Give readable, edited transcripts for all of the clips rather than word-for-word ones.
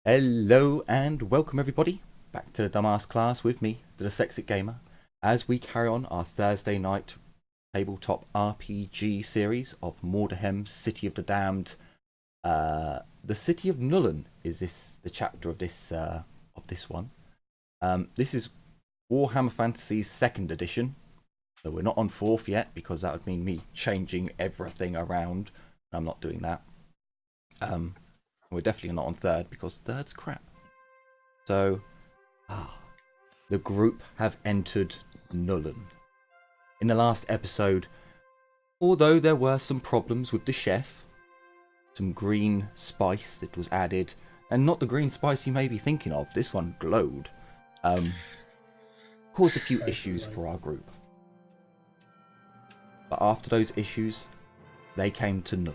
Hello and welcome everybody back to the Dumbass class with me, the Dyslexic Gamer, as we carry on our Thursday night tabletop RPG series of Mordheim, City of the Damned. The City of Nuln is the chapter of this one. This is Warhammer Fantasy's 2nd edition, so we're not on 4th yet because that would mean me changing everything around. I'm not doing that. We're definitely not on 3rd because 3rd's crap. So, the group have entered Nuln. In the last episode, although there were some problems with the chef, some green spice that was added, and not the green spice you may be thinking of, this one glowed, caused a few issues for our group. But after those issues, they came to Nuln.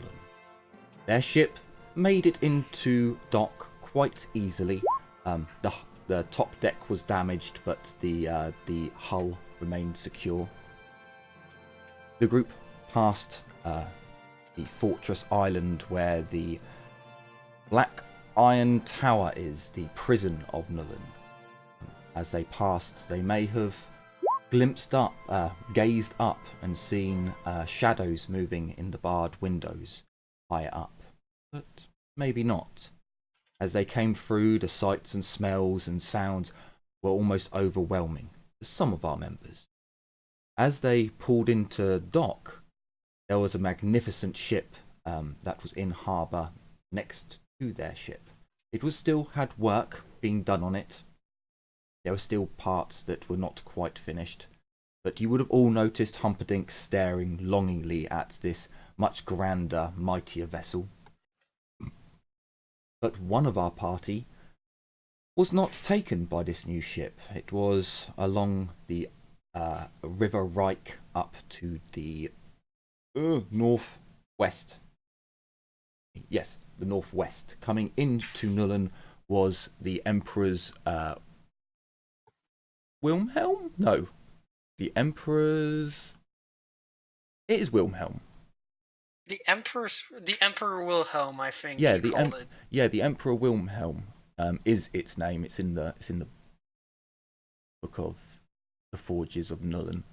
Their ship made it into dock quite easily. The top deck was damaged, but the hull remained secure. The group passed the fortress island where the Black Iron Tower is, the prison of Nuln. As they passed, they may have gazed up and seen shadows moving in the barred windows higher up. But maybe not. As they came through, the sights and smells and sounds were almost overwhelming to some of our members. As they pulled into dock, there was a magnificent ship that was in harbour next to their ship. It was still had work being done on it. There were still parts that were not quite finished, but you would have all noticed Humperdinck staring longingly at this much grander, mightier vessel. But one of our party was not taken by this new ship. It was along the River Reich up to the northwest. Yes, the northwest. Coming into Nuln was the Emperor's Wilhelm? No. The Emperor's... It is Wilhelm. The Emperor Wilhelm, I think Yeah, you called it. Yeah, the Emperor Wilhelm is its name. It's in the book of the Forges of Nuln.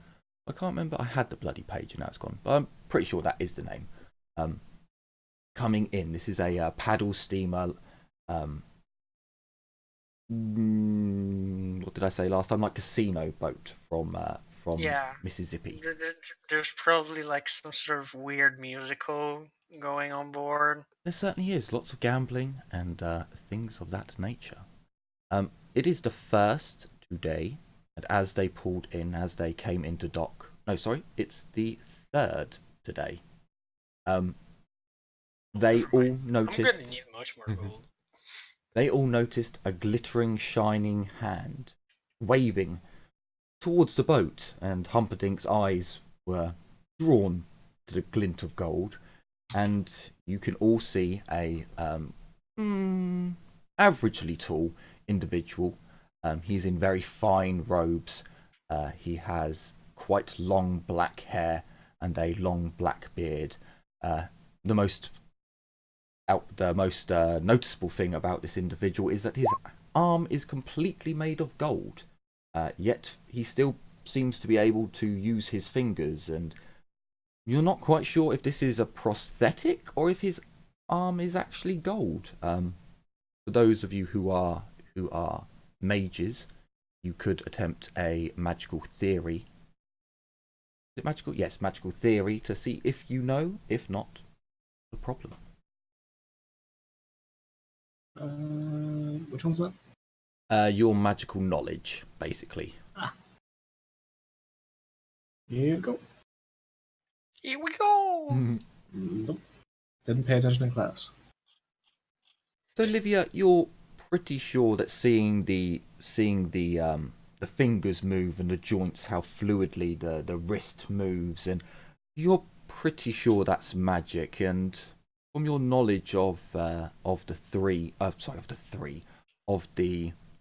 I can't remember. I had the bloody page and now it's gone, but I'm pretty sure that is the name. Coming in, this is a paddle steamer. What did I say last time? Like casino boat from Mississippi. There's probably like some sort of weird musical going on board. There certainly is lots of gambling and things of that nature. It is the first today, and as they pulled in, as they came into dock. No, sorry, it's the 3rd today. They all noticed. I'm gonna need much more gold. They all noticed a glittering, shining hand waving towards the boat, and Humperdinck's eyes were drawn to the glint of gold, and you can all see a averagely tall individual. He's in very fine robes. He has quite long black hair and a long black beard. The most noticeable thing about this individual is that his arm is completely made of gold, yet he still seems to be able to use his fingers, and you're not quite sure if this is a prosthetic or if his arm is actually gold. For those of you who are mages, you could attempt a magical theory. Is it magical? Yes, magical theory to see if you know. If not, the problem. Which one's that? Your magical knowledge, basically. Here we go. Here we go. Nope. Didn't pay attention in class. So, Livia, you're pretty sure that seeing the fingers move and the joints, how fluidly the wrist moves, and you're pretty sure that's magic. And from your knowledge of the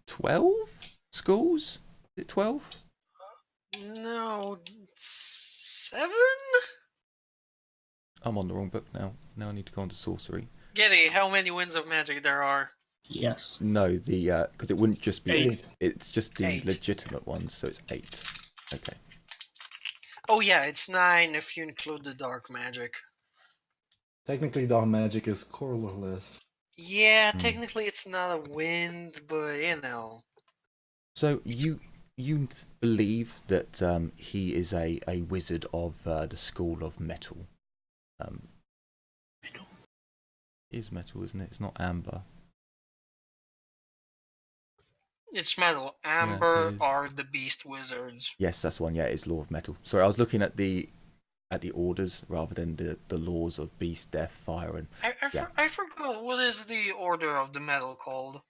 12 schools, is it 12? No, 7? I'm on the wrong book now. Now I need to go on to sorcery. Getty, how many winds of magic there are? Yes. No, the because it wouldn't just be. 8. It's just the 8. legitimate ones, so it's 8. Okay. Oh yeah, it's 9 if you include the dark magic. Technically, dark magic is colorless. Yeah, Hmm. technically it's not a wind, but you know. So you believe that he is a wizard of the school of metal. Metal. It is metal, isn't it? It's not amber. It's metal. it Amber is. are the beast wizards. Yes, that's one. Yeah, it's law of metal. Sorry, I was looking at the orders rather than the laws of beast, death, fire, and yeah. I forgot what is the order of the metal called.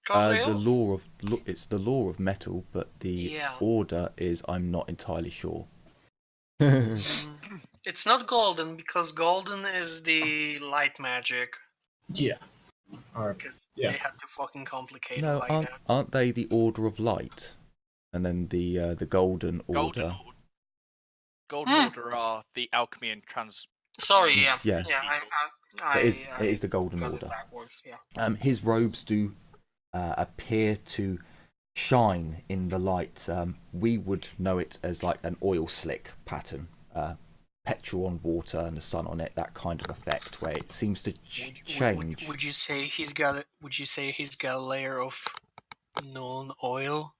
'Cause they The all- law of it's the law of metal, but the Yeah. order is I'm not entirely sure. It's not golden because golden is the light magic. Yeah. Or, Because yeah. they had to fucking complicate it No, like that. aren't they the order of light? And then the golden order. Golden Order are the alchemy and Sorry, yeah. Yeah. It is the golden got it order. backwards, yeah. His robes do appear to shine in the light. We would know it as like an oil slick pattern. Petrol on water and the sun on it, that kind of effect where it seems to change. Would you say he's got a layer of non-oil?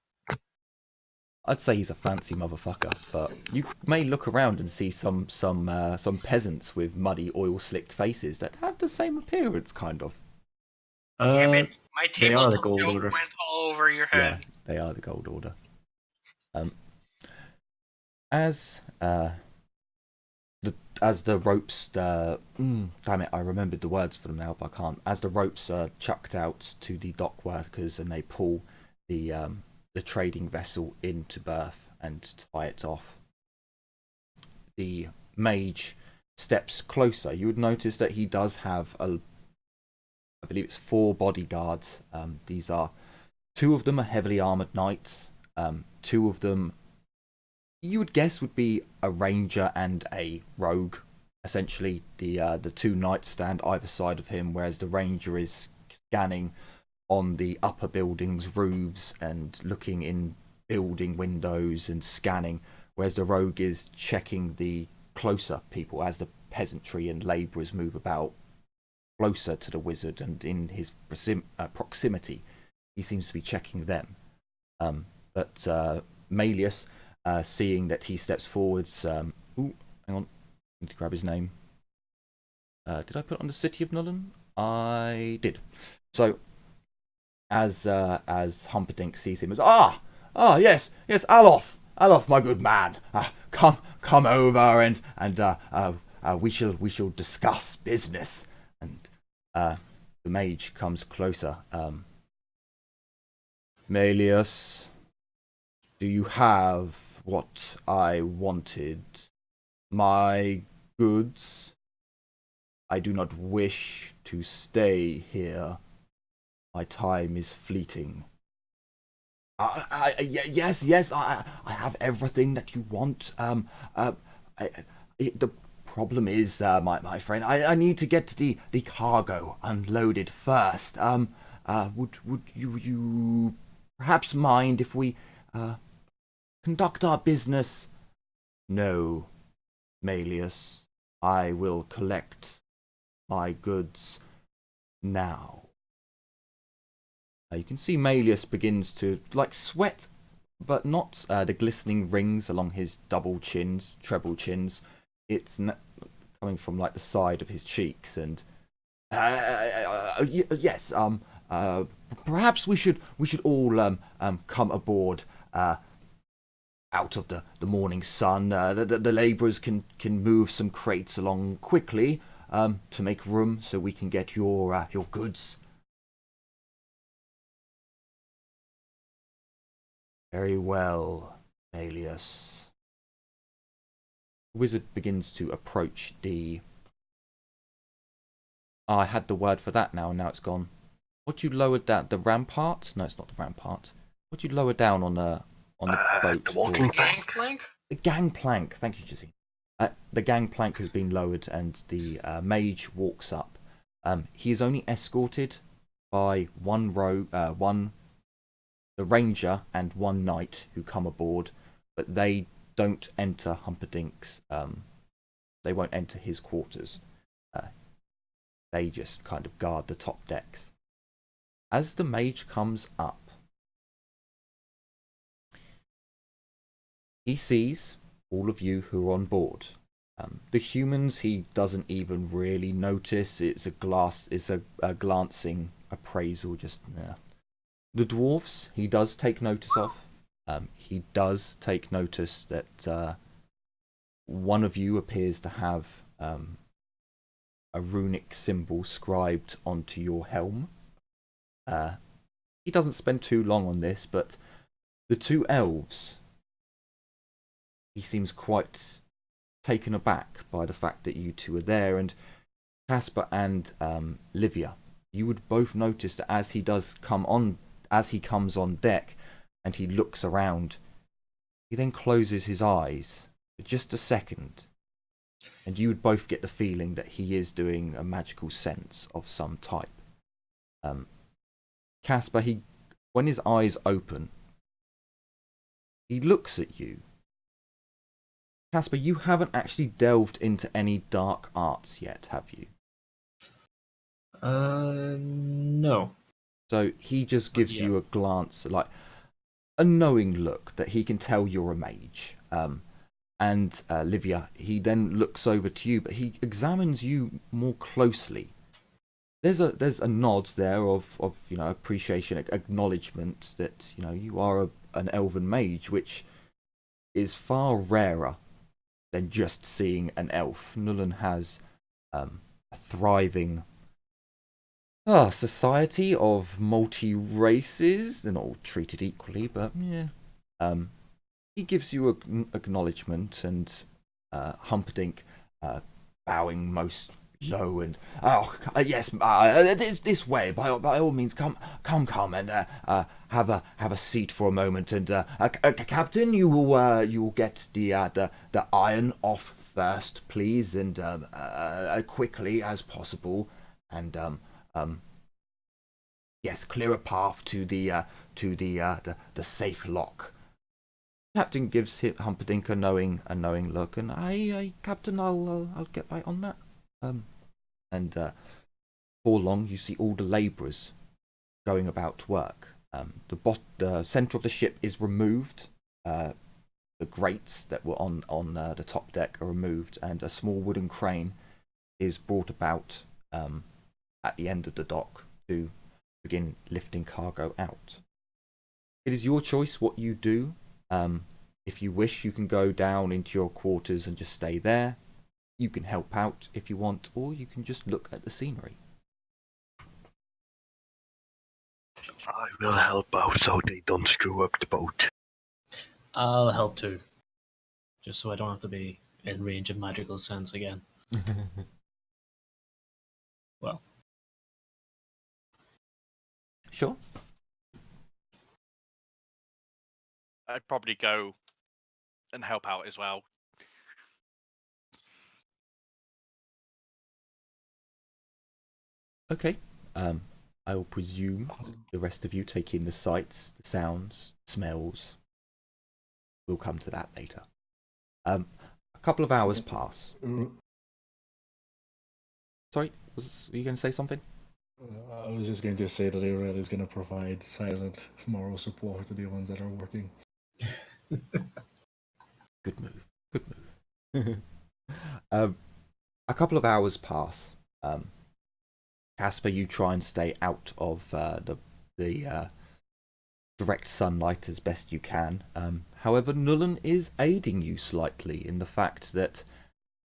I'd say he's a fancy motherfucker, but you may look around and see some peasants with muddy oil slicked faces that have the same appearance, kind of. Yeah, but my they are the tabletop gold joke order. went all over your Yeah, head. they are the gold order. As the ropes, damn it, I remembered the words for them now, but I can't. As the ropes are chucked out to the dock workers and they pull the trading vessel into berth and tie it off, the mage steps closer. You would notice that he does have I believe it's 4 bodyguards. These are 2 of them are heavily armored knights. 2 of them you would guess would be a ranger and a rogue. Essentially, the 2 knights stand either side of him, whereas the ranger is scanning on the upper buildings' roofs and looking in building windows and scanning, whereas the rogue is checking the closer people as the peasantry and labourers move about closer to the wizard and in his proximity. He seems to be checking them. But Malleus, seeing that he steps forwards, hang on, I need to grab his name. Did I put it on the City of Nullen? I did. So, as Humperdinck sees him, yes, Alof, my good man, come over and we shall discuss business. And the mage comes closer. Malleus, do you have what I wanted? My goods? I do not wish to stay here. My time is fleeting. Yes, I have everything that you want. The problem is, my friend, I need to get the cargo unloaded first. Would you perhaps mind if we conduct our business? No, Malleus, I will collect my goods now. You can see Malleus begins to sweat, but not the glistening rings along his treble chins. It's coming from the side of his cheeks, and yes, perhaps we should all come aboard out of the morning sun. The labourers can move some crates along quickly to make room so we can get your goods. Very well, Malleus. The wizard begins to approach the... I had the word for that now, and now it's gone. What you lowered down? The rampart? No, it's not the rampart. What you lower down on the boat? The walking Gangplank? The gangplank. Thank you, Jazzy. The gangplank has been lowered, and the mage walks up. He is only escorted by the ranger and one knight who come aboard, but they don't enter Humperdinck's. They won't enter his quarters. They just kind of guard the top decks. As the mage comes up, he sees all of you who are on board. The humans he doesn't even really notice. It's a glancing appraisal. Just the dwarves he does take notice of. He does take notice that one of you appears to have a runic symbol scribed onto your helm. He doesn't spend too long on this, but the two elves, he seems quite taken aback by the fact that you two are there, and Casper and Livia, you would both notice that as he comes on deck and he looks around, he then closes his eyes for just a second, and you would both get the feeling that he is doing a magical sense of some type. Casper, when his eyes open, he looks at you. Casper, you haven't actually delved into any dark arts yet, have you? No. So he just gives you a glance, like a knowing look that he can tell you're a mage. And Livia, he then looks over to you, but he examines you more closely. There's a nod there of appreciation, acknowledgement that you are an elven mage, which is far rarer than just seeing an elf. Nuln has a thriving society of multi-races. They're not all treated equally, but yeah. He gives you acknowledgement, and Humperdinck bowing most low and yes, this way by all means, come and have a seat for a moment, and Captain, you will get the iron off first, please, and quickly as possible, and yes, clear a path to the safe lock. Captain gives Humperdinck a knowing look, and aye, Captain, I'll get right on that. And before long, you see all the labourers going about work. The centre of the ship is removed. The grates that were on the top deck are removed, and a small wooden crane is brought about at the end of the dock to begin lifting cargo out. It is your choice what you do. If you wish, you can go down into your quarters and just stay there. You can help out if you want, or you can just look at the scenery. I will help out so they don't screw up the boat. I'll help too. Just so I don't have to be in range of magical sense again. Well. Sure. I'd probably go and help out as well. Okay. I will presume the rest of you take in the sights, the sounds, smells. We'll come to that later. A couple of hours pass. Sorry, were you going to say something? I was just going to say that Imperial is going to provide silent moral support to the ones that are working. Good move. Good move. A couple of hours pass. Casper, you try and stay out of the direct sunlight as best you can. However, Nuln is aiding you slightly in the fact that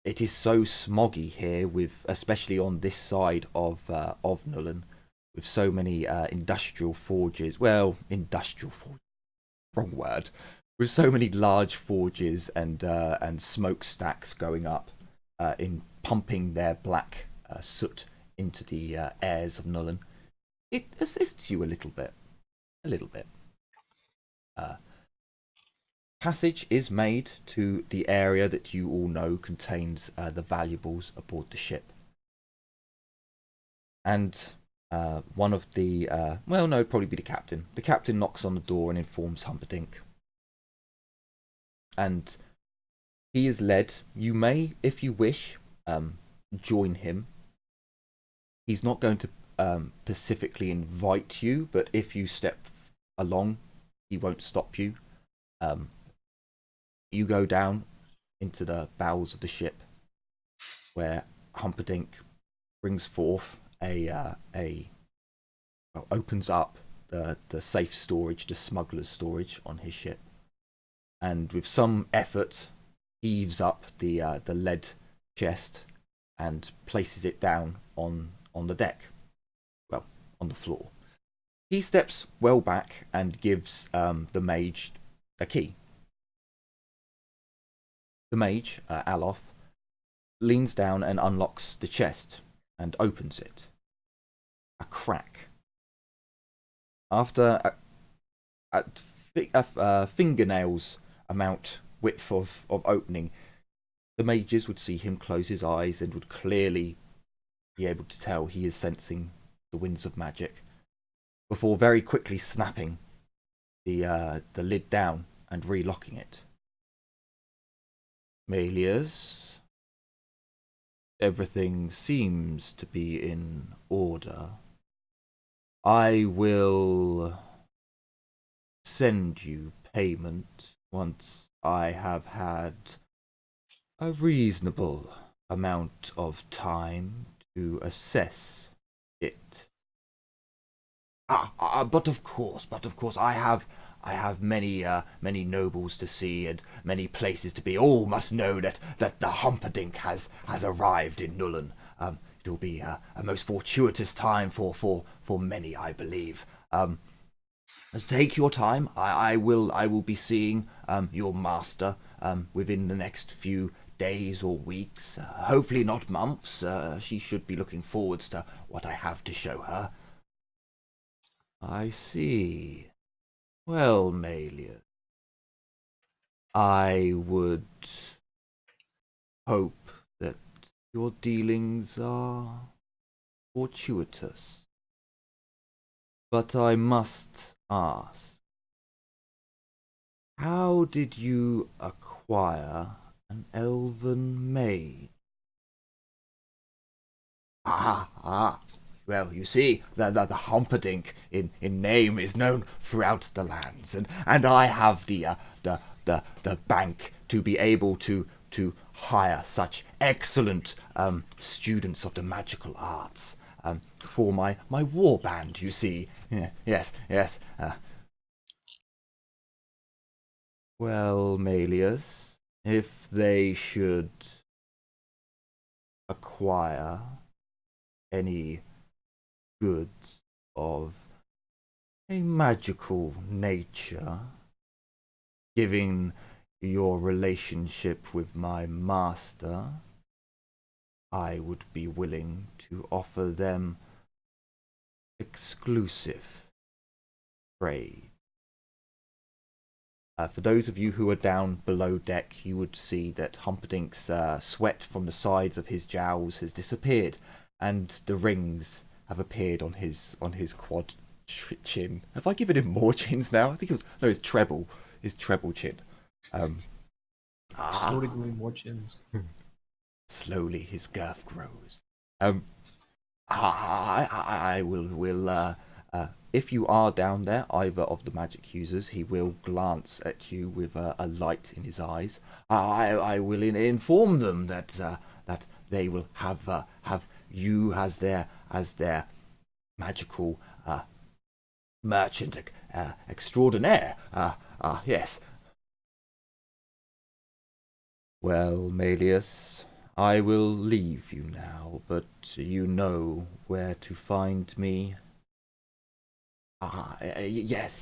it is so smoggy here, especially on this side of Nuln, with so many industrial forges. Well, industrial forges, wrong word. With so many large forges and smokestacks going up, in pumping their black soot into the airs of Nuln, it assists you a little bit. Passage is made to the area that you all know contains the valuables aboard the ship. And one of the well, no, it'd probably be the captain. The captain knocks on the door and informs Humperdinck, and he is led. You may, if you wish, join him. He's not going to specifically invite you, but if you step along, he won't stop you. You go down into the bowels of the ship, where Humperdinck brings forth opens up the safe storage, the smuggler's storage on his ship, and with some effort heaves up the lead chest and places it down on the deck, well, on the floor. He steps well back and gives the mage a key. The mage, Alof, leans down and unlocks the chest and opens it. A crack. After a fingernail's amount width of opening, the mages would see him close his eyes and would clearly be able to tell he is sensing the winds of magic, before very quickly snapping the lid down and relocking it. Melius, everything seems to be in order. I will send you payment once I have had a reasonable amount of time to assess it. But of course, I have many nobles to see and many places to be. All must know that the Humperdinck has arrived in Nullen. It'll be a most fortuitous time for many, I believe. Take your time. I will be seeing your master within the next few days or weeks. Hopefully not months. She should be looking forward to what I have to show her. I see. Well, Melius, I would hope that your dealings are fortuitous. But I must ask, how did you acquire an elven maid? Well, you see, the Humperdinck in name is known throughout the lands, and I have the bank to be able to hire such excellent students of the magical arts for my war band. You see, yes. Well, Melius, if they should acquire any goods of a magical nature, given your relationship with my master, I would be willing to offer them exclusive trade. For those of you who are down below deck, you would see that Humperdinck's sweat from the sides of his jowls has disappeared, and the rings have appeared on his quad chin. Have I given him more chins now? I think it was his treble chin. Slowly growing more chins. Slowly his girth grows. I will if you are down there, either of the magic users, he will glance at you with a light in his eyes. I will inform them that they will have you as their magical merchant extraordinaire. Yes. Well, Melius, I will leave you now, but you know where to find me. Yes.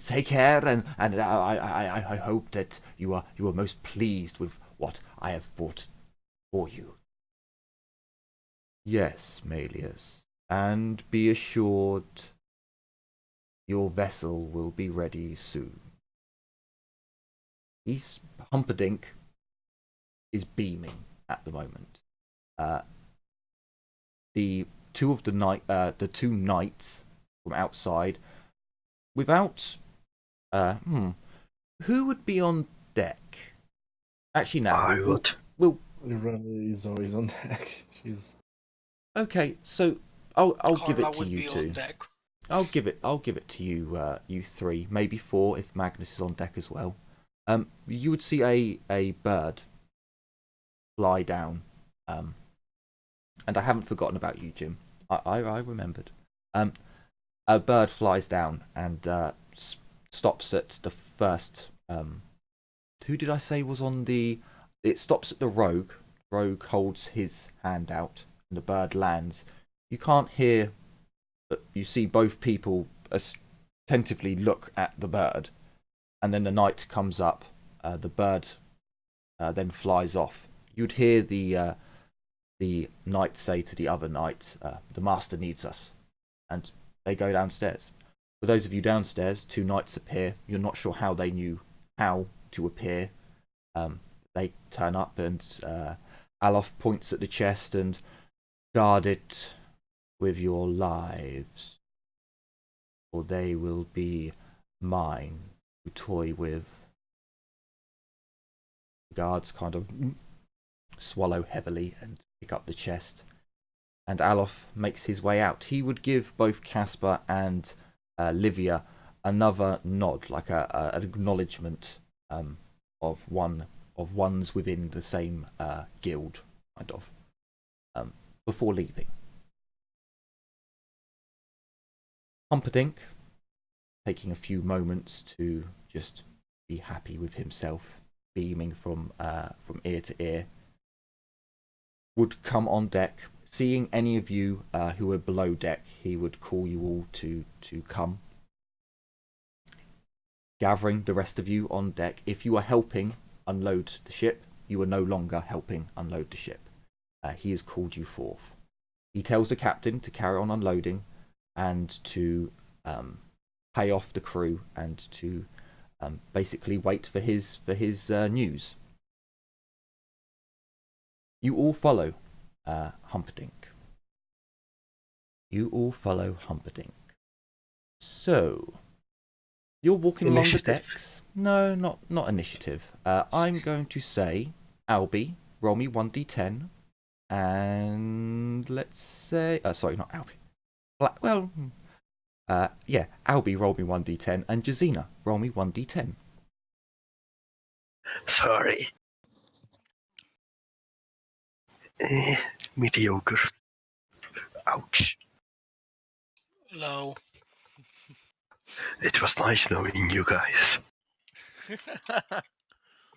Take care, and I hope that you are most pleased with what I have brought for you. Yes, Melius, and be assured your vessel will be ready soon. Humperdinck is beaming at the moment. The the two knights from outside. Without, who would be on deck? Actually, no. I would. We'll Literally is always on deck. She's okay. So I'll give Carla it to would you be two. on deck. I'll give it to you, you three, maybe four if Magness is on deck as well. You would see a bird fly down, and I haven't forgotten about you, Jim. I remembered. A bird flies down and stops at the first. Who did I say was on the? It stops at the rogue. Rogue holds his hand out, and the bird lands. You can't hear. But you see both people attentively look at the bird, and then the knight comes up. The bird then flies off. You'd hear the knight say to the other knight, "The master needs us," and they go downstairs. For those of you downstairs, two knights appear. You're not sure how they knew how to appear. They turn up, and Alof points at the chest and guard it with your lives, or they will be mine to toy with. The guards kind of swallow heavily and pick up the chest, and Alof makes his way out. He would give both Caspar and Livia another nod, like an acknowledgement of ones within the same guild, kind of, before leaving. Humperdinck, taking a few moments to just be happy with himself, beaming from ear to ear, would come on deck. Seeing any of you who are below deck, he would call you all to come. Gathering the rest of you on deck. If you are helping unload the ship, you are no longer helping unload the ship. He has called you forth. He tells the captain to carry on unloading and to pay off the crew and to basically wait for his news. You all follow Humperdinck. You all follow Humperdinck. So you're walking along the decks. No, not initiative. I'm going to say, Albie, roll me 1d10, and let's say, sorry, not Albie. Well, yeah, Albie, roll me 1d10, and Jazina, roll me 1d10. Sorry. Mediocre. Ouch. Low. It was nice knowing you guys.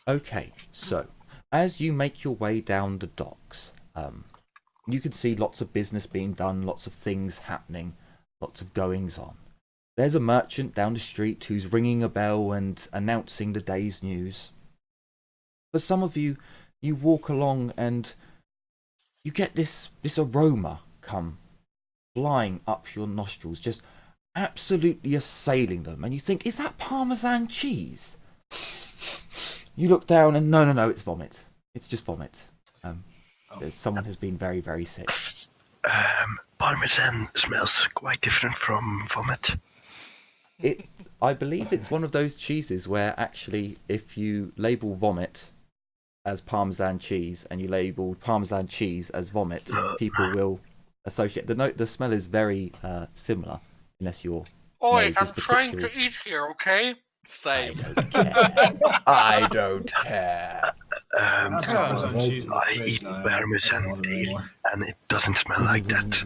Okay, so as you make your way down the docks, you can see lots of business being done, lots of things happening, lots of goings on. There's a merchant down the street who's ringing a bell and announcing the day's news. For some of you, you walk along and you get this aroma come flying up your nostrils, just absolutely assailing them, and you think, is that Parmesan cheese? You look down and no, it's vomit. It's just vomit. Someone has been very, very sick. Parmesan smells quite different from vomit. I believe it's one of those cheeses where actually if you label vomit as Parmesan cheese and you label Parmesan cheese as vomit, people will associate. The smell is very similar, unless your Oi, nose I'm is trying particularly... to eat here, okay? Same. I don't care. Parmesan cheese in the I fridge eat now. Parmesan I don't want it daily, anymore. and it doesn't smell like that.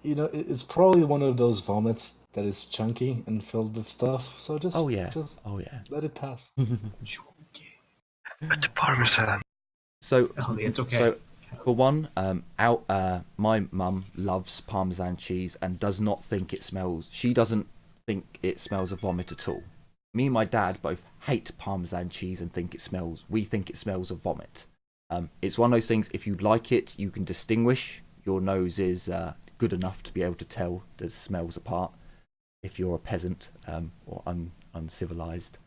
You know, it's probably one of those vomits that is chunky and filled with stuff. So just Oh yeah. just Oh yeah. let it pass. But the Parmesan. So It's okay. So for one, my mum loves Parmesan cheese and does not think it smells. She doesn't think it smells of vomit at all. Me and my dad both hate Parmesan cheese and we think it smells of vomit. It's one of those things, if you like it, you can distinguish. Your nose is good enough to be able to tell the smells apart. If you're a peasant or uncivilized,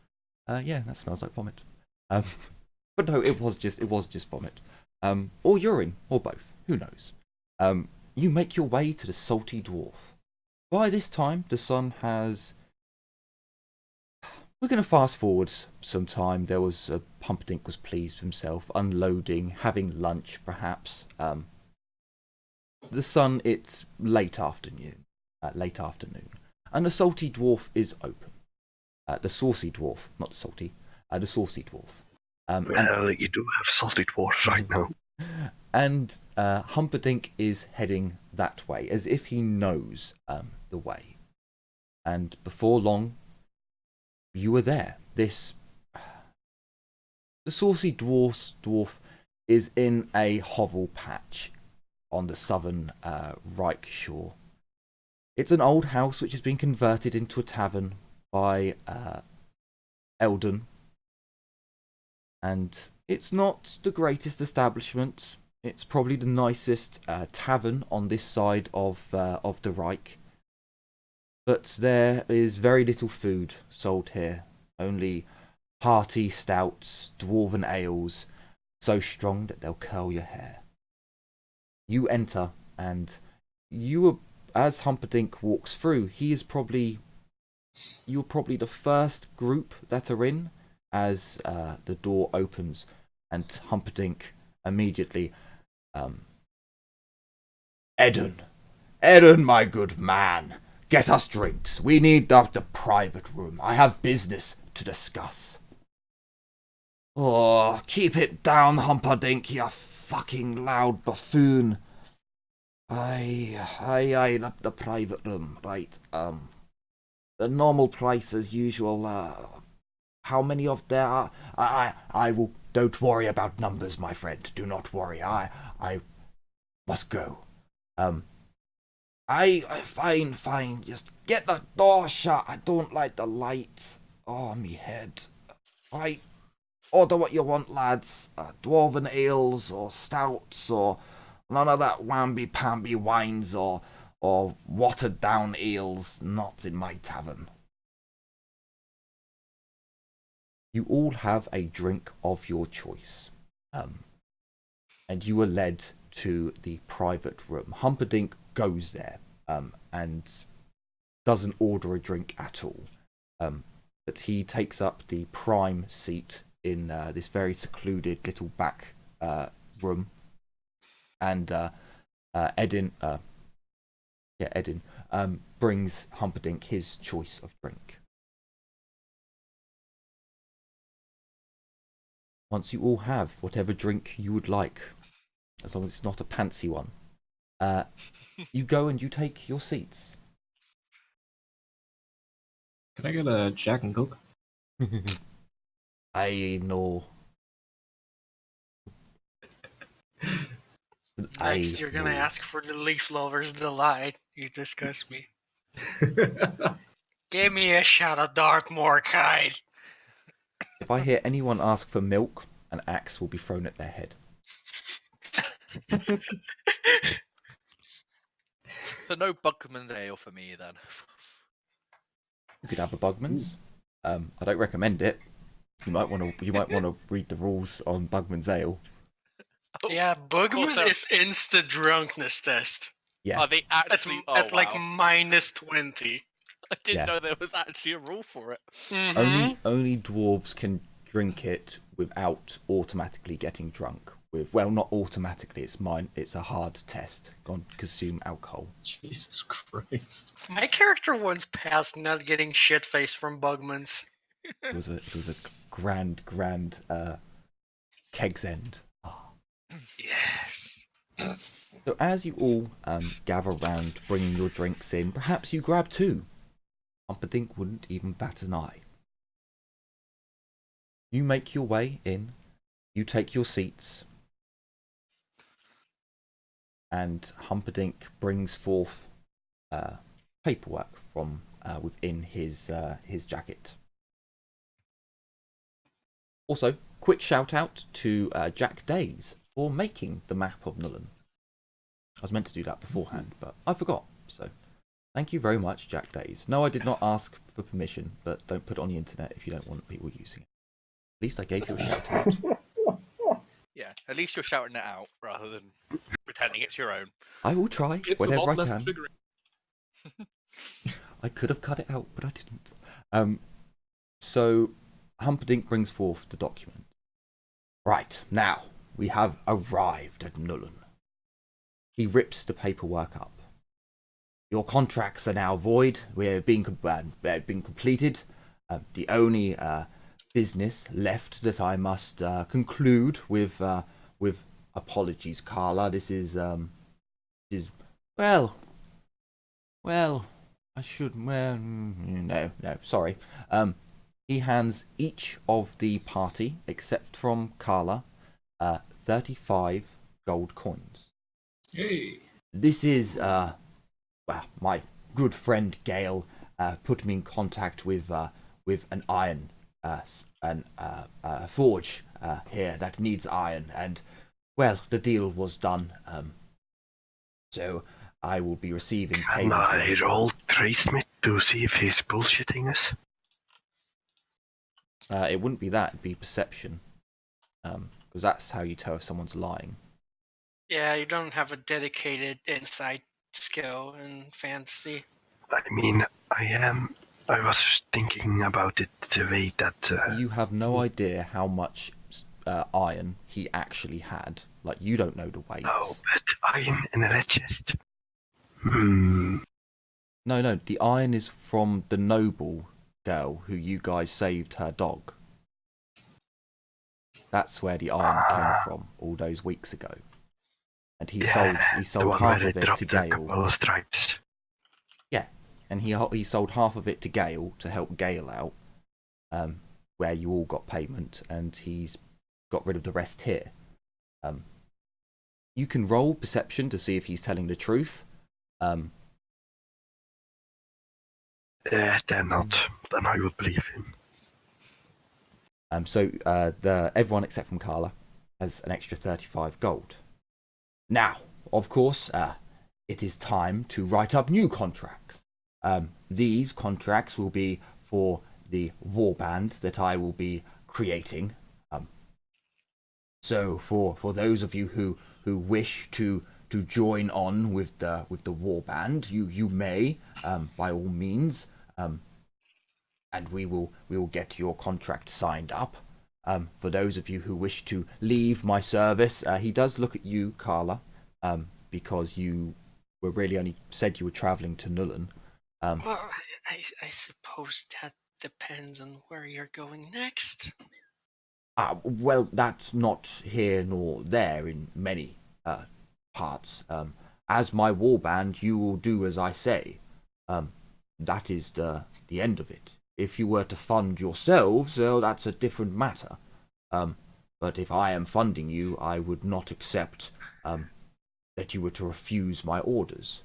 yeah, that smells like vomit. But no, it was just vomit. Or urine, or both. Who knows? you make your way to the salty dwarf. By this time, the sun has... We're going to fast forward some time. There was Humperdinck was pleased with himself, unloading, having lunch, perhaps. The sun, it's late afternoon, and the salty dwarf is open. The saucy dwarf, not the salty, the saucy dwarf. Well, you do have salty dwarfs right now. And Humperdinck is heading that way, as if he knows the way. And before long, you were there. The saucy dwarf is in a hovel patch on the southern Reich shore. It's an old house which has been converted into a tavern by Eldon. And it's not the greatest establishment. It's probably the nicest tavern on this side of the Reich. But there is very little food sold here. Only hearty stouts, dwarven ales, so strong that they'll curl your hair. You enter, and as Humperdinck walks through, you're probably the first group that are in as the door opens, and Humperdinck immediately, Eden, my good man, get us drinks. We need the private room. I have business to discuss. Oh, keep it down, Humperdinck, you fucking loud buffoon. Aye, the private room, right. The normal price as usual, how many of there are? I will, don't worry about numbers, my friend, do not worry, I must go. Fine, just get the door shut, I don't like the light. Oh, me head. Right, order what you want, lads, dwarven ales, or stouts, or none of that wamby-pamby wines, or watered-down ales, not in my tavern. You all have a drink of your choice, and you are led to the private room. Humperdinck goes there and doesn't order a drink at all, but he takes up the prime seat in this very secluded little back room, and Edin brings Humperdinck his choice of drink. Once you all have whatever drink you would like, as long as it's not a pantsy one, you go and you take your seats. Can I get a Jack and Coke? I know. Next, you're gonna ask for the Leaf Lover's Delight. You disgust me. Give me a shot of Dark Morkite. If I hear anyone ask for milk, an axe will be thrown at their head. So no Bugman's ale for me then. You could have a Bugman's. I don't recommend it. You might want to read the rules on Bugman's ale. Yeah, Bugman so. is insta drunkenness test. Yeah. Are they actually? At like wow. minus 20. I didn't Yeah. know there was actually a rule for it. Mm-hmm. Only dwarves can drink it without automatically getting drunk. Well, not automatically. It's a hard test. Go and consume alcohol. Jesus Christ. My character once passed not getting shit-faced from Bugman's. It was a grand keg's end. Yes. So as you all gather round, bringing your drinks in, perhaps you grab two. Humperdinck wouldn't even bat an eye. You make your way in. You take your seats. And Humperdinck brings forth paperwork from within his jacket. Also, quick shout out to Jack Days for making the map of Nullen. I was meant to do that beforehand, but I forgot. So, thank you very much, Jack Days. No, I did not ask for permission, but don't put it on the internet if you don't want people using it. At least I gave you a shout out. Yeah, at least you're shouting it out rather than pretending it's your own. I will try It's a whenever lot I less can. triggering. I could have cut it out, but I didn't. So Humperdinck brings forth the document. Right, now we have arrived at Nullen. He rips the paperwork up. Your contracts are now void. We're being completed. The only business left that I must conclude with apologies, Carla. This is well. I should no, sorry. He hands each of the party, except from Carla, 35 gold coins. Hey. This is my good friend Gale put me in contact with an iron forge here that needs iron, and well, the deal was done. So I will be receiving Can payment. I roll Tradesmith to see if he's bullshitting us? It wouldn't be that; it'd be perception, because that's how you tell if someone's lying. Yeah, you don't have a dedicated insight skill in fantasy. I mean, I was just thinking about it the way that... You have no idea how much iron he actually had. Like, you don't know the weights. Oh, but iron in a red chest. Hmm. No, the iron is from the noble girl who you guys saved her dog. That's where the iron came from all those weeks ago. And he sold half of it to Gale. Stripes. Yeah, and he sold half of it to Gale to help Gale out, where you all got payment, and he's got rid of the rest here. You can roll perception to see if he's telling the truth. They're not. Then I would believe him. So everyone except from Carla has an extra 35 gold. Now, of course, it is time to write up new contracts. These contracts will be for the warband that I will be creating. So for those of you who wish to join on with the warband, you may, by all means, and we will get your contract signed up. For those of you who wish to leave my service, he does look at you, Carla, because you were really only said you were travelling to Nullen. Well, I suppose that depends on where you're going next. Well, that's not here nor there in many parts. As my warband, you will do as I say. That is the end of it. If you were to fund yourselves, well, that's a different matter. But if I am funding you, I would not accept that you were to refuse my orders.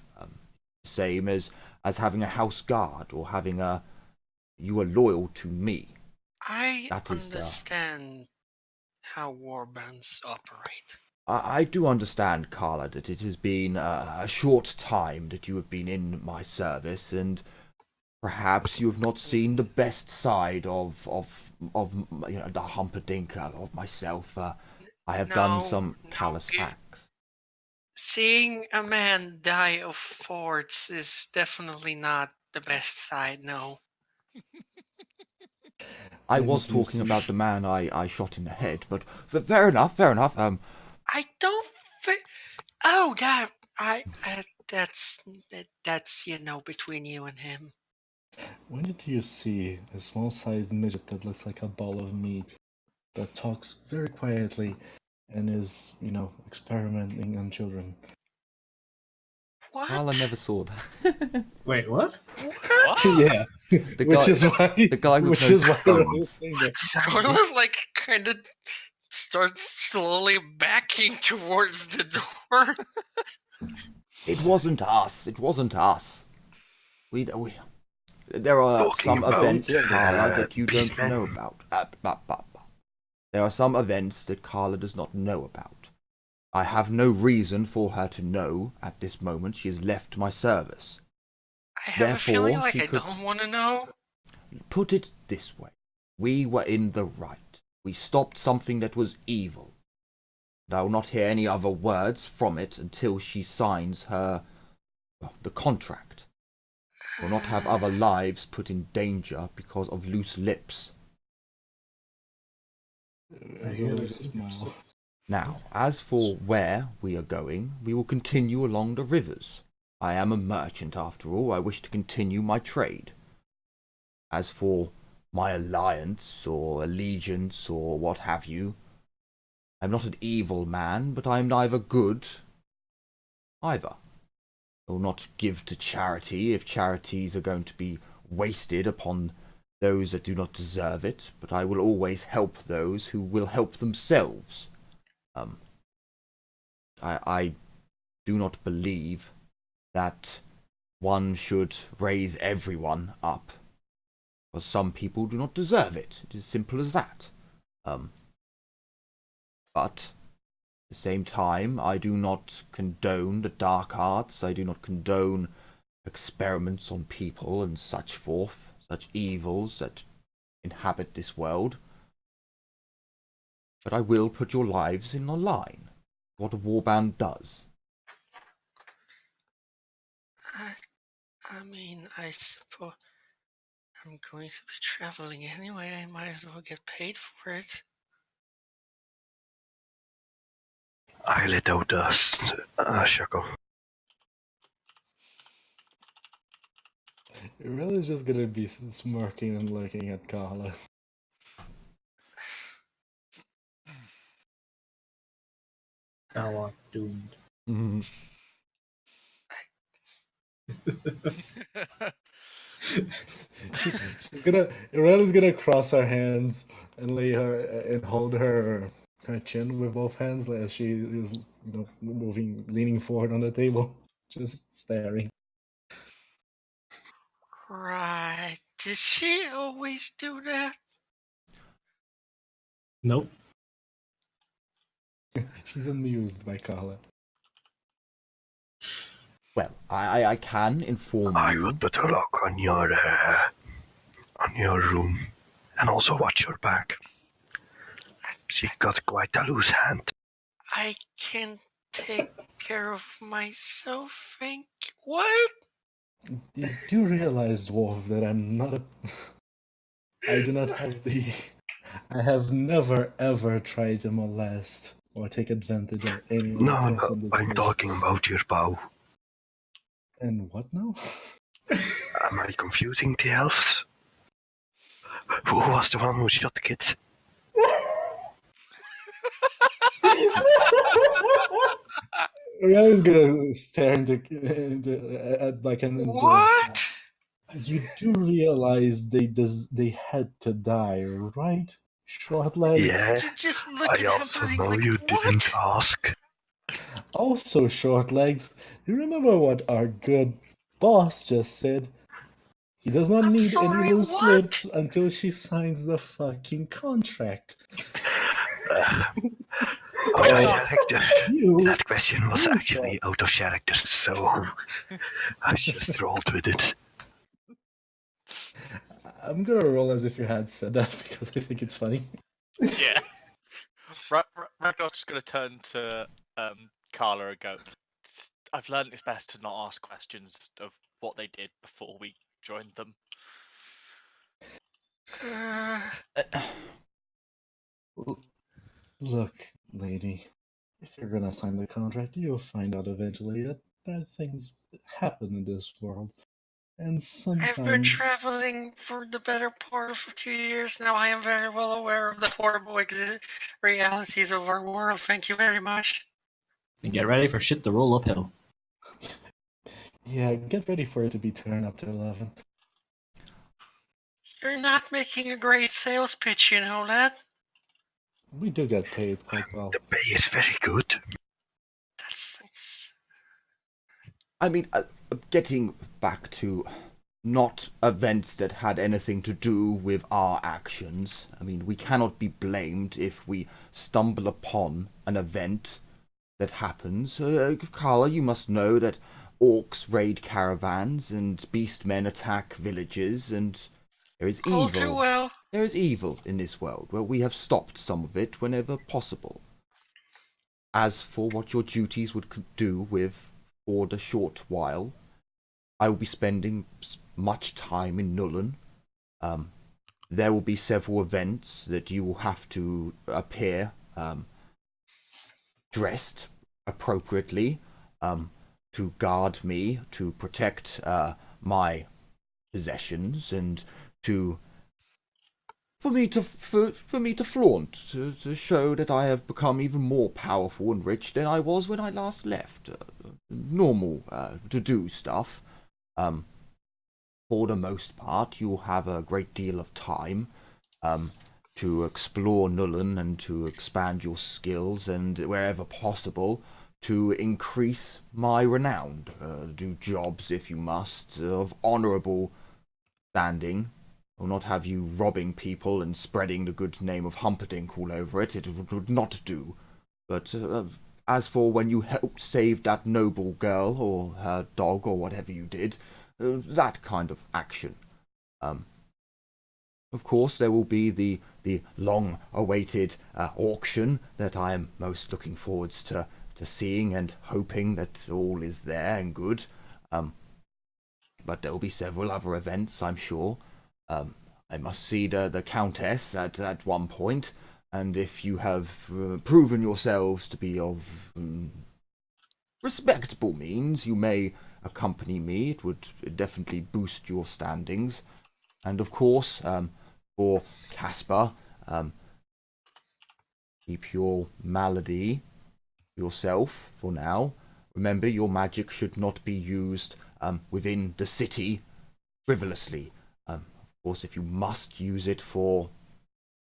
Same as having a house guard or having you are loyal to me. I That is understand how warbands operate. I do understand, Carla, that it has been a short time that you have been in my service, and perhaps you have not seen the best side of the Humperdinck of myself. I have done some callous acts. Seeing a man die of forts is definitely not the best side, no. I was talking about the man I shot in the head, but fair enough. I don't think. Oh, that's between you and him. When did you see a small-sized midget that looks like a ball of meat, that talks very quietly and is, experimenting on children? What? Carla never saw that. Wait, what? What? Yeah, The which guy, is why the guy with which no is why I was bones. saying that. Carla's like kind of starts slowly backing towards the door. It wasn't us. We there are Talking some about, events, Carla, that you don't beastmen. know about. There are some events that Carla does not know about. I have no reason for her to know at this moment. She has left my service. I have a feeling Therefore, like she I could- don't want to know. Put it this way. We were in the right. We stopped something that was evil. but I will not hear any other words from it until she signs the contract. I will not have other lives put in danger because of loose lips. I hear a smile. Now, as for where we are going, we will continue along the rivers. I am a merchant after all. I wish to continue my trade. As for my alliance or allegiance or what have you, I'm not an evil man, but I am neither good either. I will not give to charity if charities are going to be wasted upon those that do not deserve it, but I will always help those who will help themselves. I do not believe that one should raise everyone up, because some people do not deserve it. It is simple as that. But at the same time, I do not condone the dark arts. I do not condone experiments on people and such forth, such evils that inhabit this world. But I will put your lives in the line. What a warband does. I mean, I suppose I'm going to be traveling anyway. I might as well get paid for it. I let out a chuckle. Rella's just gonna be smirking and looking at Carla. Thou art doomed. Rella's gonna cross her hands and lay her and hold her chin with both hands as she is, leaning forward on the table, just staring. Right. Did she always do that? Nope. She's amused by Carla. Well, I can inform I you. would put a lock on your room, and also watch your back. She got quite a loose hand. I can take care of myself, thank you. What? You do realize, Dwarf, that I'm not a... I do not have the... I have never ever tried to molest or take advantage of anyone else in this I'm world. talking about your bow. And what now? Am I confusing the elves? Who was the one who shot the kids? Ryan's gonna stare at Blackhand's What? You do realize they had to die, right? Short legs. Yeah, Just look I at him also like, know you what? didn't ask. Also short legs. Do you remember what our good boss just said? He does not I'm need sorry, any loose what? lips until she signs the fucking contract. That question was actually out of character, so I just rolled with it. I'm gonna roll as if you had said that because I think it's funny. Yeah. Ragnar's just going to turn to Carla and go, I've learned it's best to not ask questions of what they did before we joined them. Look, lady, if you're gonna sign the contract, you'll find out eventually that bad things happen in this world. And sometimes... I've been traveling for the better part of 2 years now. I am very well aware of the horrible realities of our world. Thank you very much. And get ready for shit to roll uphill. Yeah, get ready for it to be turned up to 11. You're not making a great sales pitch, you know that? We do get paid quite well. The pay is very good. That's... I mean, getting back to not events that had anything to do with our actions. I mean, we cannot be blamed if we stumble upon an event that happens. Carla, you must know that orcs raid caravans and beastmen attack villages, and there is evil. All too well. There is evil in this world. Well, we have stopped some of it whenever possible. as for what your duties would do with for the short while, I will be spending much time in Nullen. There will be several events that you will have to appear dressed appropriately to guard me, to protect my possessions, and to for me to flaunt, to show that I have become even more powerful and rich than I was when I last left. Normal to do stuff. For the most part, you'll have a great deal of time to explore Nullen and to expand your skills, and wherever possible, to increase my renown. Do jobs, if you must, of honourable standing. I will not have you robbing people and spreading the good name of Humperdinck all over it. It would not do. But as for when you helped save that noble girl, or her dog, or whatever you did, that kind of action. Of course, there will be the long-awaited auction that I am most looking forwards to seeing, and hoping that all is there and good. But there will be several other events, I'm sure. I must see the Countess at one point, and if you have proven yourselves to be of respectable means, you may accompany me. It would definitely boost your standings. And of course, for Caspar, keep your malady yourself for now. Remember, your magic should not be used within the city frivolously. Of course, if you must use it for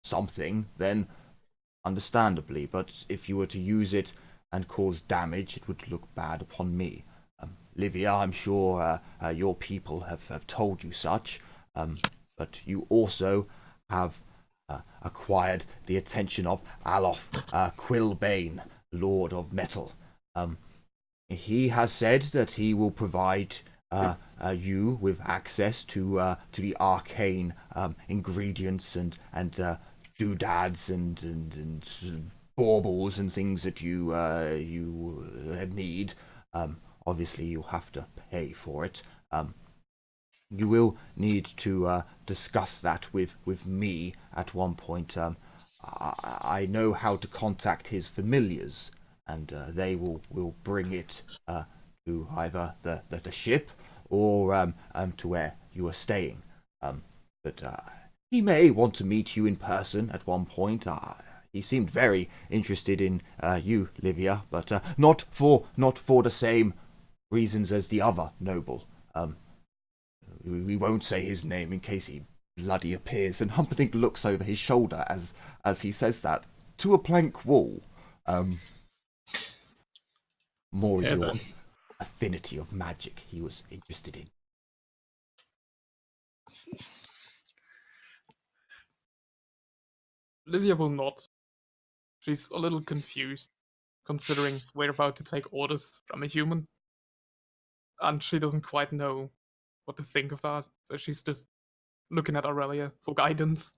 something, then understandably, but if you were to use it and cause damage, it would look bad upon me. Livia, I'm sure your people have told you such, but you also have acquired the attention of Alof Quilbane, Lord of Metal. He has said that he will provide you with access to the arcane ingredients and doodads and baubles and things that you need. Obviously, you'll have to pay for it. You will need to discuss that with me at one point. I know how to contact his familiars, and they will bring it to either the ship or to where you are staying. But he may want to meet you in person at one point. He seemed very interested in you, Livia, but not for the same reasons as the other noble. We won't say his name in case he bloody appears. And Humperdinck looks over his shoulder as he says that to a plank wall. More Yeah, your then. affinity of magic he was interested in. Lydia will not. She's a little confused, considering we're about to take orders from a human. And she doesn't quite know what to think of that, so she's just looking at Aurelia for guidance.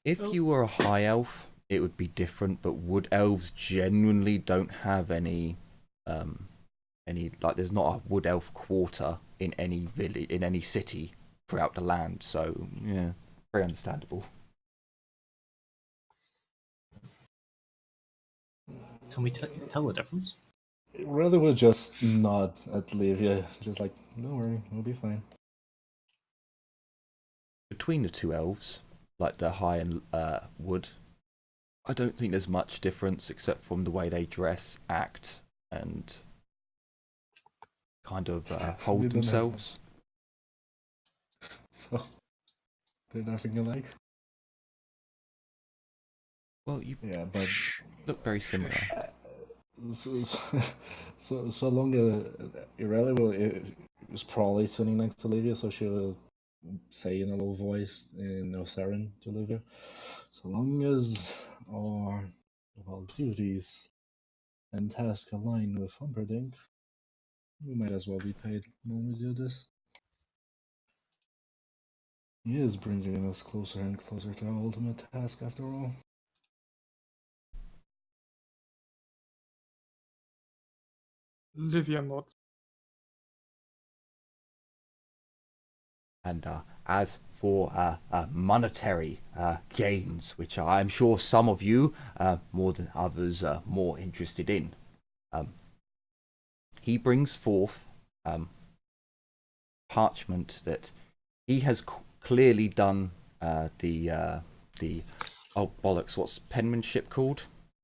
If you were a high elf, it would be different, but wood elves genuinely don't have any there's not a wood elf quarter in any village, in any city throughout the land, so yeah, very understandable. Can we tell the difference? It really would just nod at Livia, just like, don't worry, we'll be fine. Between the two elves, like the high and wood, I don't think there's much difference except from the way they dress, act, and kind of hold They don't have- themselves. So, they're nothing alike. Well, you Yeah, but look very similar. so long as Irelia is probably sitting next to Livia, so she'll say in a low voice in Northern to Livia, so long as our duties and tasks align with Humperdinck, we might as well be paid when we do this. He is bringing us closer and closer to our ultimate task, after all. Livia nods. And as for monetary gains, which I'm sure some of you, more than others, are more interested in, he brings forth parchment that he has clearly done the oh bollocks, what's penmanship called?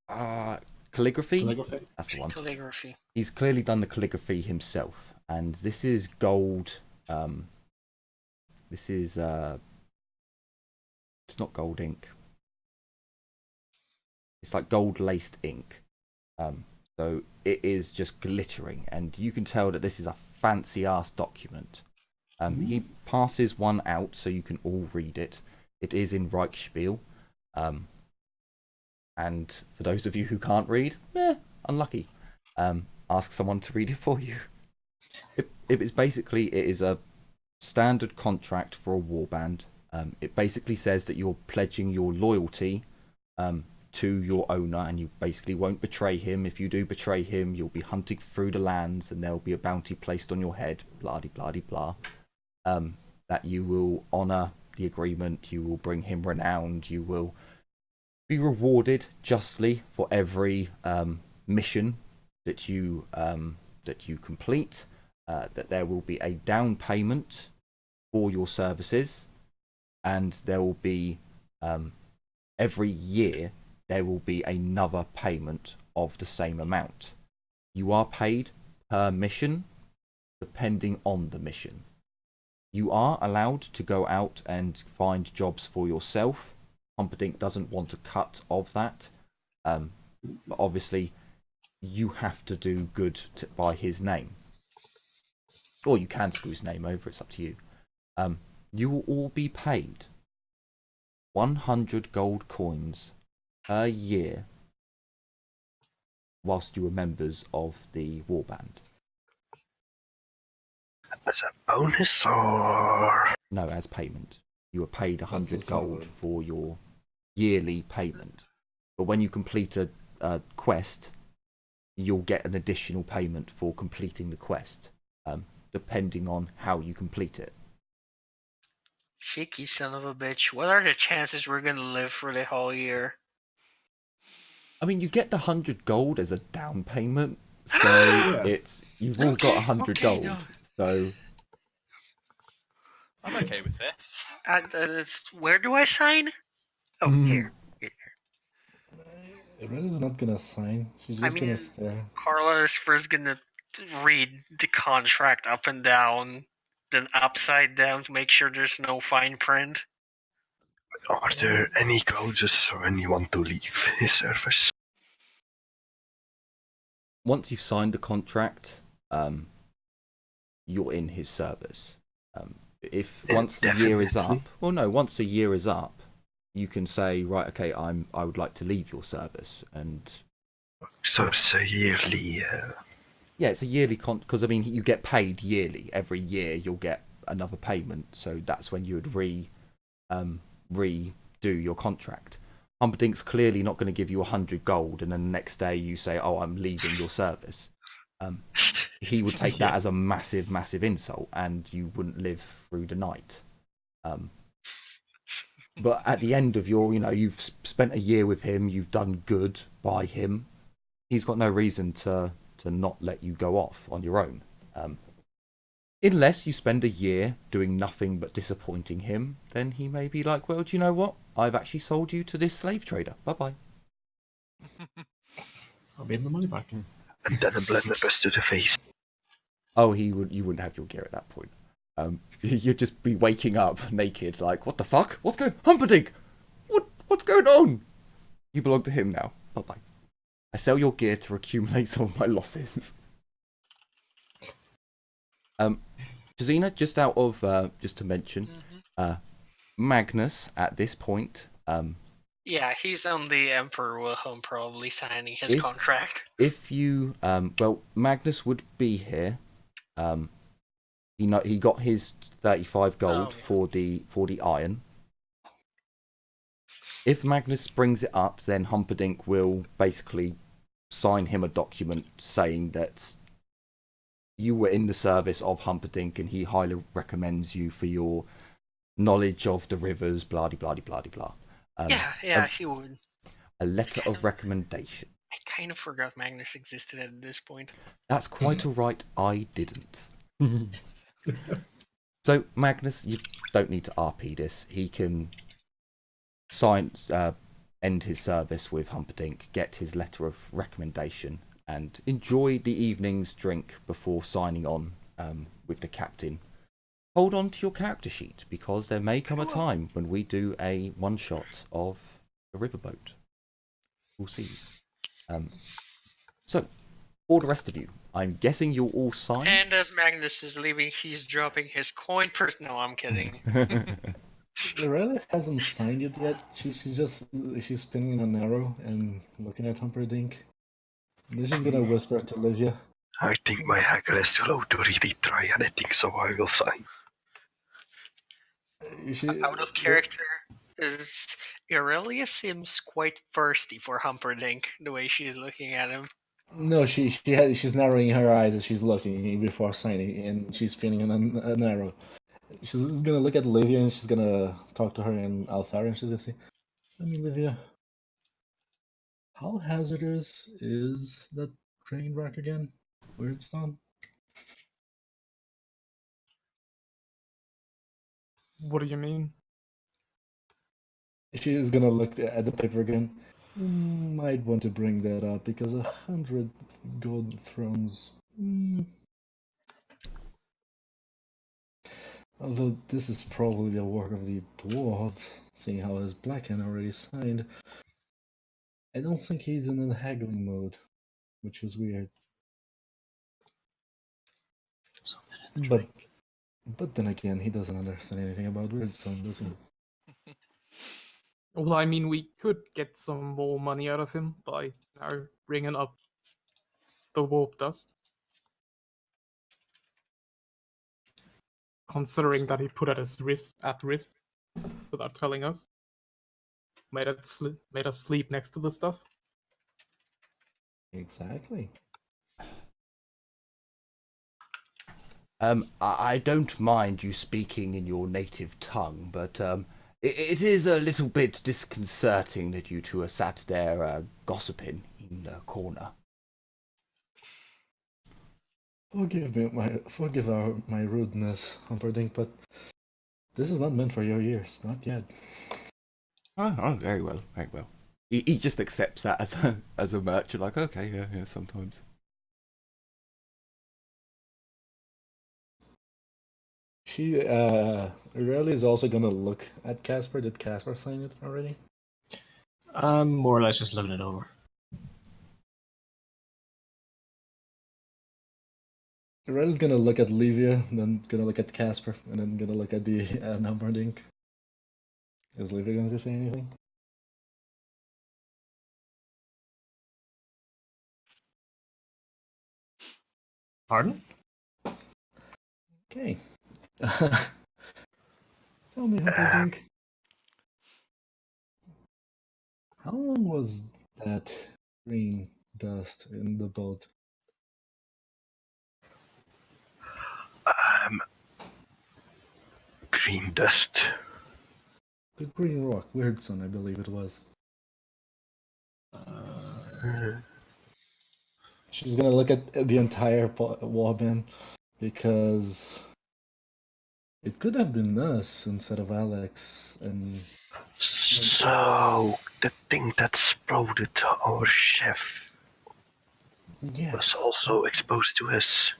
Calligraphy? Calligraphy? That's the one. Calligraphy. He's clearly done the calligraphy himself, and this is gold. This is it's not gold ink. It's like gold laced ink. So it is just glittering, and you can tell that this is a fancy ass document. He passes one out so you can all read it. It is in Reichsspiel. And for those of you who can't read, unlucky. Ask someone to read it for you. It is a standard contract for a warband. It basically says that you're pledging your loyalty to your owner, and you basically won't betray him. If you do betray him, you'll be hunting through the lands, and there'll be a bounty placed on your head. Blah de blah de blah. That you will honour the agreement. You will bring him renown. You will be rewarded justly for every mission that you complete. That there will be a down payment for your services, and there will be every year there will be another payment of the same amount. You are paid per mission depending on the mission. You are allowed to go out and find jobs for yourself. Humperdinck doesn't want a cut of that, but obviously you have to do good by his name. Or you can screw his name over, it's up to you. You will all be paid 100 gold coins a year whilst you were members of the warband. As a bonus or? No, as payment. You were paid 100 That's gold solid. for your yearly payment. But when you complete a quest, you'll get an additional payment for completing the quest, depending on how you complete it. Cheeky son of a bitch. What are the chances we're gonna live for the whole year? I mean, you get the 100 gold as a down payment, so you've all got 100 gold. No. So I'm okay with this. Where do I sign? Oh, here. Irena's not gonna sign. She's just gonna stare. Carla is first gonna read the contract up and down, then upside down to make sure there's no fine print. Are there any clauses when you want to leave his service? once you've signed the contract, you're in his service. If once the year is up, once a year is up, you can say, right, okay, I would like to leave your service, and so it's a yearly. Yeah, it's a yearly because I mean you get paid yearly. Every year you'll get another payment, so that's when you would redo your contract. Humperdinck's clearly not going to give you 100 gold, and then the next day you say, "Oh, I'm leaving your service." He would take that as a massive, massive insult, and you wouldn't live through the night. But at the end of your, you've spent a year with him, you've done good by him. He's got no reason to not let you go off on your own. Unless you spend a year doing nothing but disappointing him, then he may be like, well, do you know what? I've actually sold you to this slave trader. Bye-bye. I'll give my money back. And then a blunderbuss to the face. Oh, you wouldn't have your gear at that point. You'd just be waking up naked, like, what the fuck? What's going on? Humperdinck! What's going on? You belong to him now. Bye-bye. I sell your gear to accumulate some of my losses. Jazina, just out of, just to mention, Magness at this point, yeah, he's on the Emperor Wilhelm probably signing his contract. If you, Magness would be here. He got his 35 gold for the iron. If Magness brings it up, then Humperdinck will basically sign him a document saying that you were in the service of Humperdinck, and he highly recommends you for your knowledge of the rivers, blah blah blah blah blah. Yeah, he would. A letter of recommendation. I kind of forgot Magness existed at this point. That's quite alright, I didn't. So, Magness, you don't need to RP this. He can end his service with Humperdinck, get his letter of recommendation, and enjoy the evening's drink before signing on with the captain. Hold on to your character sheet, because there may come a time when we do a one-shot of a riverboat. We'll see. So, for the rest of you, I'm guessing you'll all sign. And as Magness is leaving, he's dropping his coin purse. No, I'm kidding. Lorella hasn't signed it yet. She's spinning an arrow and looking at Humperdinck. Then she's gonna whisper to Livia. I think my hacker is too low to really try anything, so I will sign. Out of character, Aurelia seems quite thirsty for Humperdinck, the way she's looking at him. No, she's narrowing her eyes as she's looking before signing, and she's spinning an arrow. She's gonna look at Livia and she's gonna talk to her in Althari, and she's gonna say, Livia, how hazardous is that train wreck again? Weirdstone? What do you mean? She is gonna look at the paper again. Might want to bring that up because 100 gold thrones. Although this is probably the work of the dwarf, seeing how his blackhand already signed. I don't think he's in a haggling mode, which is weird. Something in the drink. But then again, he doesn't understand anything about Weirdstone, does he? Well, I mean, we could get some more money out of him by bringing up the warp dust. Considering that he put at risk without telling us. Made us sleep next to the stuff. Exactly. I don't mind you speaking in your native tongue, but it is a little bit disconcerting that you two are sat there gossiping in the corner. Forgive my rudeness, Humperdinck, but this is not meant for your ears, not yet. Oh, very well, very well. He just accepts that as a merchant, like, okay, yeah, sometimes. Aurelia is also gonna look at Casper. Did Casper sign it already? I'm more or less just looking it over. Aurelia's gonna look at Livia, then gonna look at Casper, and then gonna look at the Humperdinck. Is Livia going to say anything? Pardon? Okay. Tell me, Humperdinck. How long was that green dust in the boat? Green dust. The green rock, Weirdstone, I believe it was. She's gonna look at the entire warband because it could have been us instead of Alex. And So the thing that exploded our chef yes, was also exposed to us.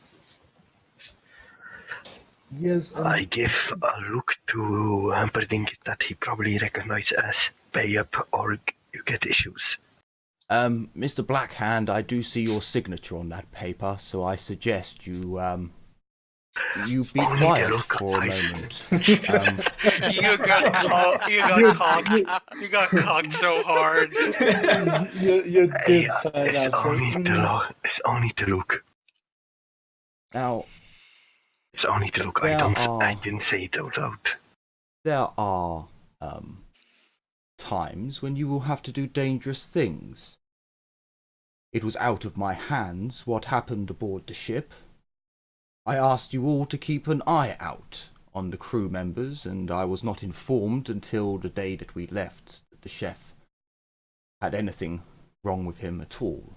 yes. I give a look to Humperdinck that he probably recognizes us. Pay up or you get issues. Mr. Blackhand, I do see your signature on that paper, so I suggest you be quiet for a moment. You got cocked so hard. You did sign up. It's only to look. Now, It's only to look. I didn't say it out loud. there are times when you will have to do dangerous things. It was out of my hands what happened aboard the ship. I asked you all to keep an eye out on the crew members, and I was not informed until the day that we left that the chef had anything wrong with him at all.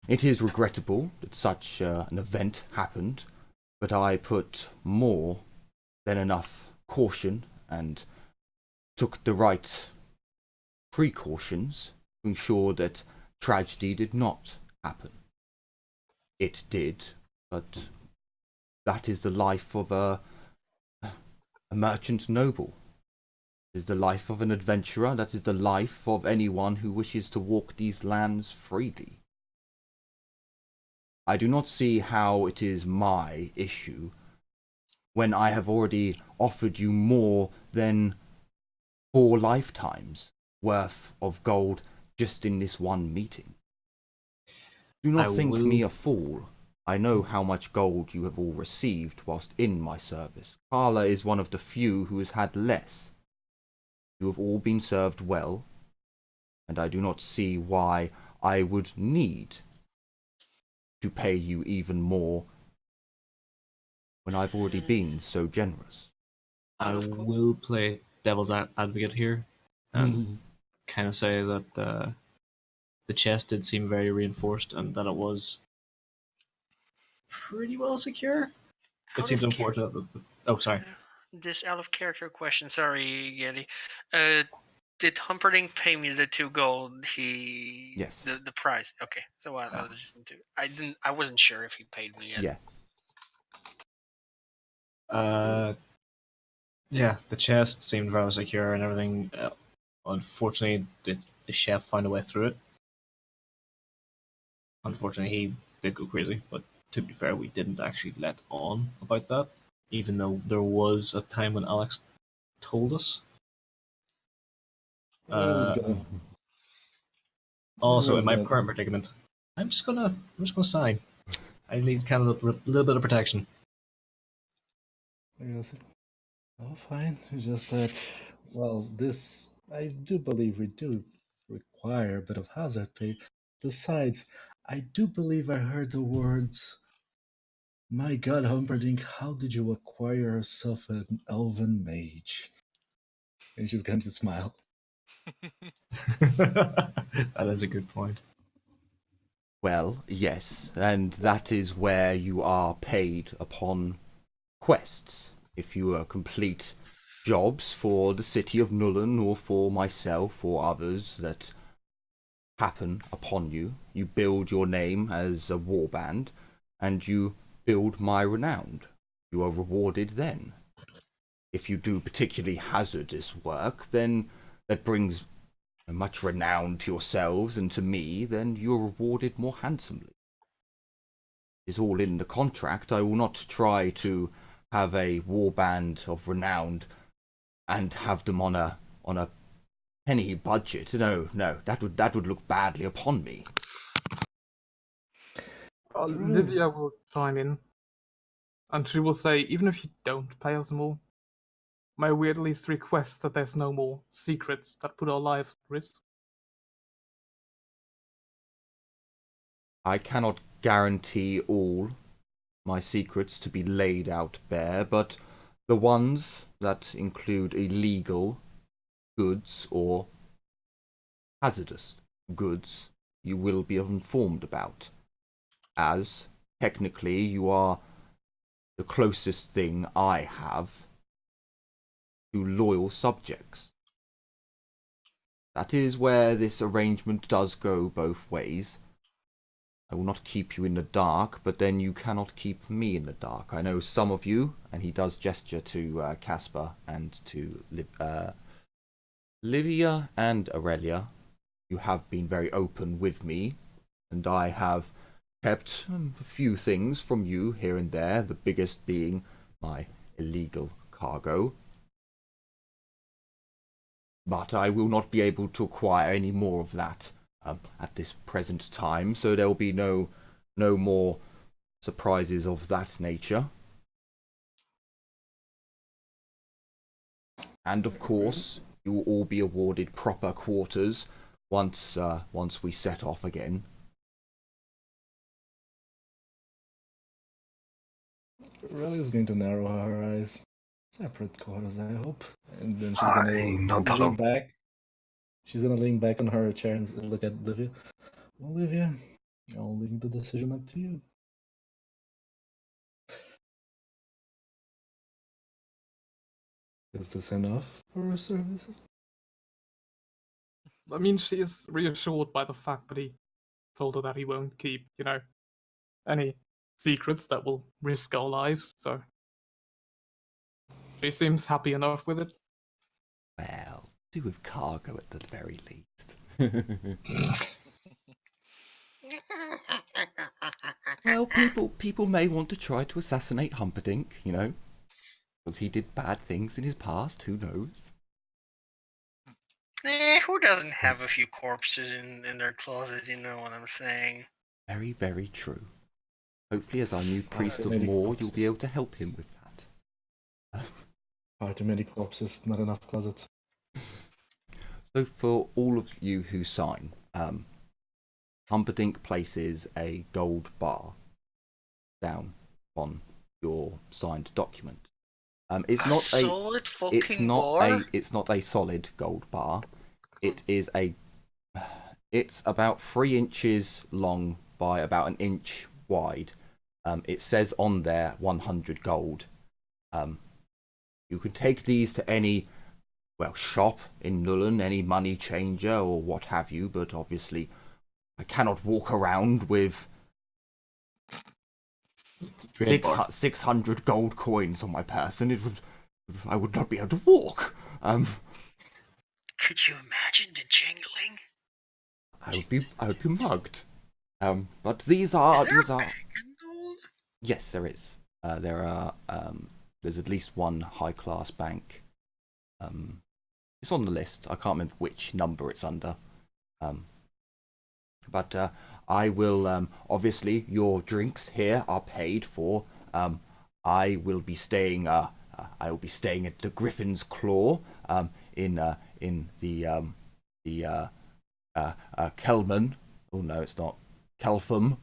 It is regrettable that such an event happened, but I put more than enough caution and took the right precautions to ensure that tragedy did not happen. It did, but that is the life of a merchant noble. It is the life of an adventurer. That is the life of anyone who wishes to walk these lands freely. I do not see how it is my issue when I have already offered you more than 4 lifetimes worth of gold just in this one meeting. Do not think me a fool. I know how much gold you have all received whilst in my service. Carla is one of the few who has had less. You have all been served well, and I do not see why I would need to pay you even more when I've already been so generous. I will play devil's advocate here and kind of say that the chest did seem very reinforced and that it was pretty well secure. It seems unfortunate that oh, sorry. This out of character question, sorry, Getty. Did Humperdinck pay me the 2 gold? Yes. The price. Okay, so I wasn't sure if he paid me yet. Yeah. Yeah, the chest seemed rather secure and everything. Unfortunately, the chef found a way through it. Unfortunately, he did go crazy, but to be fair, we didn't actually let on about that, even though there was a time when Alex told us. Also, in my current predicament, I'm just gonna sign. I need kind of a little bit of protection. Oh, fine. It's just that, well, this, I do believe we do require a bit of hazard pay. Besides, I do believe I heard the words, "My God, Humperdinck, how did you acquire yourself an elven mage?" And she's going to smile. That is a good point. Well, yes, and that is where you are paid upon quests. If you complete jobs for the city of Nullen or for myself or others that happen upon you, you build your name as a warband, and you build my renown. You are rewarded then. If you do particularly hazardous work, then that brings much renown to yourselves and to me, then you're rewarded more handsomely. It's all in the contract. I will not try to have a warband of renown and have them on a penny budget. No, that would look badly upon me. Livia will chime in, and she will say, even if you don't pay us more, may we at least request that there's no more secrets that put our lives at risk? I cannot guarantee all my secrets to be laid out bare, but the ones that include illegal goods or hazardous goods you will be informed about, as technically you are the closest thing I have to loyal subjects. That is where this arrangement does go both ways. I will not keep you in the dark, but then you cannot keep me in the dark. I know some of you, and he does gesture to Caspar and to Livia and Aurelia, you have been very open with me, and I have kept a few things from you here and there, the biggest being my illegal cargo. But I will not be able to acquire any more of that at this present time, so there will be no more surprises of that nature. And of course, you will all be awarded proper quarters once we set off again. Riley's going to narrow her eyes. Separate colors, I hope. And then she's I gonna not lean alone. back. She's gonna lean back on her chair and look at Olivia. Olivia, I'll leave the decision up to you. Is this enough for her services? I mean, she is reassured by the fact that he told her that he won't keep, any secrets that will risk our lives, so she seems happy enough with it. Well, do with cargo at the very least. Well, people may want to try to assassinate Humperdinck, because he did bad things in his past. Who knows? Who doesn't have a few corpses in their closet, you know what I'm saying? Very, very true. Hopefully, as our new priest of many Moor, corpses. you'll be able to help him with that. Far too many corpses, not enough closets. So, for all of you who sign, Humperdinck places a gold bar down on your signed document. It's not solid fucking bar? It's not a solid gold bar. It's about 3 inches long by about an inch wide. It says on there 100 gold. You could take these to any shop in Nullen, any money changer or what have you, but obviously I cannot walk around with 600 gold coins on my person. I would not be able to walk. Could you imagine the jingling? I would be mugged. But these are. Bank in gold? Yes, there is. There's at least one high class bank. It's on the list. I can't remember which number it's under. But I will. Obviously, your drinks here are paid for. I will be staying. I will be staying at the Griffin's Claw. In the Kelman. Oh no, it's not Keltham.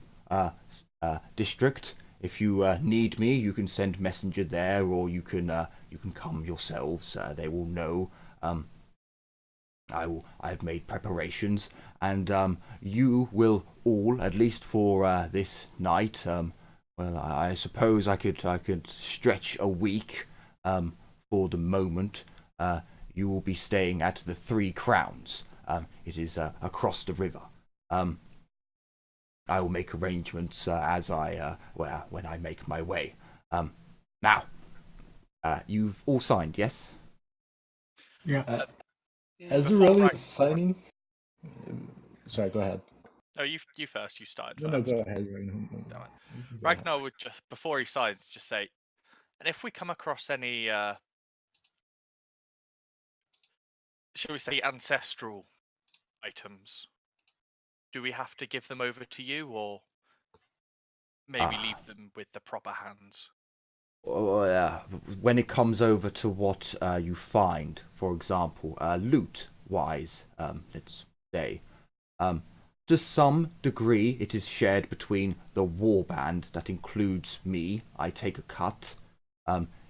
District. If you need me, you can send messenger there, or you can come yourselves. They will know. I've made preparations, and you will all, at least for this night. Well, I suppose I could stretch a week. For the moment, you will be staying at the 3 Crowns. It is across the river. I will make arrangements when I make my way. Now, you've all signed, yes? Yeah. As Before Riley Rag- is signing... Sorry, go ahead. No, you first. You started No, first. go ahead. Ragnar would just, before he signs, just say, and if we come across any, shall we say, ancestral items, do we have to give them over to you, or maybe leave them with the proper hands? When it comes over to what you find, for example, loot-wise, let's say, to some degree it is shared between the warband, that includes me. I take a cut.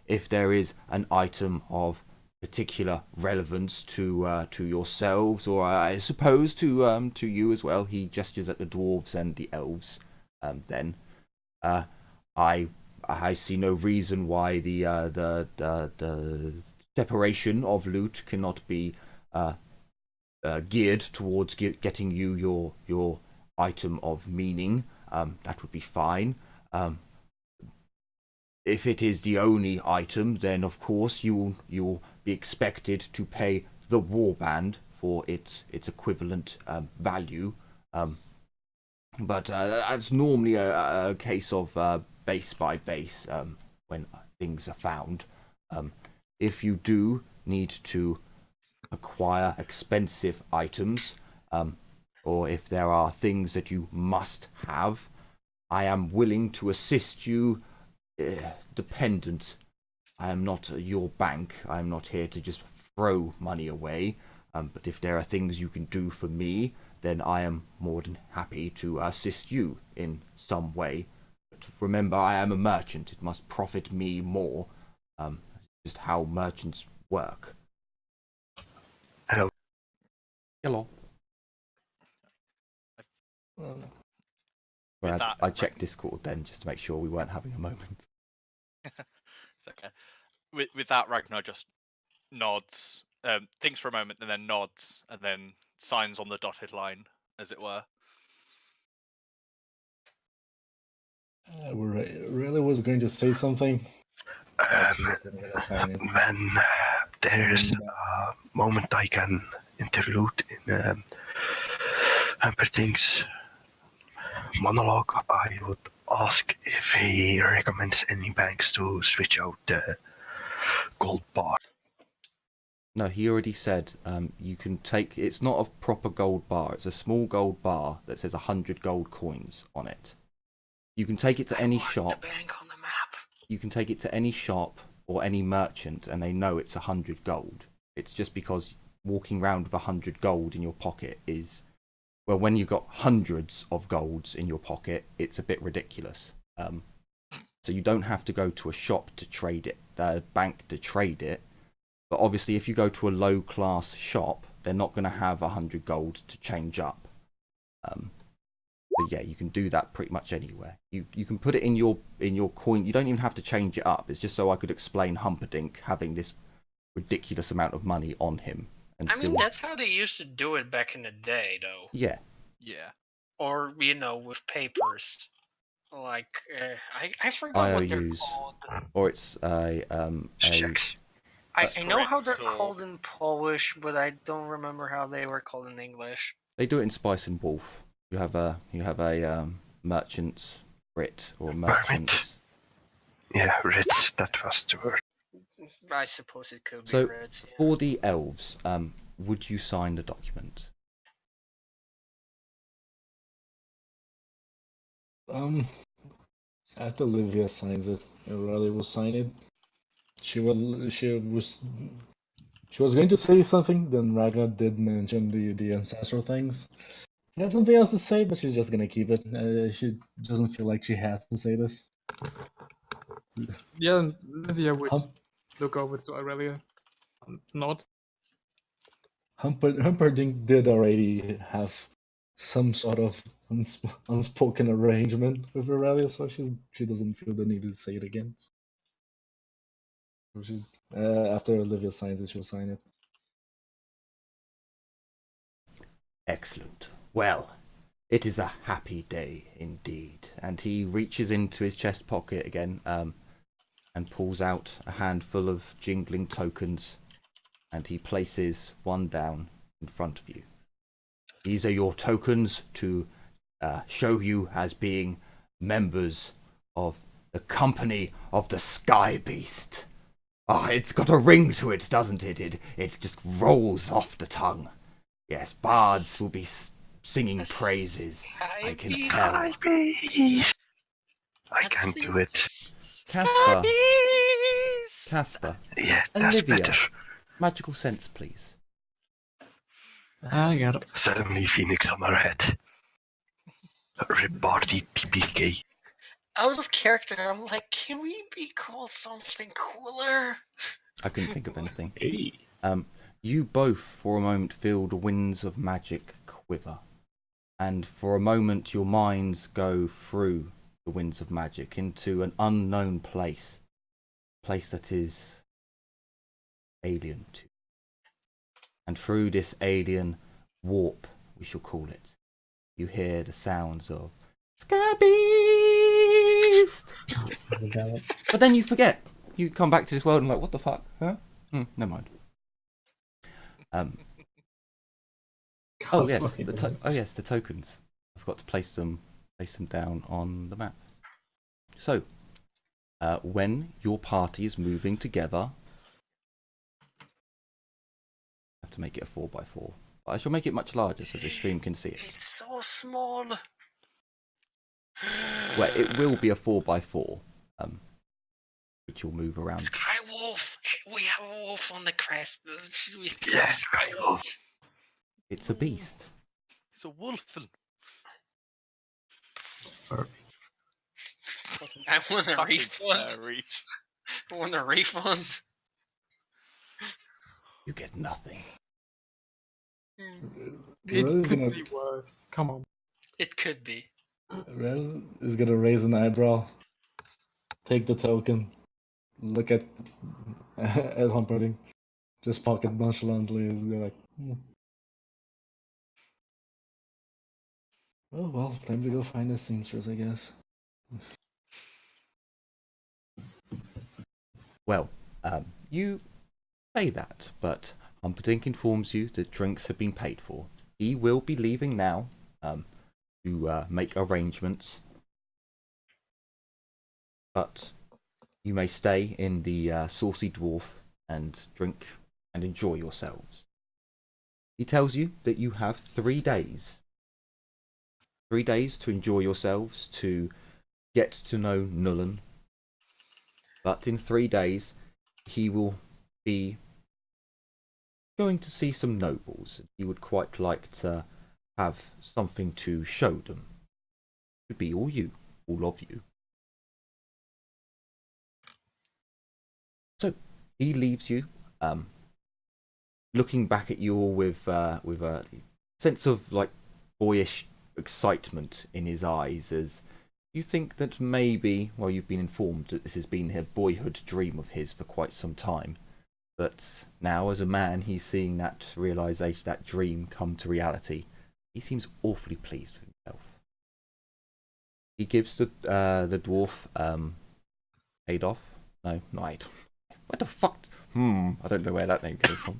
If there is an item of particular relevance to yourselves, or I suppose to you as well, he gestures at the dwarves and the elves. Then I see no reason why the separation of loot cannot be geared towards getting you your item of meaning. That would be fine. If it is the only item, then of course you will be expected to pay the warband for its equivalent value. But that's normally a case of base by base when things are found. If you do need to acquire expensive items, or if there are things that you must have, I am willing to assist you. Dependent. I am not your bank. I am not here to just throw money away. But if there are things you can do for me, then I am more than happy to assist you in some way. But remember, I am a merchant. It must profit me more. Just how merchants work. Hello. Hello. Well, Well, With that, I checked Discord then just to make sure we weren't having a moment. It's okay. With that, Ragnar just nods, thinks for a moment, and then nods, and then signs on the dotted line, as it were. really was going to say something. But she just didn't gonna sign it. When there's a moment I can interlude in Humperdinck's monologue, I would ask if he recommends any banks to switch out the gold bar. No, he already said you can take... It's not a proper gold bar. It's a small gold bar that says 100 gold coins on it. You can take it to any shop. The bank on the map. You can take it to any shop or any merchant and they know it's 100 gold. It's just because walking around with 100 gold in your pocket is... Well, when you've got hundreds of golds in your pocket, it's a bit ridiculous. So you don't have to go to a shop to trade it, the bank to trade it. But obviously, if you go to a low-class shop, they're not going to have 100 gold to change up. But yeah, you can do that pretty much anywhere. You can put it in your coin. You don't even have to change it up. It's just so I could explain Humperdinck having this ridiculous amount of money on him. And I mean, that's how they used to do it back in the day, though. Yeah. Yeah. Or, with papers. Like, I forgot what they're IOUs. called. Or it's a Checks. I know how they're Scripts or- called in Polish, but I don't remember how they were called in English. They do it in Spice and Wolf. You have a merchant's writ or merchant's. Yeah, Ritz, that was the word. I suppose it could be So red. Yeah. for the elves, would you sign the document? After Livia signs it, Aurelia will sign it. She was going to say something, then Raga did mention the ancestral things. She had something else to say, but she's just gonna keep it. She doesn't feel like she had to say this. Yeah, Lydia would Hump- look over to Aurelia and nod. Humperdinck did already have some sort of unspoken arrangement with Aurelia, so she doesn't feel the need to say it again. So after Olivia signs it, she'll sign it. Excellent. Well, it is a happy day indeed. And he reaches into his chest pocket again and pulls out a handful of jingling tokens, and he places one down in front of you. These are your tokens to show you as being members of the Company of the Sky Beast. Oh, it's got a ring to it, doesn't it? It just rolls off the tongue. Yes, bards will be singing praises. I can tell. I can't do it. Casper, Yeah, that's Olivia. better. Magical sense, please. I got it. Suddenly Phoenix on her head. Reparty TPK. Out of character, I'm like, can we be called something cooler? I couldn't think of anything. Hey. You both, for a moment, feel the winds of magic quiver. And for a moment, your minds go through the winds of magic into an unknown place. A place that is alien to you. And through this alien warp, we shall call it, you hear the sounds of Sky Beast! But then you forget. You come back to this world and like, what the fuck? Huh? Never mind. Oh yes, the tokens. I forgot to place them down on the map. So, when your party is moving together, I have to make it a 4x4. But I shall make it much larger so the stream can see it. It's so small. Well, it will be a 4x4, which will move around. Sky Wolf. We have a wolf on the crest. Should we kill Yes, Sky Sky Wolf. It's a beast. It's a wolf. Furby. I want a Fucking refund. fairies. I want a refund. You get nothing. It Rel is could gonna be worse. Come on. It could be. Rel is gonna raise an eyebrow, take the token, look at Humperdinck, just pocket nonchalantly. Is like, oh well, time to go find a seamstress, I guess. Well, you say that, but Humperdinck informs you that drinks have been paid for. He will be leaving now to make arrangements, but you may stay in the Saucy Dwarf and drink and enjoy yourselves. He tells you that you have 3 days. 3 days to enjoy yourselves, to get to know Nullen. But in 3 days, he will be going to see some nobles. He would quite like to have something to show them. It would be all you, all of you. So he leaves you, looking back at you all with a sense of like boyish excitement in his eyes, as you think that maybe, well, you've been informed that this has been a boyhood dream of his for quite some time, but now as a man he's seeing that realization, that dream come to reality. He seems awfully pleased with himself. He gives the dwarf Adolf. No, not Adolf. What the fuck? I don't know where that name came from.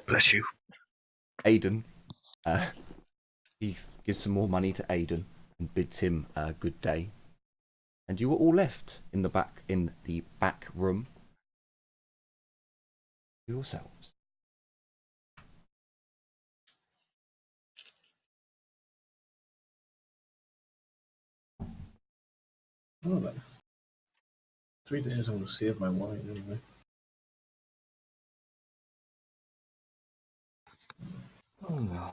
Bless you. Aiden. He gives some more money to Aiden and bids him a good day. And you are all left in the back room yourselves. Oh, then. 3 days I'm going to save my wine anyway. Oh no.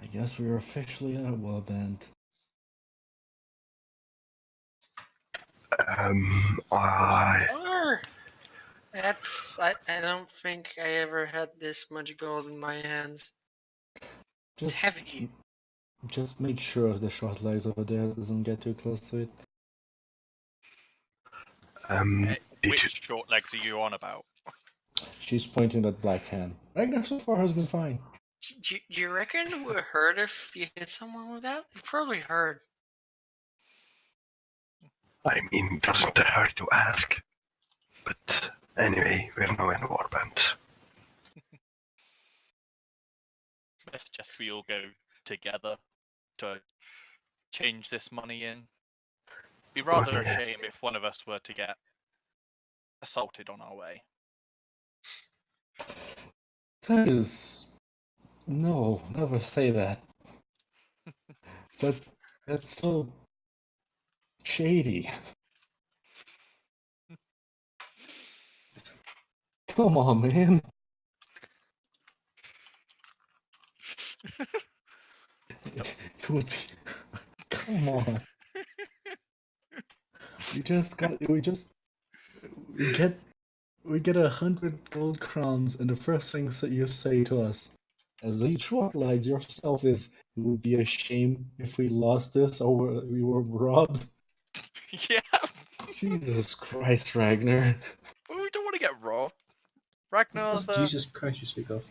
I guess we're officially a well band. I Or that's I don't think I ever had this much gold in my hands. It's Just heavy. Just make sure the short legs over there doesn't get too close to it. did you, Which short legs are you on about? She's pointing that black hand. Ragnar so far has been fine. Do you reckon it would hurt if you hit someone with that? It probably hurt. I mean, doesn't hurt to ask. But anyway, we're now in a warband. I suggest we all go together to change this money in. Be rather a yeah. shame if one of us were to get assaulted on our way. That is... No, never say that. That's so... shady. Come on, man. It would be... Come on. We get 100 gold crowns, and the first thing that you say to us, as each one like yourself, is it would be a shame if we lost this or we were robbed. Yeah. Jesus Christ, Ragnar. Well, we don't want to get robbed. Ragnar's Jesus Christ, you speak of.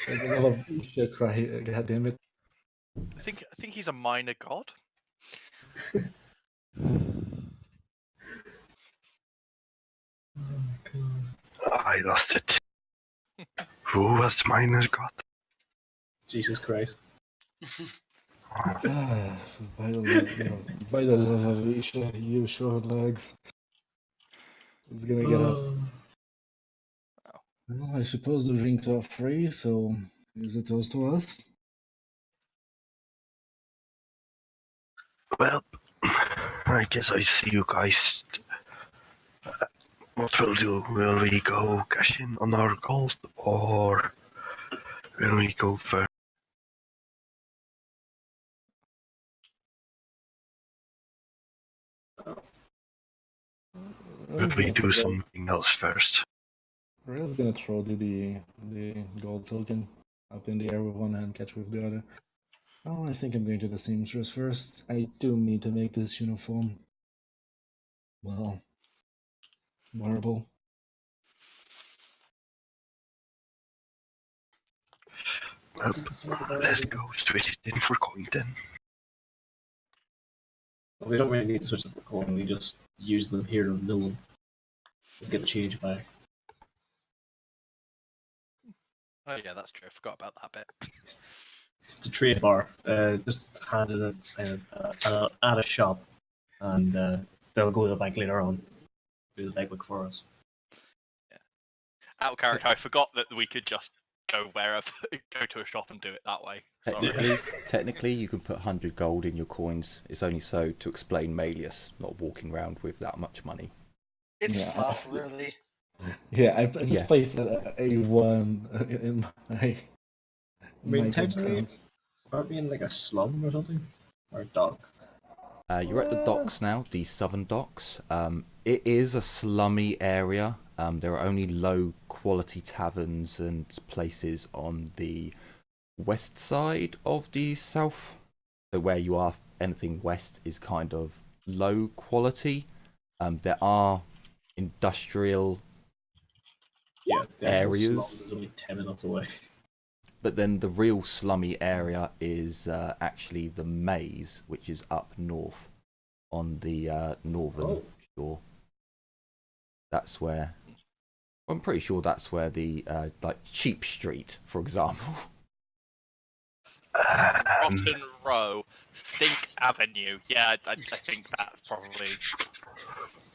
Like a little shit cry, god damn it. I think he's a minor god. Oh my god. I lost it. Who was minor god? Jesus Christ. Ah, by the love of Isha, you short legs. It's gonna get up. Well, I suppose the drinks are free, so here's a toast to us. Well, I guess I see you guys What will do? Will we go cash in on our gold, or will we go first? Will we do something else first? Rail's gonna throw the gold token up in the air with one hand, catch with the other. Oh, I think I'm going to the seamstress first. I do need to make this uniform, well, wearable. Let's go switch it in for coin then. Well, we don't really need to switch them for coin, we just use them here to mill them. And get the change back. Oh yeah, that's true. I forgot about that bit. It's a trade bar. Just hand it at a shop, and they'll go to the bank later on. Do the legwork for us. Out of character, I forgot that we could just go wherever, go to a shop and do it that way. Sorry. Technically, you can put 100 gold in your coins. It's only so to explain Malleus not walking around with that much money. It's Yeah. fluff, really. Yeah, I just placed a 1 in my. I mean, my technically, account. aren't we in like a slum or something? Or a dock? You're at the docks now, the southern docks. It is a slummy area. There are only low quality taverns and places on the west side of the south. So where you are, anything west is kind of low quality. There are industrial Yeah, the actual areas. slum is only 10 minutes away. But then the real slummy area is actually the maze, which is up north on the northern shore. That's where, I'm pretty sure that's where the like Cheap Street, for example. Rotten Row, Stink Avenue. Yeah, I think that's probably.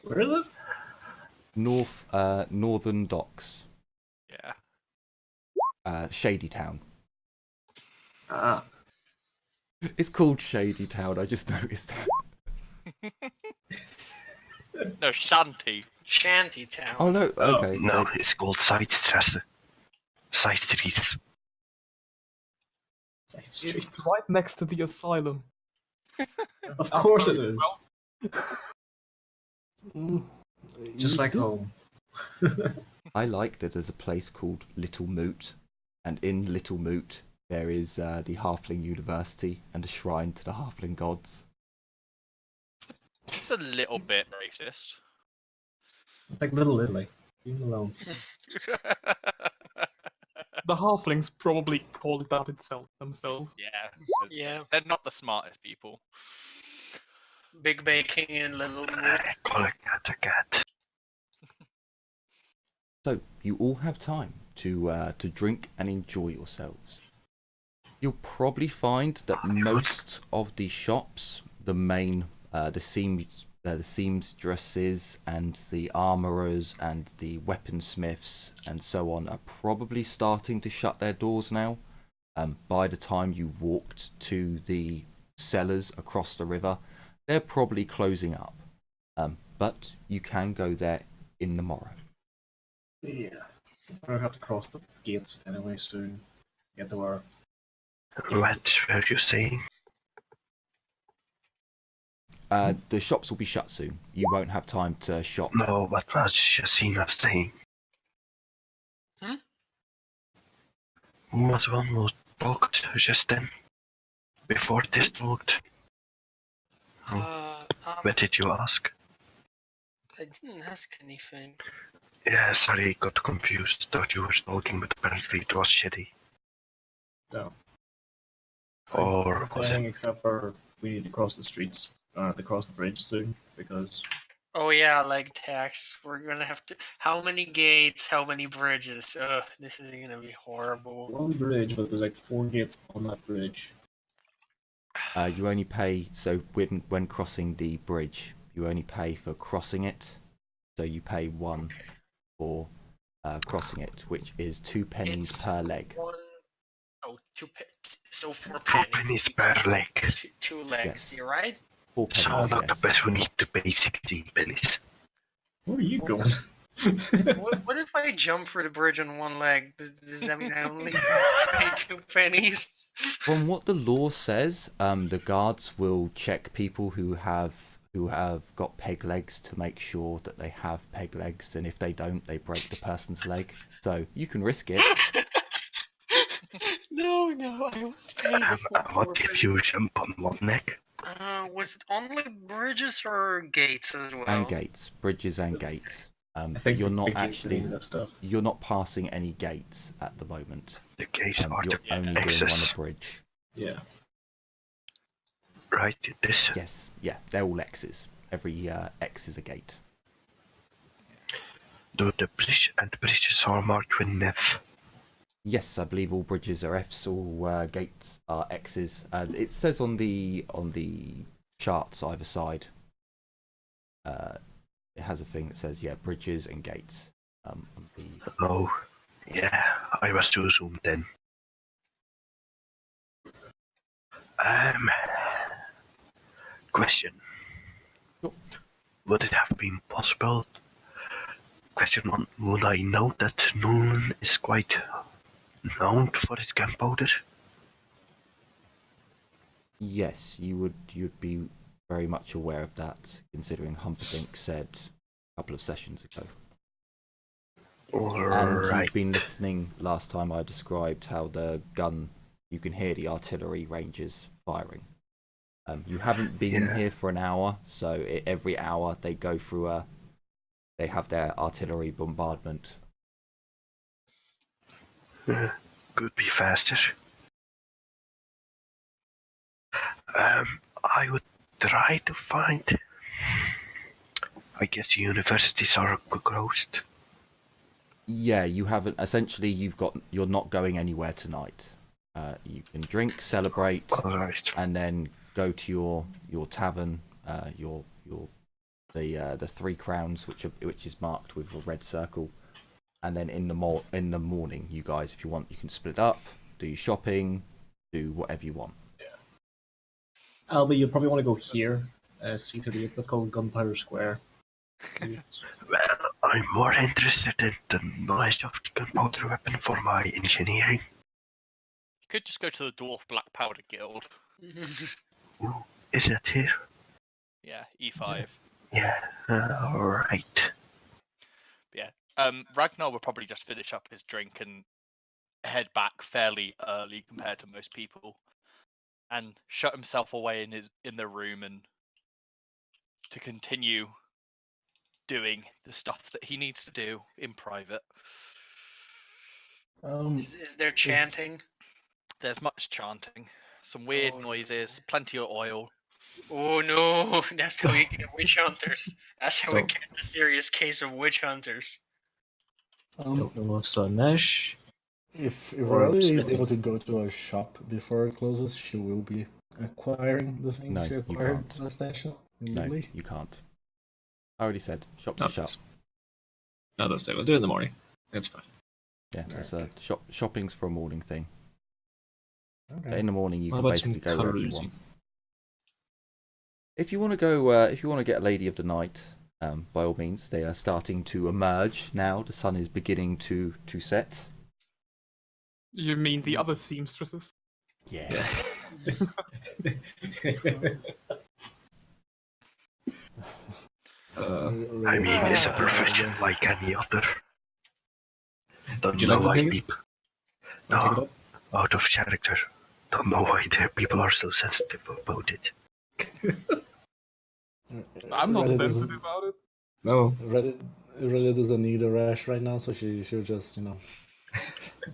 Where is it? Northern Docks, Yeah. Shady Town. Ah. It's called Shady Town. I just noticed that. No, Shanty. Shantytown. Oh no, okay. No, it's called Sidestrasse. Side streets. It's right next to the asylum. Of course it is. Mm, Just you like did- home. I like that there's a place called Little Moot, and in Little Moot there is the Halfling University and a shrine to the Halfling gods. It's a little bit racist. It's like Little Italy. Leave me alone. The halflings probably call it that themselves. Yeah. Yeah. They're not the smartest people. Big baking in Little Moot. Call a cat. So you all have time to drink and enjoy yourselves. You'll probably find that most of the shops, the main, the seamstresses and the armourers and the weaponsmiths and so on are probably starting to shut their doors now. By the time you walked to the cellars across the river, they're probably closing up. But you can go there in the morrow. Yeah. I'll have to cross the gates anyway soon. Get to where. What were you saying? The shops will be shut soon. You won't have time to shop. No, what was Jacina saying? Hmm? Who was the one who talked just then? Before this talked? What did you ask? I didn't ask anything. Yeah, sorry, I got confused. Thought you were talking, but apparently it was shitty. No. Or was Everything it? except for we need to cross the streets, to cross the bridge soon, because Oh yeah, leg tax. We're gonna have to. How many gates? How many bridges? Ugh, this is gonna be horrible. one bridge, but there's like 4 gates on that bridge. You only pay, so when crossing the bridge, you only pay for crossing it. So you pay 1 for crossing it, which is 2 pennies It's per leg. So 4 4 pennies. pennies per leg. Two legs. Yes. You're right. 4 So pennies, not the yes. best we need to pay 16 pennies. Where are you going? What if I jump for the bridge on one leg? Does that mean I only pay 2 pennies? From what the law says, the guards will check people who have got peg legs to make sure that they have peg legs, and if they don't, they break the person's leg. So you can risk it. No, I won't pay the What if you jump on one neck? Was it only bridges or gates as well? And gates, bridges and gates. I think you're the not gates actually doing that stuff. you're not passing any gates at the moment. The gates are You're the only doing one access, a bridge. Yeah. right? This. Yes, yeah, they're all X's. Every X is a gate. The bridge and the bridges are marked with an F. Yes, I believe all bridges are F's, all gates are X's. It says on the charts either side. It has a thing that says bridges and gates. On the... Oh, yeah, I was too zoomed in. Question. Sure. Would it have been possible? Question 1. Would I know that Noon is quite known for its gunpowder? Yes, you'd be very much aware of that, considering Humperdinck said a couple of sessions ago. And Alright. you've been listening last time I described how the gun, you can hear the artillery ranges firing. You haven't been here for an hour, so every hour they go through they have their artillery bombardment. Could be faster. I would try to find. I guess the universities are closed. Yeah, you haven't. Essentially, you're not going anywhere tonight. You can drink, celebrate, Alright. and then go to your tavern. The 3 crowns, which is marked with a red circle, and then in the morning, you guys, if you want, you can split up, do your shopping, do whatever you want. Albie, you probably want to go here. C38, that's called Gunpowder Square. Well, I'm more interested in the knowledge of the gunpowder weapon for my engineering. You could just go to the Dwarf Black Powder Guild. Ooh, is that here? Yeah, E5. Yeah, alright. Yeah. Ragnar will probably just finish up his drink and head back fairly early compared to most people, and shut himself away in the room and to continue doing the stuff that he needs to do in private. Is there chanting? There's much chanting, some weird noises, plenty of oil. Oh no, that's how we get witch hunters. That's how we get a serious case of witch hunters. Don't know what's on Nash. If Or Aurelia is smithing. able to go to a shop before it closes, she will be acquiring the thing No, she you acquired can't. last station. No, you can't. I already said shops No, are shut. No, that's it. We'll do it in the morning. It's fine. Yeah, that's a shopping's for a morning thing. But Okay. in the morning, you What can about some basically go wherever you carousing? want. If you want to go, if you want to get a lady of the night, by all means, they are starting to emerge now. The sun is beginning to set. You mean the other seamstresses? Yeah. I mean, it's a profession like any other. Don't Would you know like to why take it? people. Take it No, up? out of character. Don't know why people are so sensitive about it. I'm not Reddit sensitive doesn't- about it. No. Reddit really doesn't need a rash right now, so she'll just, find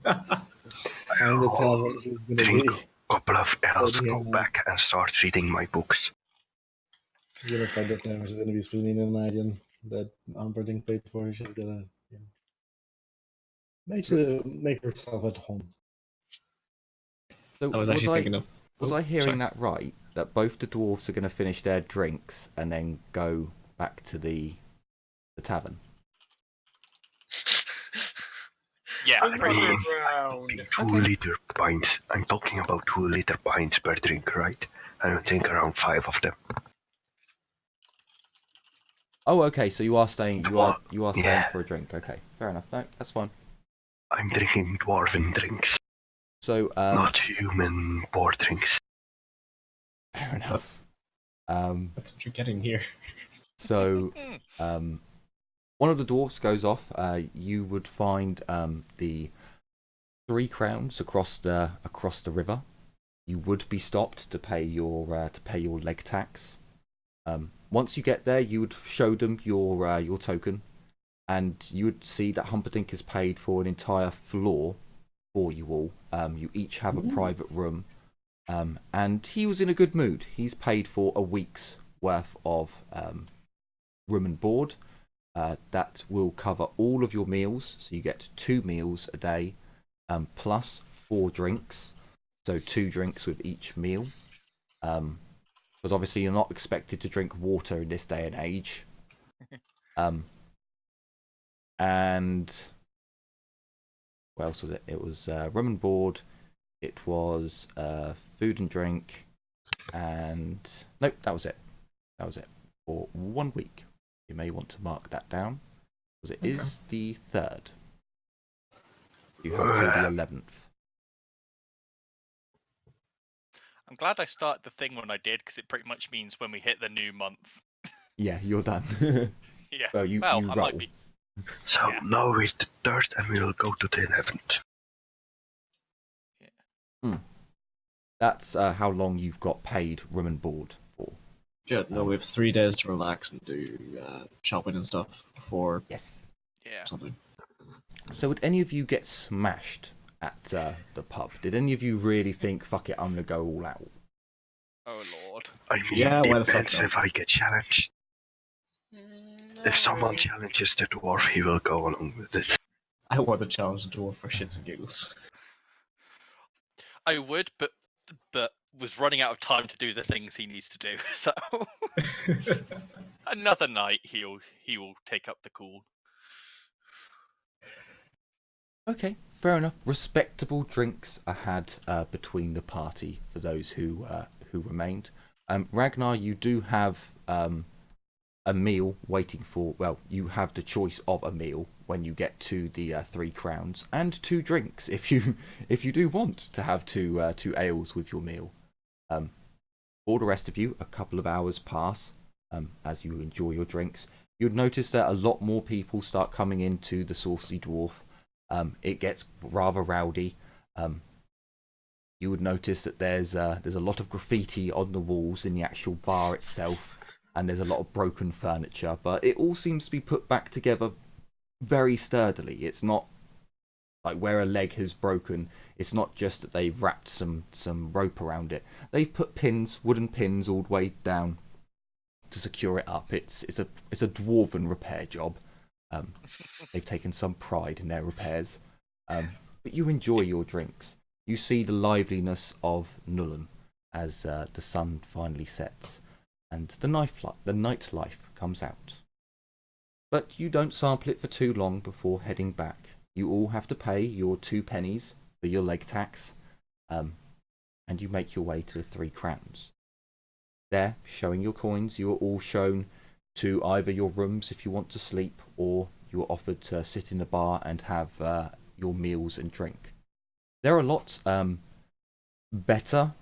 the tavern she's gonna Drink be. a couple of ales, Yeah. go back and start reading my books. She's gonna find the tavern she's gonna be spending the night in that Humperdinck paid for. She's gonna make herself at home. So I was actually thinking of. was Oh, I hearing sorry. that right? That both the dwarves are going to finish their drinks and then go back to the tavern. Yeah, I mean, Round. 2-liter pints. I'm talking about 2-liter pints per drink, right? I don't drink around 5 of them. Oh, okay. So you are staying. You are staying Yeah. for a drink. Okay, fair enough. No, that's fine. I'm drinking dwarven drinks, So not human boar drinks. fair enough. That's what you're getting here. So one of the dwarfs goes off. You would find the 3 crowns across the river. You would be stopped to pay your leg tax. Once you get there, you would show them your token, and you would see that Humperdinck has paid for an entire floor for you all. You each have a private room, and he was in a good mood. He's paid for a week's worth of room and board. That will cover all of your meals, so you get 2 meals a day, plus 4 drinks, so 2 drinks with each meal. Because obviously you're not expected to drink water in this day and age. And what else was it? It was room and board. It was food and drink, and nope, that was it. That was it for 1 week. You may want to mark that down, because it is the 3rd. You have till the 11th. I'm glad I started the thing when I did, because it pretty much means when we hit the new month. Yeah, you're done. Yeah. Well, you I roll. might be. So Yeah. now it's the 3rd, and we'll go to the 11th. That's how long you've got paid room and board for. Good. No, we have 3 days to relax and do shopping and stuff before Yes. Yeah. something. So would any of you get smashed at the pub? Did any of you really think, fuck it, I'm going to go all out? Oh lord. I mean, Yeah, why the fuck depends not? if I get challenged. If someone challenges the dwarf, he will go along with it. I want to challenge the dwarf for shits and giggles. I would, but was running out of time to do the things he needs to do. So another night he will take up the call. Okay, fair enough. Respectable drinks are had between the party for those who remained. Ragnar, you do have a meal waiting for. Well, you have the choice of a meal when you get to the 3 crowns, and 2 drinks if you do want to have two ales with your meal. For the rest of you, a couple of hours pass as you enjoy your drinks. You'd notice that a lot more people start coming into the Saucy Dwarf. It gets rather rowdy. You would notice that there's a lot of graffiti on the walls in the actual bar itself, and there's a lot of broken furniture, but it all seems to be put back together very sturdily. It's not like where a leg has broken, it's not just that they've wrapped some rope around it. They've put wooden pins all the way down to secure it up. It's a dwarven repair job. They've taken some pride in their repairs. But you enjoy your drinks. You see the liveliness of Nullen as the sun finally sets and the nightlife comes out. But you don't sample it for too long before heading back. You all have to pay your 2 pennies for your leg tax, and you make your way to the 3 crowns. There, showing your coins, you are all shown to either your rooms if you want to sleep, or you are offered to sit in the bar and have your meals and drink. There are lots better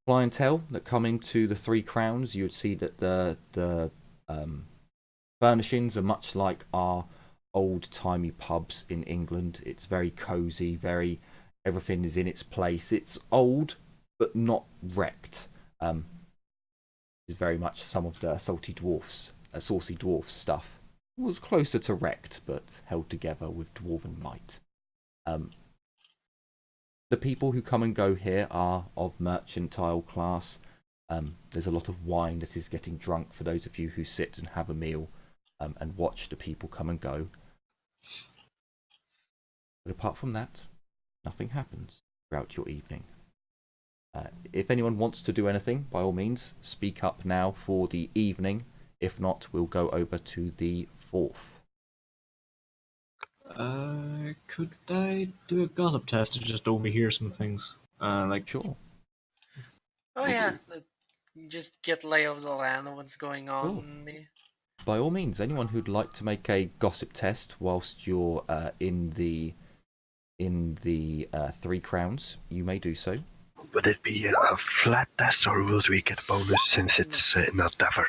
clientele that come into the 3 crowns. You would see that the furnishings are much like our old-timey pubs in England. It's very cosy, everything is in its place. It's old, but not wrecked. It's very much some of the Saucy Dwarfs stuff. It was closer to wrecked, but held together with dwarven might. The people who come and go here are of mercantile class. There's a lot of wine that is getting drunk for those of you who sit and have a meal and watch the people come and go. But apart from that, nothing happens throughout your evening. If anyone wants to do anything, by all means, speak up now for the evening. If not, we'll go over to the 4th. Could I do a gossip test to just overhear some things? Sure. Oh yeah, just get lay of the land of what's going on. By all means, anyone who'd like to make a gossip test whilst you're in the Three Crowns, you may do so. Would it be a flat test, or would we get a bonus since it's in a tavern?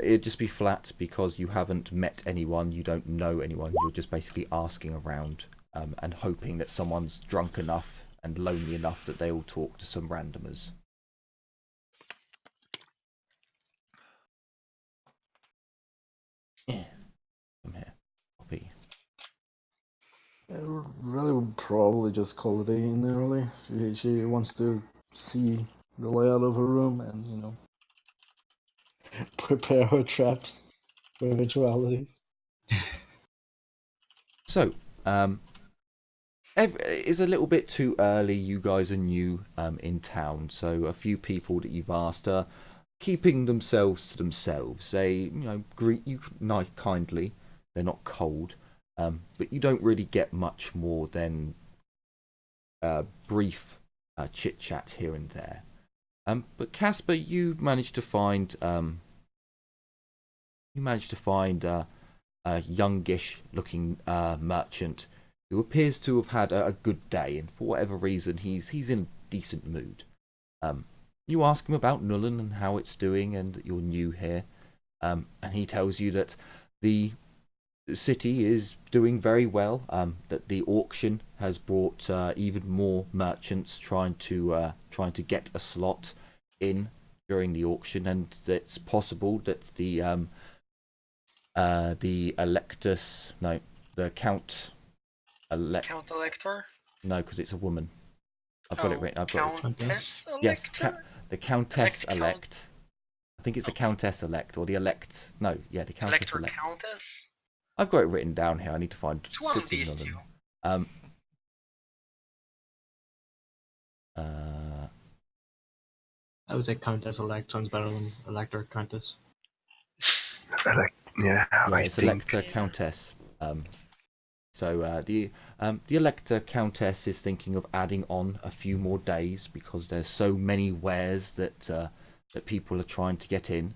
It'd just be flat because you haven't met anyone, you don't know anyone. You're just basically asking around and hoping that someone's drunk enough and lonely enough that they will talk to some randomers. Yeah. Come here. Copy. I really would probably just call it in early. She wants to see the layout of her room and, you know, prepare her traps for eventualities. So, it's a little bit too early. You guys are new in town, so a few people that you've asked are keeping themselves to themselves. They, you know, greet you kindly. They're not cold, but you don't really get much more than brief chit chat here and there. But Casper, you managed to find a youngish-looking merchant who appears to have had a good day, and for whatever reason, he's in a decent mood. You ask him about Nullen and how it's doing, and that you're new here, and he tells you that the city is doing very well. That the auction has brought even more merchants trying to get a slot in during the auction, and it's possible that the Electus, no, the Count Elector? No, because it's a woman. I've got it written. I've got it. Countess Elector? Yes, the Countess Elect. I think it's the Countess Elect or the Elect. No, yeah, the Countess Elect. Countess? I've got it written down here. I need to find It's one of City these London. two. I would say Countess Elect sounds better than Elector Countess. Yeah, I it's think... Elector Countess. So the Elector Countess is thinking of adding on a few more days because there's so many wares that that people are trying to get in.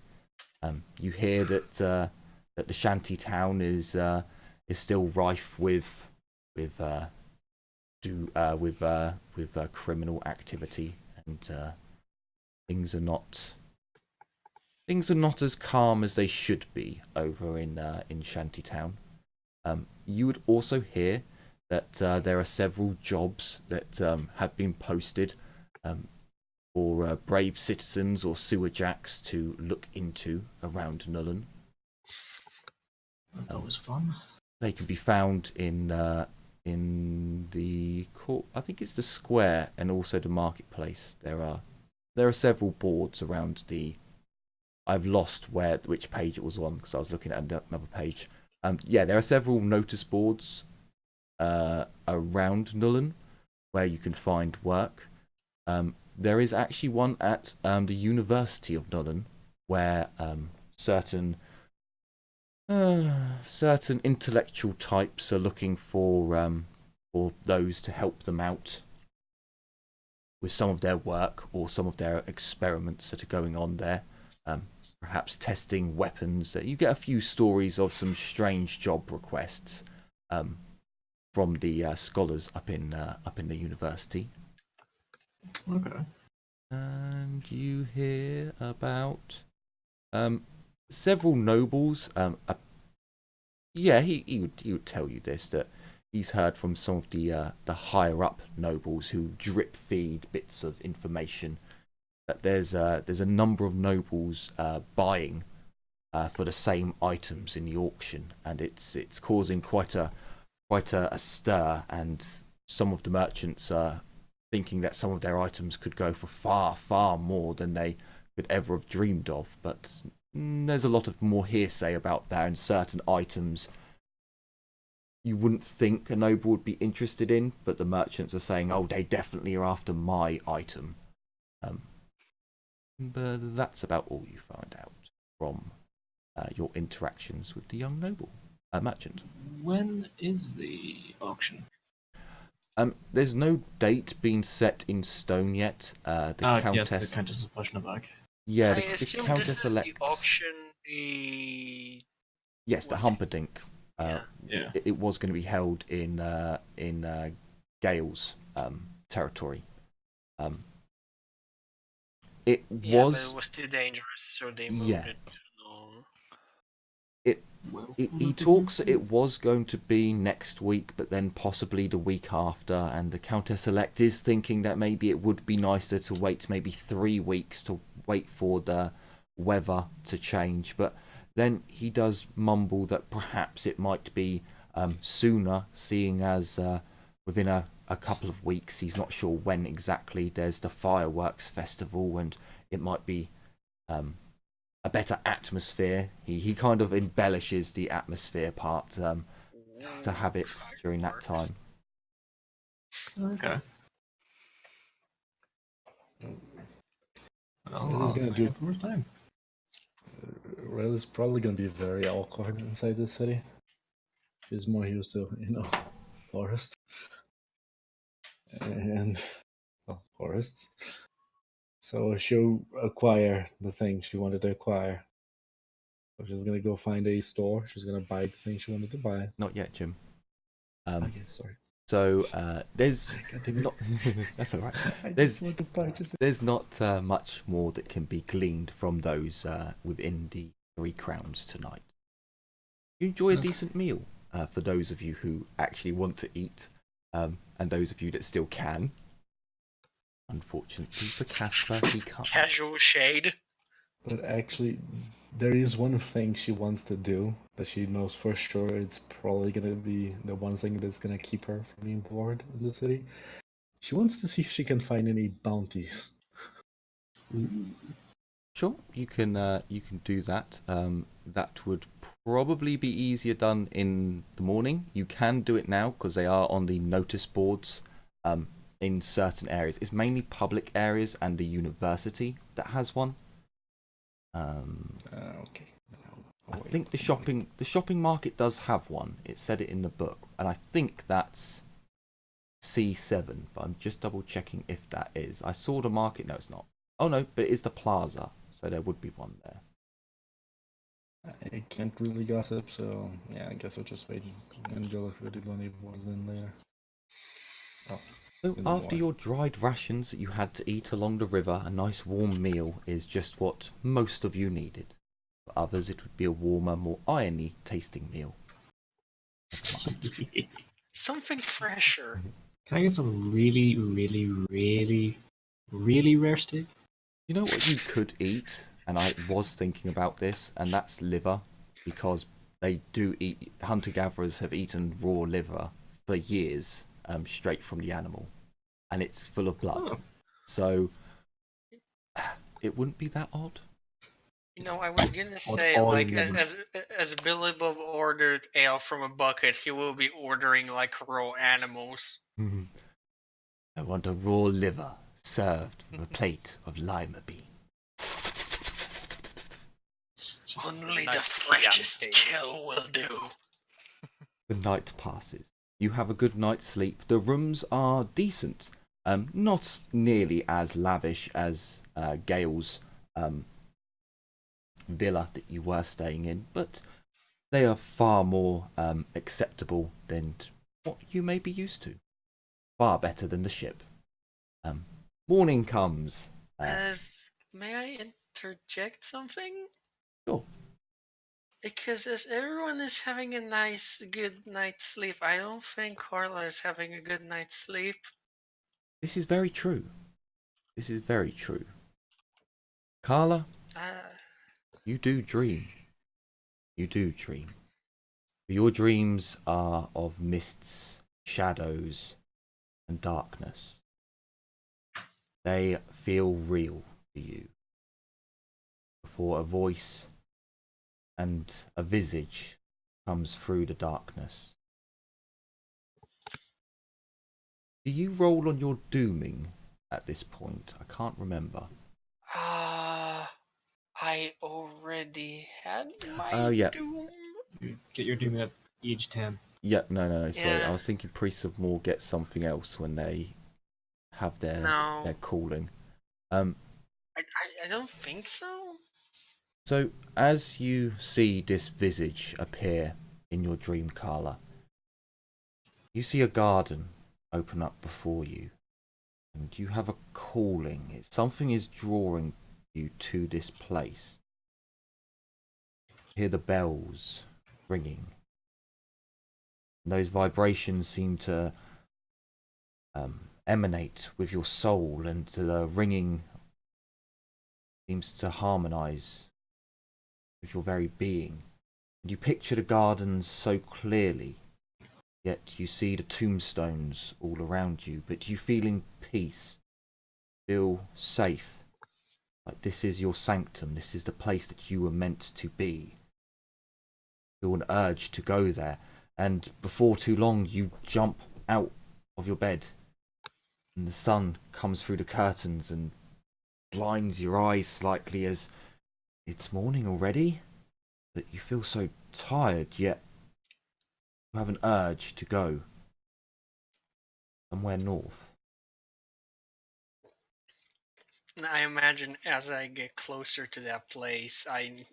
You hear that that the shanty town is still rife with criminal activity, and things are not as calm as they should be over in Shantytown. You would also hear that there are several jobs that have been posted for brave citizens or sewer jacks to look into around Nullen. That was fun. They can be found in the court. I think it's the square and also the marketplace. There are several boards around the. I've lost which page it was on because I was looking at another page. Yeah, there are several notice boards around Nullen where you can find work. There is actually one at the University of Nullen where certain intellectual types are looking for those to help them out with some of their work or some of their experiments that are going on there. Perhaps testing weapons. You get a few stories of some strange job requests from the scholars up in the university. Okay. And you hear about several nobles. Yeah, he would tell you this, that he's heard from some of the higher up nobles who drip feed bits of information. That there's a number of nobles buying for the same items in the auction, and it's causing quite a stir. And some of the merchants are thinking that some of their items could go for far more than they could ever have dreamed of. But there's a lot of more hearsay about that, and certain items you wouldn't think a noble would be interested in, but the merchants are saying, oh, they definitely are after my item. But that's about all you find out from your interactions with the young noble merchant. When is the auction? There's no date being set in stone yet. The Countess. Yes, the Countess of Pushnaback. Yeah, I the assume Countess this is Elect. the auction Yes, the What's- Humperdinck. Yeah. Yeah. It was going to be held in Gale's territory. It Yeah, but was. it was too dangerous, so they moved Yeah. it. No. He talks it was going to be next week, but then possibly the week after, and the Countess-elect is thinking that maybe it would be nicer to wait maybe 3 weeks to wait for the weather to change. But then he does mumble that perhaps it might be sooner, seeing as within a couple of weeks, he's not sure when exactly, there's the fireworks festival, and it might be a better atmosphere. He kind of embellishes the atmosphere part to have it during that time. Okay. What he's I'll gonna find do- out the first time. Red is probably gonna be very awkward inside the city. She's more used to, forest and forests. So she'll acquire the thing she wanted to acquire. So she's gonna go find a store. She's gonna buy the thing she wanted to buy. Not yet, Jim. Okay, sorry. So there's not. That's all right. There's want to purchase it. there's not much more that can be gleaned from those within the 3 crowns tonight. You enjoy a decent meal for those of you who actually want to eat, and those of you that still can. Unfortunately for Casper, he can't. Casual shade. But actually, there is one thing she wants to do that she knows for sure it's probably gonna be the one thing that's gonna keep her from being bored in the city. She wants to see if she can find any bounties. Sure, you can do that. That would probably be easier done in the morning. You can do it now because they are on the notice boards in certain areas. It's mainly public areas and the university that has one. Okay. I think the shopping market does have one. It said it in the book, and I think that's C7. But I'm just double checking if that is. I saw the market. No, it's not. Oh no, but it is the plaza, so there would be one there. I can't really gossip, so yeah, I guess I'll just wait and go look for the money was in later. Oh, So in the after morning. your dried rations that you had to eat along the river, a nice warm meal is just what most of you needed. For others, it would be a warmer, more irony tasting meal. Something fresher. Can I get some really, really, really, really rare steak? You know what you could eat, and I was thinking about this, and that's liver, because they do eat. Hunter-gatherers have eaten raw liver for years, straight from the animal, and it's full of blood. Oh. So it wouldn't be that odd. I was gonna say, all like, you remember. as Billy Bob ordered ale from a bucket, he will be ordering, like, raw animals. I want a raw liver served with a plate of lima bean. Only the nice freshest Chianti. kill will do. The night passes. You have a good night's sleep. The rooms are decent. Not nearly as lavish as Gale's villa that you were staying in, but they are far more acceptable than what you may be used to. Far better than the ship. Morning comes. May I interject something? Sure. Because as everyone is having a nice, good night's sleep, I don't think Carla is having a good night's sleep. This is very true. This is very true. Carla, you do dream. You do dream. Your dreams are of mists, shadows, and darkness. They feel real to you. Before a voice and a visage comes through the darkness. Do you roll on your dooming at this point? I can't remember. I already had my Oh, yeah. doom. You get your doom at age 10. Yeah, no, sorry. Yeah. I was thinking Priests of War get something else when they have their No. calling. I don't think so. So, as you see this visage appear in your dream, Carla, you see a garden open up before you, and you have a calling. Something is drawing you to this place. You hear the bells ringing. And those vibrations seem to emanate with your soul, and the ringing seems to harmonize with your very being. And you picture the gardens so clearly, yet you see the tombstones all around you, but you feeling peace, feel safe, like this is your sanctum, this is the place that you were meant to be. Feel an urge to go there, and before too long you jump out of your bed, and the sun comes through the curtains and blinds your eyes slightly as it's morning already, but you feel so tired, yet you have an urge to go somewhere north. And I imagine as I get closer to that place, I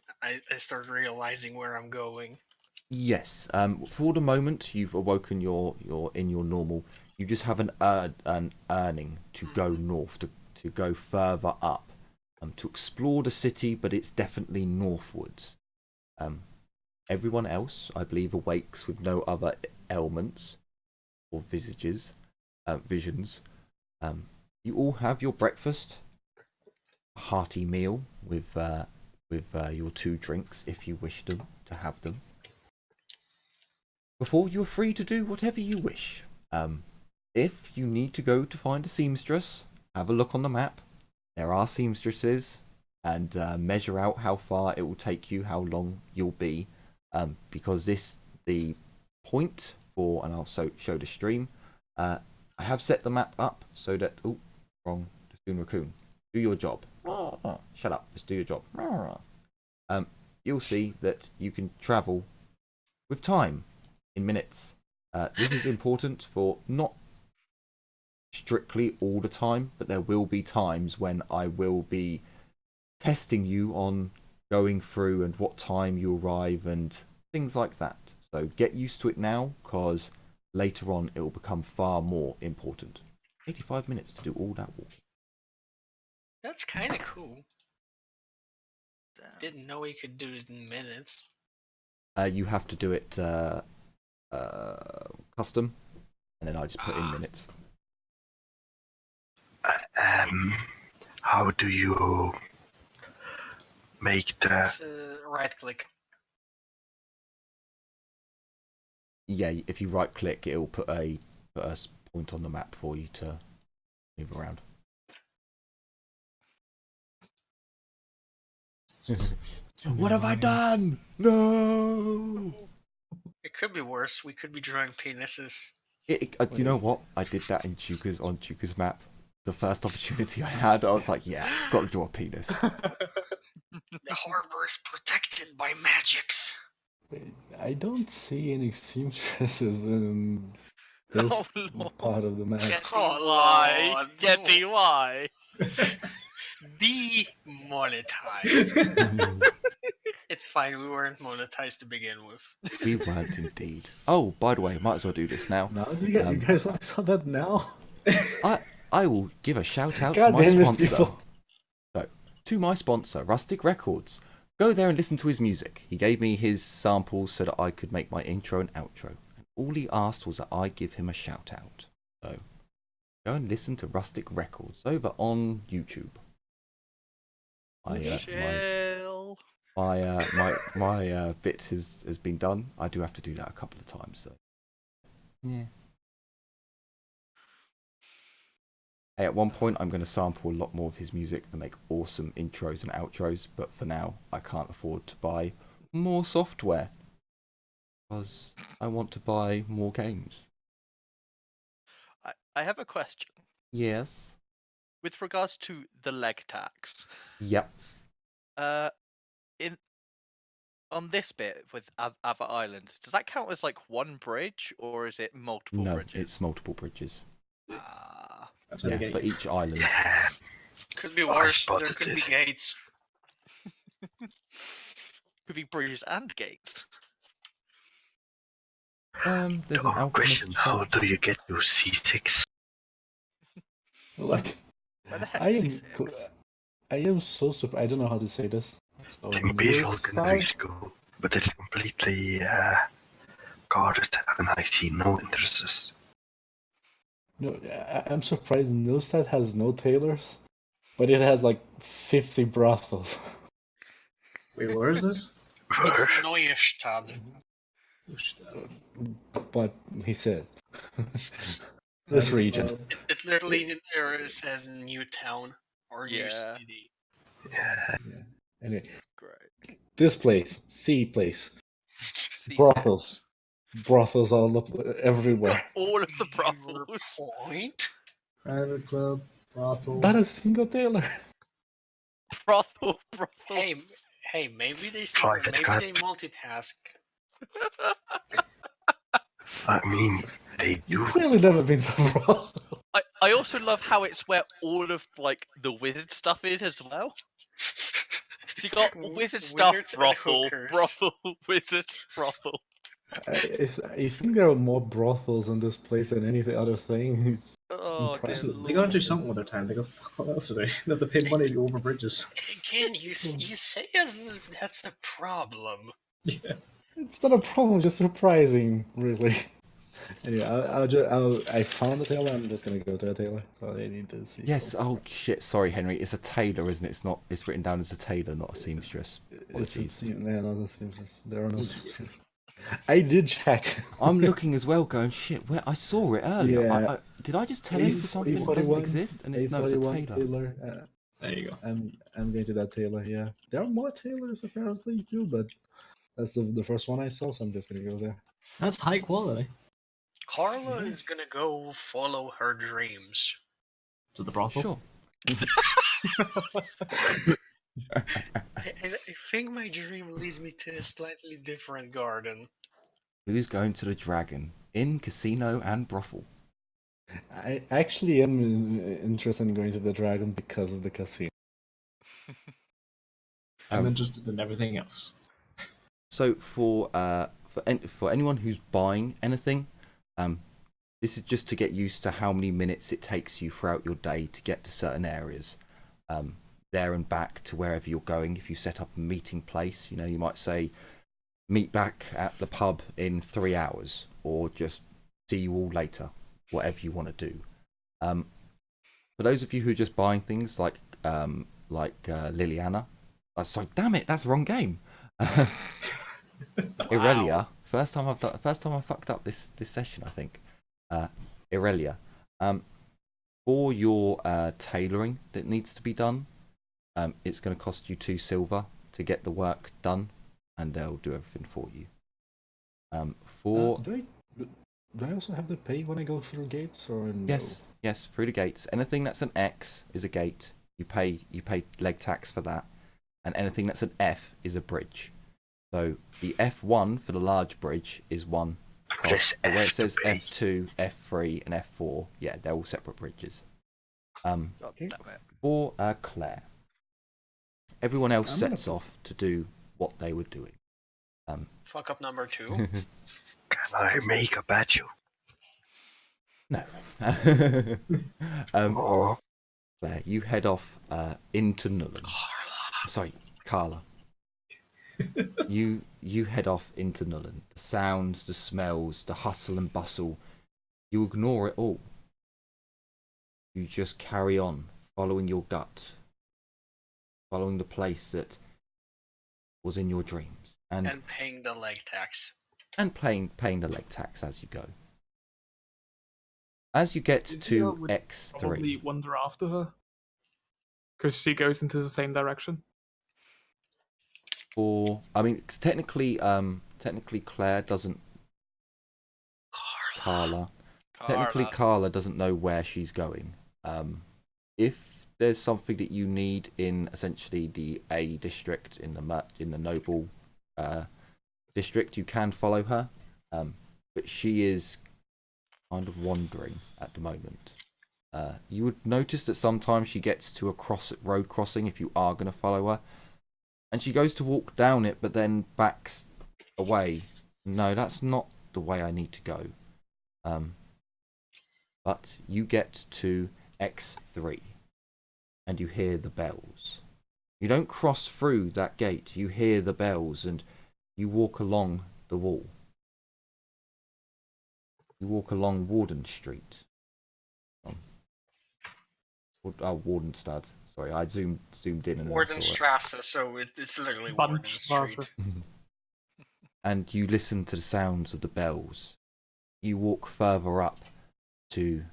start realizing where I'm going. Yes. For the moment, you've awoken. You're in your normal. You just have an earning to go north, to go further up, to explore the city, but it's definitely northwards. Everyone else, I believe, awakes with no other ailments or visions. You all have your breakfast, a hearty meal with your 2 drinks if you wish to have them. Before, you are free to do whatever you wish. If you need to go to find a seamstress, have a look on the map. There are seamstresses, and measure out how far it will take you, how long you'll be. Because the point for, and I'll show the stream. I have set the map up so that wrong, Raccoon. Do your job. Shut up. Just do your job. You'll see that you can travel with time in minutes. This is important for not strictly all the time, but there will be times when I will be testing you on going through and what time you arrive and things like that. So get used to it now, because later on it will become far more important. 85 minutes to do all that walk. That's kind of cool. Damn. Didn't know we could do it in minutes. You have to do it custom, and then I just put in minutes. How do you make the... It's, right click. Yeah, if you right click, it'll put a point on the map for you to move around. What have I done? No! It could be worse. We could be drawing penises. You know what? I did that in Chuka's map. The first opportunity I had, I was like, yeah, got to draw a penis. The harbor is protected by magics. I don't see any seamstresses in this Oh, Lord. part of the map. Why? Getty, why? Demonetized. It's fine, we weren't monetized to begin with. We weren't indeed. Oh, by the way, might as well do this now. Now you guys saw that now? I will give a shout out God to my damn it, sponsor. people. So, to my sponsor, Rustic Records. Go there and listen to his music. He gave me his samples so that I could make my intro and outro. And all he asked was that I give him a shout out. So, go and listen to Rustic Records over on YouTube. My bit has been done. I do have to do that a couple of times though. Yeah. Hey, at one point I'm going to sample a lot more of his music and make awesome intros and outros, but for now I can't afford to buy more software because I want to buy more games. I have a question. Yes. With regards to the leg tax. Yep. On this bit with Ava Island, does that count as like one bridge or is it multiple No, bridges? it's multiple bridges. That's Yeah, for each island. Could be I worse, there spotted could it. be gates. Could be bridges and gates. There's an alchemist Question: How shop. do you get to C6? Like, Where the heck I is am, C6? I am so surprised. I don't know how to say this. So, The Imperial those countries five- go, but it's completely guarded, and I see no entrances. No, I'm surprised Neustadt has no tailors, but it has like 50 brothels. Wait, where is this? Where? It's Neustadt. But he said this region. It literally says New Town or New Yeah. City. Yeah, Anyway, Great. this place, sea place, C6. brothels all up everywhere. All of the Your brothels. point? Private club, brothel. Not a single tailor. Brothels. Hey, maybe they Private club. multitask. I mean, they do. You've clearly never been to a brothel. I also love how it's where all of like the wizard stuff is as well. So you got wizard stuff, Wizards and brothel, hookers. brothel, wizard, brothel. I think there are more brothels in this place than anything other thing. Oh, dear Impressive. They gotta do lord. something with their time. They go, what else do they? They have to pay money to go over bridges. Again, you say as if that's a problem. Yeah. It's not a problem, just surprising, really. Anyway, I found a tailor. I'm just gonna go to a tailor. So I need to see. Yes. Oh shit. Sorry, Henry. It's a tailor, isn't it? It's not. It's written down as a tailor, not a seamstress. It's a Apologies. seam. Yeah, no, the seamstress. There are no seamstress. I did check. I'm looking as well, going shit. Where I saw it earlier. Yeah. Did I just tell him for something that doesn't exist? And it's no, it's a A41 tailor. There you go. I'm going to that tailor. Yeah, there are more tailors apparently too, but that's the first one I saw, so I'm just gonna go there. That's high quality. Carla is gonna go follow her dreams. To the brothel. Sure. I think my dream leads me to a slightly different garden. Who's going to the dragon? In casino and brothel. I actually am interested in going to the dragon because of the casino. I'm interested in everything else. So for anyone who's buying anything, this is just to get used to how many minutes it takes you throughout your day to get to certain areas, there and back to wherever you're going. If you set up a meeting place, you know, you might say, meet back at the pub in 3 hours, or just see you all later, whatever you want to do. For those of you who are just buying things like Liliana, sorry, damn it, that's the wrong game. Irelia. First time I fucked up this session, I think. Irelia. For your tailoring that needs to be done, it's going to cost you 2 silver to get the work done, and they'll do everything for you. Do I also have to pay when I go through gates, or no? Yes, through the gates. Anything that's an X is a gate. You pay leg tax for that, and anything that's an F is a bridge. So the F1 for the large bridge is one cost, but where it says F2, F3, and F4, yeah, they're all separate bridges. For Claire, everyone else sets off to do what they were doing. Fuck up number 2. Can I make a badge? No. Oh, Claire, you head off into Nullen. Sorry, Carla. You head off into Nullen. The sounds, the smells, the hustle and bustle, you ignore it all. You just carry on, following your gut, following the place that was in your dreams, and paying the leg tax. and paying the leg tax as you go. As you get to would X3, Probably wander after her, because she goes into the same direction. or I mean, 'cause technically Claire doesn't. Carla. Technically, Carla doesn't know where she's going. If there's something that you need in essentially the A district in the noble district, you can follow her. But she is kind of wandering at the moment. You would notice that sometimes she gets to a road crossing if you are going to follow her, And she goes to walk down it, but then backs away. No, that's not the way I need to go. But you get to X3 and you hear the bells. You don't cross through that gate. You hear the bells and you walk along the wall. You walk along Warden Street. Wardenstad. Sorry, I zoomed in and saw it. Wardenstrasse, so it's literally Warden Street. And you listen to the sounds of the bells. You walk further up to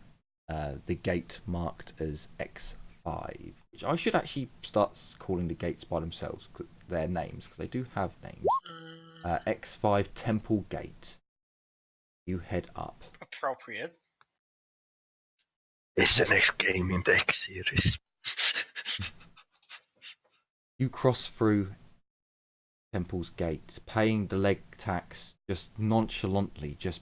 the gate marked as X5, which I should actually start calling the gates by themselves, their names, because they do have names. X5 Temple Gate. You head up. Appropriate. It's the next game in the X series. You cross through Temple's gate, paying the leg tax just nonchalantly, just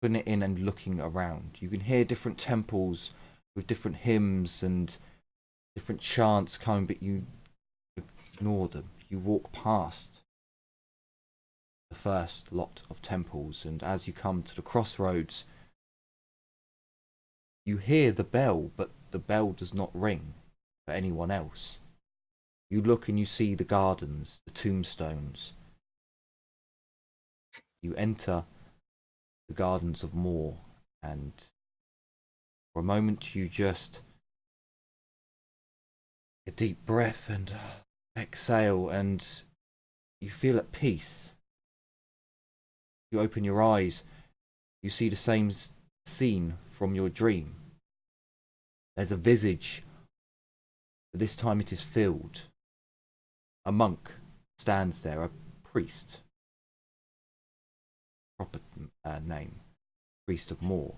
putting it in and looking around. You can hear different temples with different hymns and different chants coming, but you ignore them. You walk past the first lot of temples, and as you come to the crossroads, you hear the bell, but the bell does not ring for anyone else. You look and you see the gardens, the tombstones. You enter the gardens of Moor, and for a moment you just take a deep breath and exhale, and you feel at peace. You open your eyes, you see the same scene from your dream. There's a visage, but this time it is filled. A monk stands there, a priest. Proper name, Priest of Moor.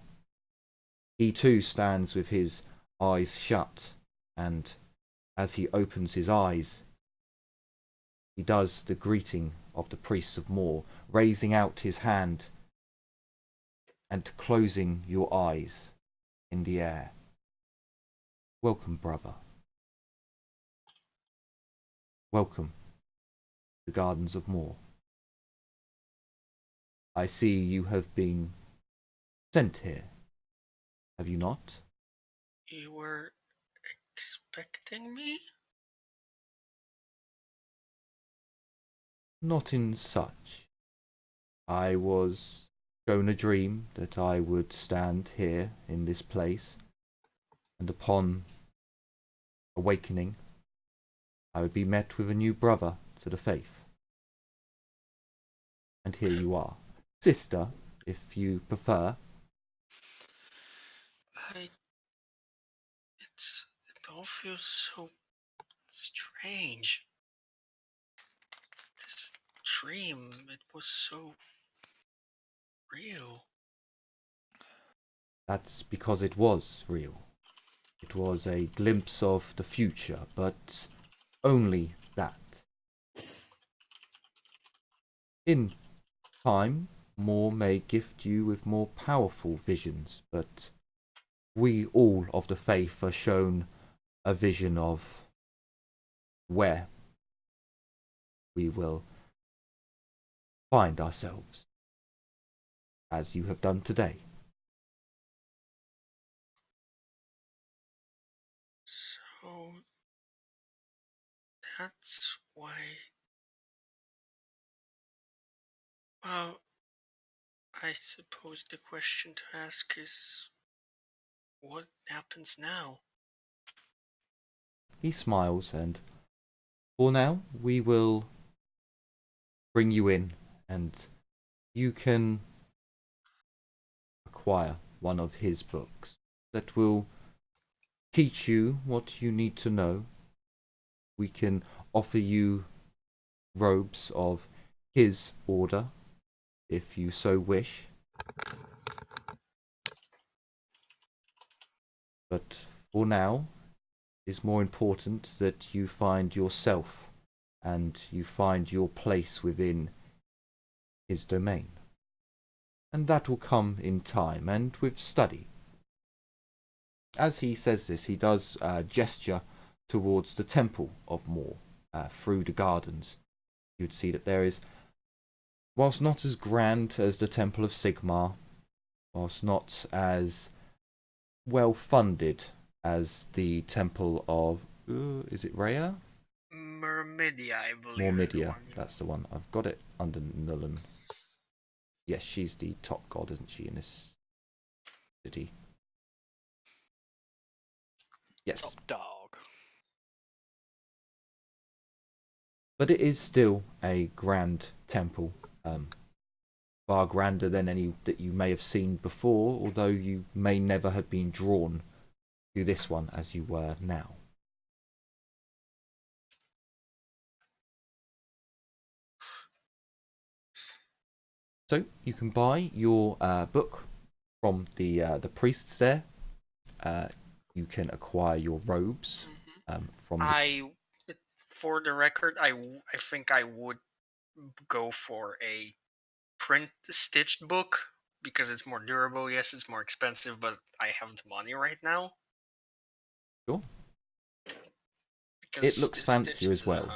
He too stands with his eyes shut, and as he opens his eyes, he does the greeting of the Priests of Moor, raising out his hand and closing your eyes in the air. Welcome, brother. Welcome to the Gardens of Moor. I see you have been sent here, have you not? You were expecting me? Not in such. I was shown a dream that I would stand here in this place, and upon awakening, I would be met with a new brother to the faith. And here you are. Sister, if you prefer. It all feels so strange. This dream, it was so real. That's because it was real. It was a glimpse of the future, but only that. In time, Moor may gift you with more powerful visions, but we all of the faith are shown a vision of where we will find ourselves, as you have done today. So that's why. Well, I suppose the question to ask is, what happens now? He smiles, and for now we will bring you in, and you can acquire one of his books that will teach you what you need to know. We can offer you robes of his order, if you so wish. But for now, it is more important that you find yourself and you find your place within his domain. And that will come in time and with study. As he says this, he does gesture towards the Temple of Moor, through the gardens, you'd see that there is, whilst not as grand as the Temple of Sigmar, whilst not as well funded as the Temple of, is it Rhea? Myrmidia, I believe. Myrmidia, that's the one. I've got it under Nullen. Yes, she's the top god, isn't she, in this city? Yes. Top dog. But it is still a grand temple, far grander than any that you may have seen before, although you may never have been drawn to this one as you were now. So you can buy your book from the priests there. You can acquire your robes from. For the record, I think I would go for a print stitched book because it's more durable. Yes, it's more expensive, but I haven't money right now. Sure. Because it looks fancier as well.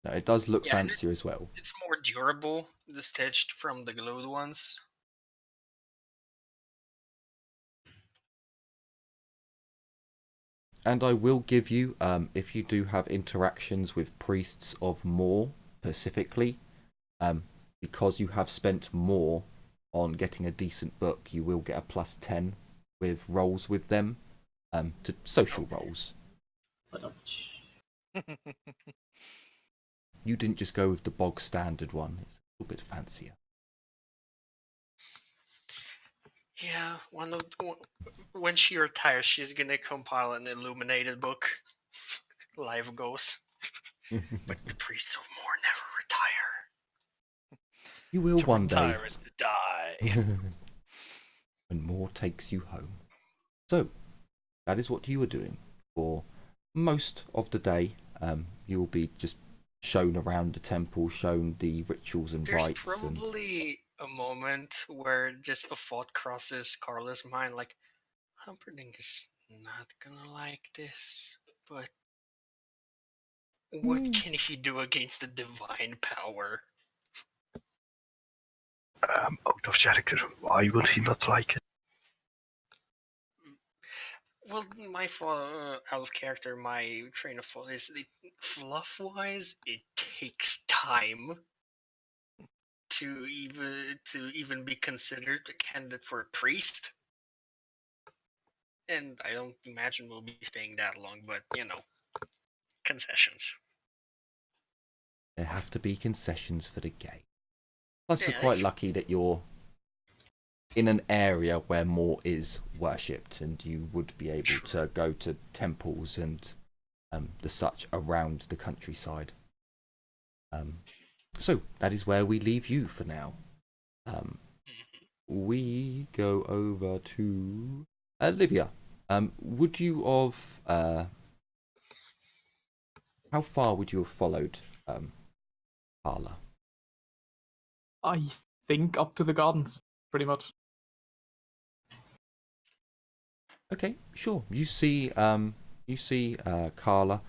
No, it does look fancier as well. It's more durable, the stitched from the glued ones. And I will give you, if you do have interactions with priests of more specifically, because you have spent more on getting a decent book, you will get a +10 with rolls with them, to social rolls. You didn't just go with the bog standard one. It's a little bit fancier. Yeah, when she retires, she's gonna compile an illuminated book. Life goes. But the priests of More never retire. You will to one day. Retire is to die. When More takes you home. So, that is what you were doing for most of the day. You will be just shown around the temple, shown the rituals and rites. There's probably a moment where just a thought crosses Carla's mind, like, Humperdinck is not gonna like this, but what can he do against the divine power? Out of character, why would he not like it? Well, my out of character, my train of thought is, fluff-wise, it takes time to even be considered a candidate for a priest. And I don't imagine we'll be staying that long, but, concessions. There have to be concessions for the game. Plus, Yeah, you're quite lucky that you're in an area where More is worshipped, and you would be able to go to temples and the such around the countryside. So that is where we leave you for now. We go over to Olivia. Would you have how far would you have followed Carla? I think up to the gardens, pretty much. Okay, sure. You see Carla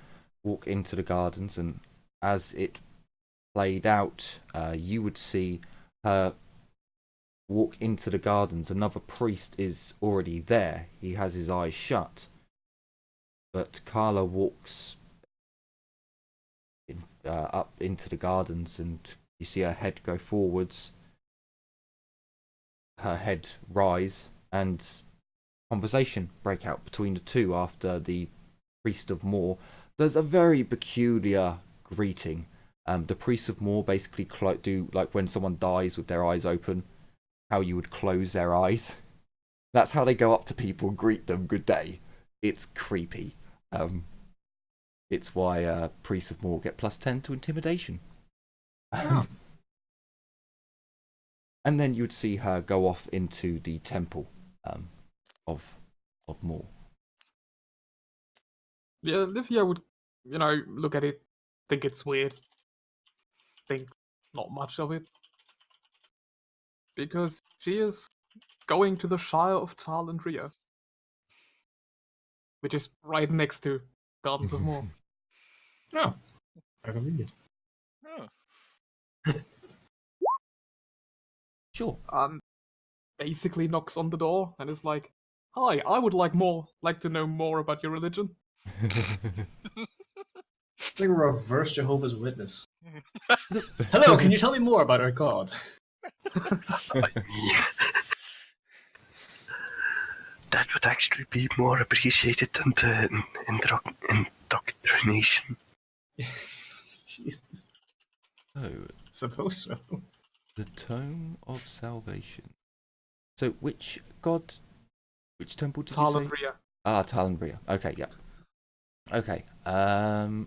walk into the gardens, and as it played out, you would see her walk into the gardens. Another priest is already there. He has his eyes shut, but Carla walks up into the gardens, and you see her head go forwards, her head rise, and conversation break out between the two after the priest of More. There's a very peculiar greeting. The priests of More basically do like when someone dies with their eyes open, how you would close their eyes. That's how they go up to people and greet them, good day. It's creepy. It's why priests of More get +10 to intimidation. Oh. And then you'd see her go off into the temple of More. Yeah, Olivia would, look at it, think it's weird, think not much of it. Because she is going to the Shire of Tal and Rhea, which is right next to Gardens of More. Oh. How convenient. Oh. Sure. Basically knocks on the door and is like, "Hi, I would like to know more about your religion." It's like a reverse Jehovah's Witness. Hello, can you tell me more about our God? That would actually be more appreciated than the indoctrination. Jesus. Oh, Suppose so. the Tome of Salvation. So, which temple did you say? Talandria. Ah, Talandria. Okay, yeah. Okay. Talandria.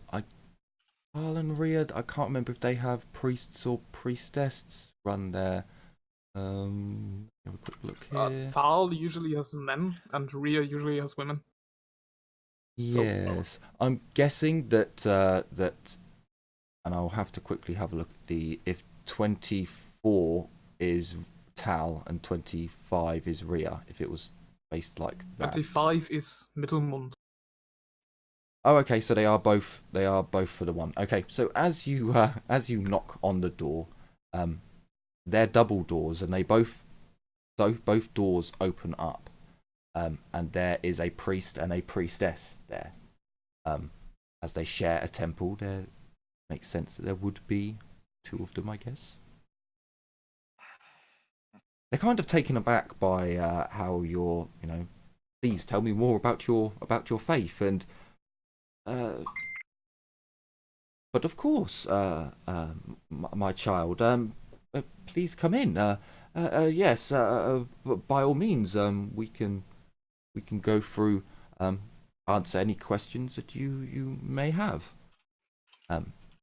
I can't remember if they have priests or priestesses run there. Have a quick look here. Tal usually has men, and Rhea usually has women. Yes, I'm guessing that and I'll have to quickly have a look at if 24 is Tal and 25 is Rhea, if it was based like that. 25 is Mittelmund. Oh, okay, so they are both for the one. Okay, so as you knock on the door, they're double doors, and both doors open up, and there is a priest and a priestess there. As they share a temple, there makes sense that there would be two of them, I guess. They're kind of taken aback by how you're, please tell me more about your faith, and but of course, my child, please come in. Yes, by all means, we can go through, answer any questions that you may have.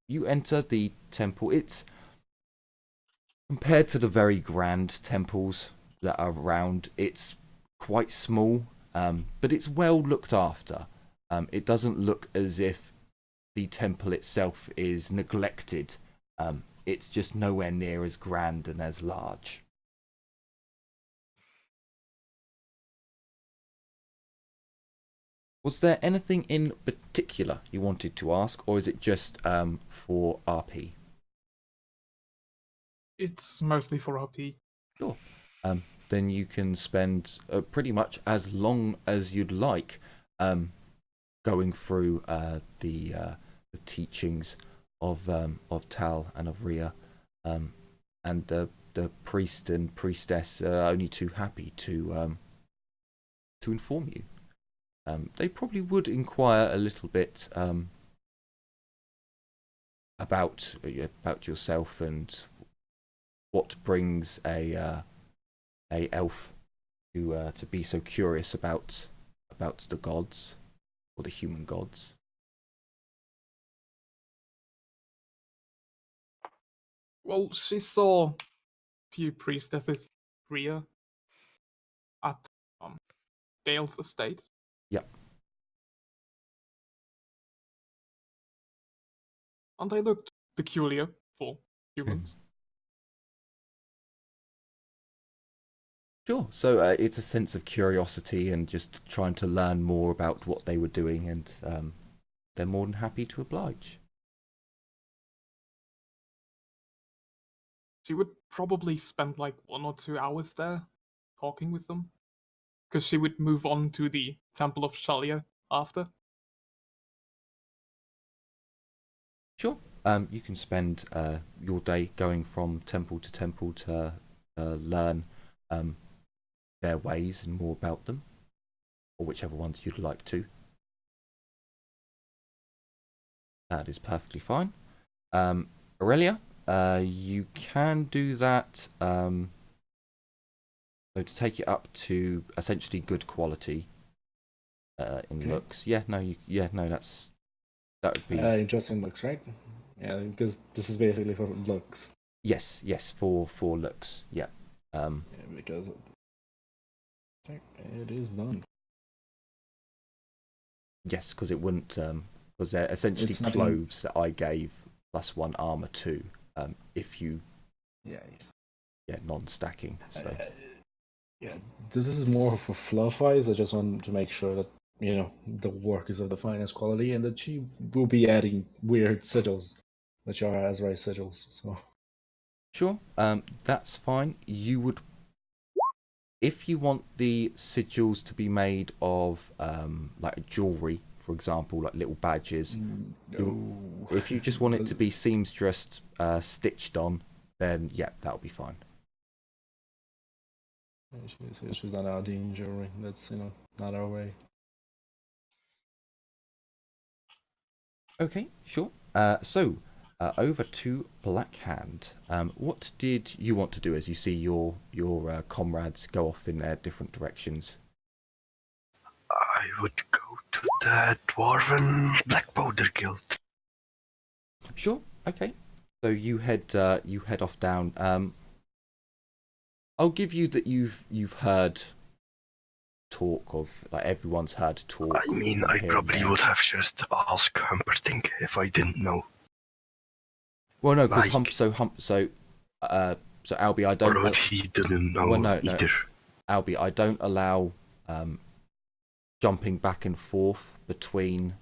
You enter the temple. It's compared to the very grand temples that are around. It's quite small, but it's well looked after. It doesn't look as if the temple itself is neglected. It's just nowhere near as grand and as large. Was there anything in particular you wanted to ask, or is it just for RP? It's mostly for RP. Sure. Then you can spend pretty much as long as you'd like going through the teachings of Tal and of Rhea, and the priest and priestess are only too happy to inform you. They probably would inquire a little bit about yourself and what brings a elf to be so curious about the gods or the human gods. Well, she saw a few priestesses, Rhea, at Dale's estate. Yep. And they looked peculiar for humans. Sure. So it's a sense of curiosity and just trying to learn more about what they were doing, and they're more than happy to oblige. She would probably spend like 1 or 2 hours there talking with them, because she would move on to the Temple of Shalia after. Sure. You can spend your day going from temple to temple to learn their ways and more about them, or whichever ones you'd like to. That is perfectly fine. Aurelia, you can do that. So to take it up to essentially good quality in looks. That would be interesting looks, right? Yeah, because this is basically for looks. Yes, for looks. Yeah. Yeah, because it is done. Yes, because it wouldn't. Because they're essentially clothes that I gave plus 1 armor too. If you. Yeah, non-stacking. So. Yeah, this is more for fluff wise. I just want to make sure that the work is of the finest quality, and that she will be adding weird sigils which are Azrai sigils. So Sure, that's fine. You would, if you want the sigils to be made of like jewelry, for example, like little badges. no. If you just want it to be seamstress stitched on, then yeah, that'll be fine. She's not our Dean jewelry. That's not our way. Okay, sure. So over to Blackhand. What did you want to do as you see your comrades go off in their different directions? I would go to the Dwarven Black Powder Guild. Sure. Okay. So you head off down. I'll give you that you've heard talk of, like, everyone's heard talk. I mean, I probably would have just asked Humperdinck if I didn't know. Well, no, because Like- so Albie, I don't. Or he didn't know Well, no, either. Albie, I don't allow jumping back and forth between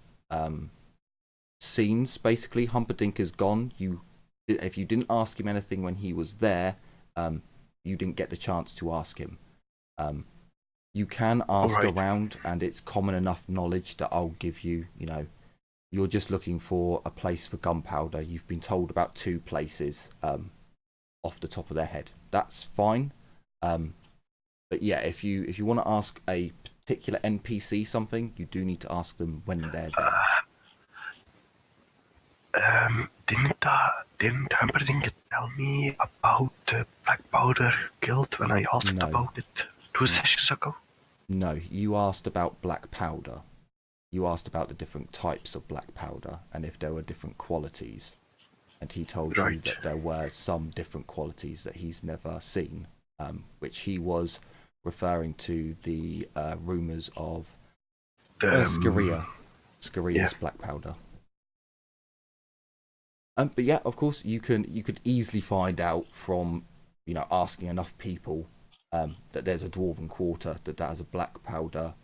scenes. Basically, Humperdinck is gone. If you didn't ask him anything when he was there, you didn't get the chance to ask him. You can ask Alright. around, and it's common enough knowledge that I'll give you. You're just looking for a place for gunpowder. You've been told about 2 places off the top of their head. That's fine. But yeah, if you want to ask a particular NPC something, you do need to ask them when they're there. Didn't Humperdinck tell me about the Black Powder Guild when I asked No. about it 2 sessions ago? No, you asked about black powder. You asked about the different types of black powder and if there were different qualities. And he told you Right. that there were some different qualities that he's never seen, which he was referring to the rumours of Scaria's yeah. black powder. But yeah, of course, you could easily find out from asking enough people that there's a dwarven quarter that has a black powder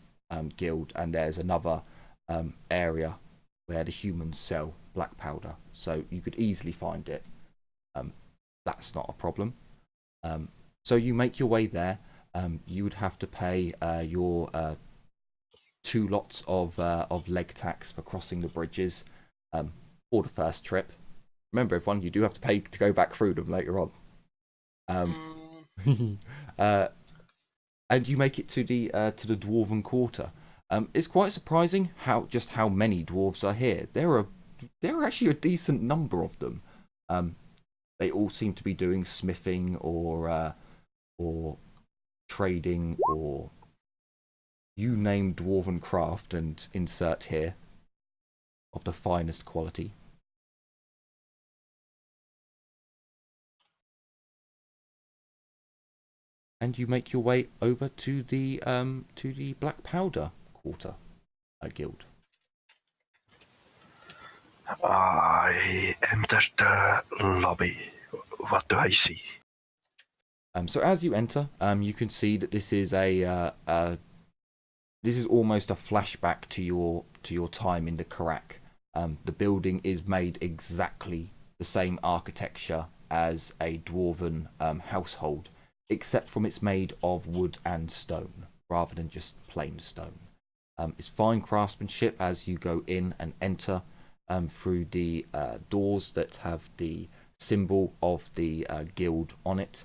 guild, and there's another area where the humans sell black powder. So you could easily find it. That's not a problem. So you make your way there. You would have to pay your 2 lots of leg tax for crossing the bridges for the first trip. Remember, everyone, you do have to pay to go back through them later on. And you make it to the dwarven quarter. It's quite surprising how many dwarves are here. There are actually a decent number of them. They all seem to be doing smithing or trading, or you name dwarven craft and insert here, of the finest quality. And you make your way over to the Black Powder Quarter guild. I entered the lobby. What do I see? So as you enter, you can see that this is this is almost a flashback to your time in the Karak. The building is made exactly the same architecture as a dwarven household, except from it's made of wood and stone rather than just plain stone. It's fine craftsmanship as you go in and enter through the doors that have the symbol of the guild on it.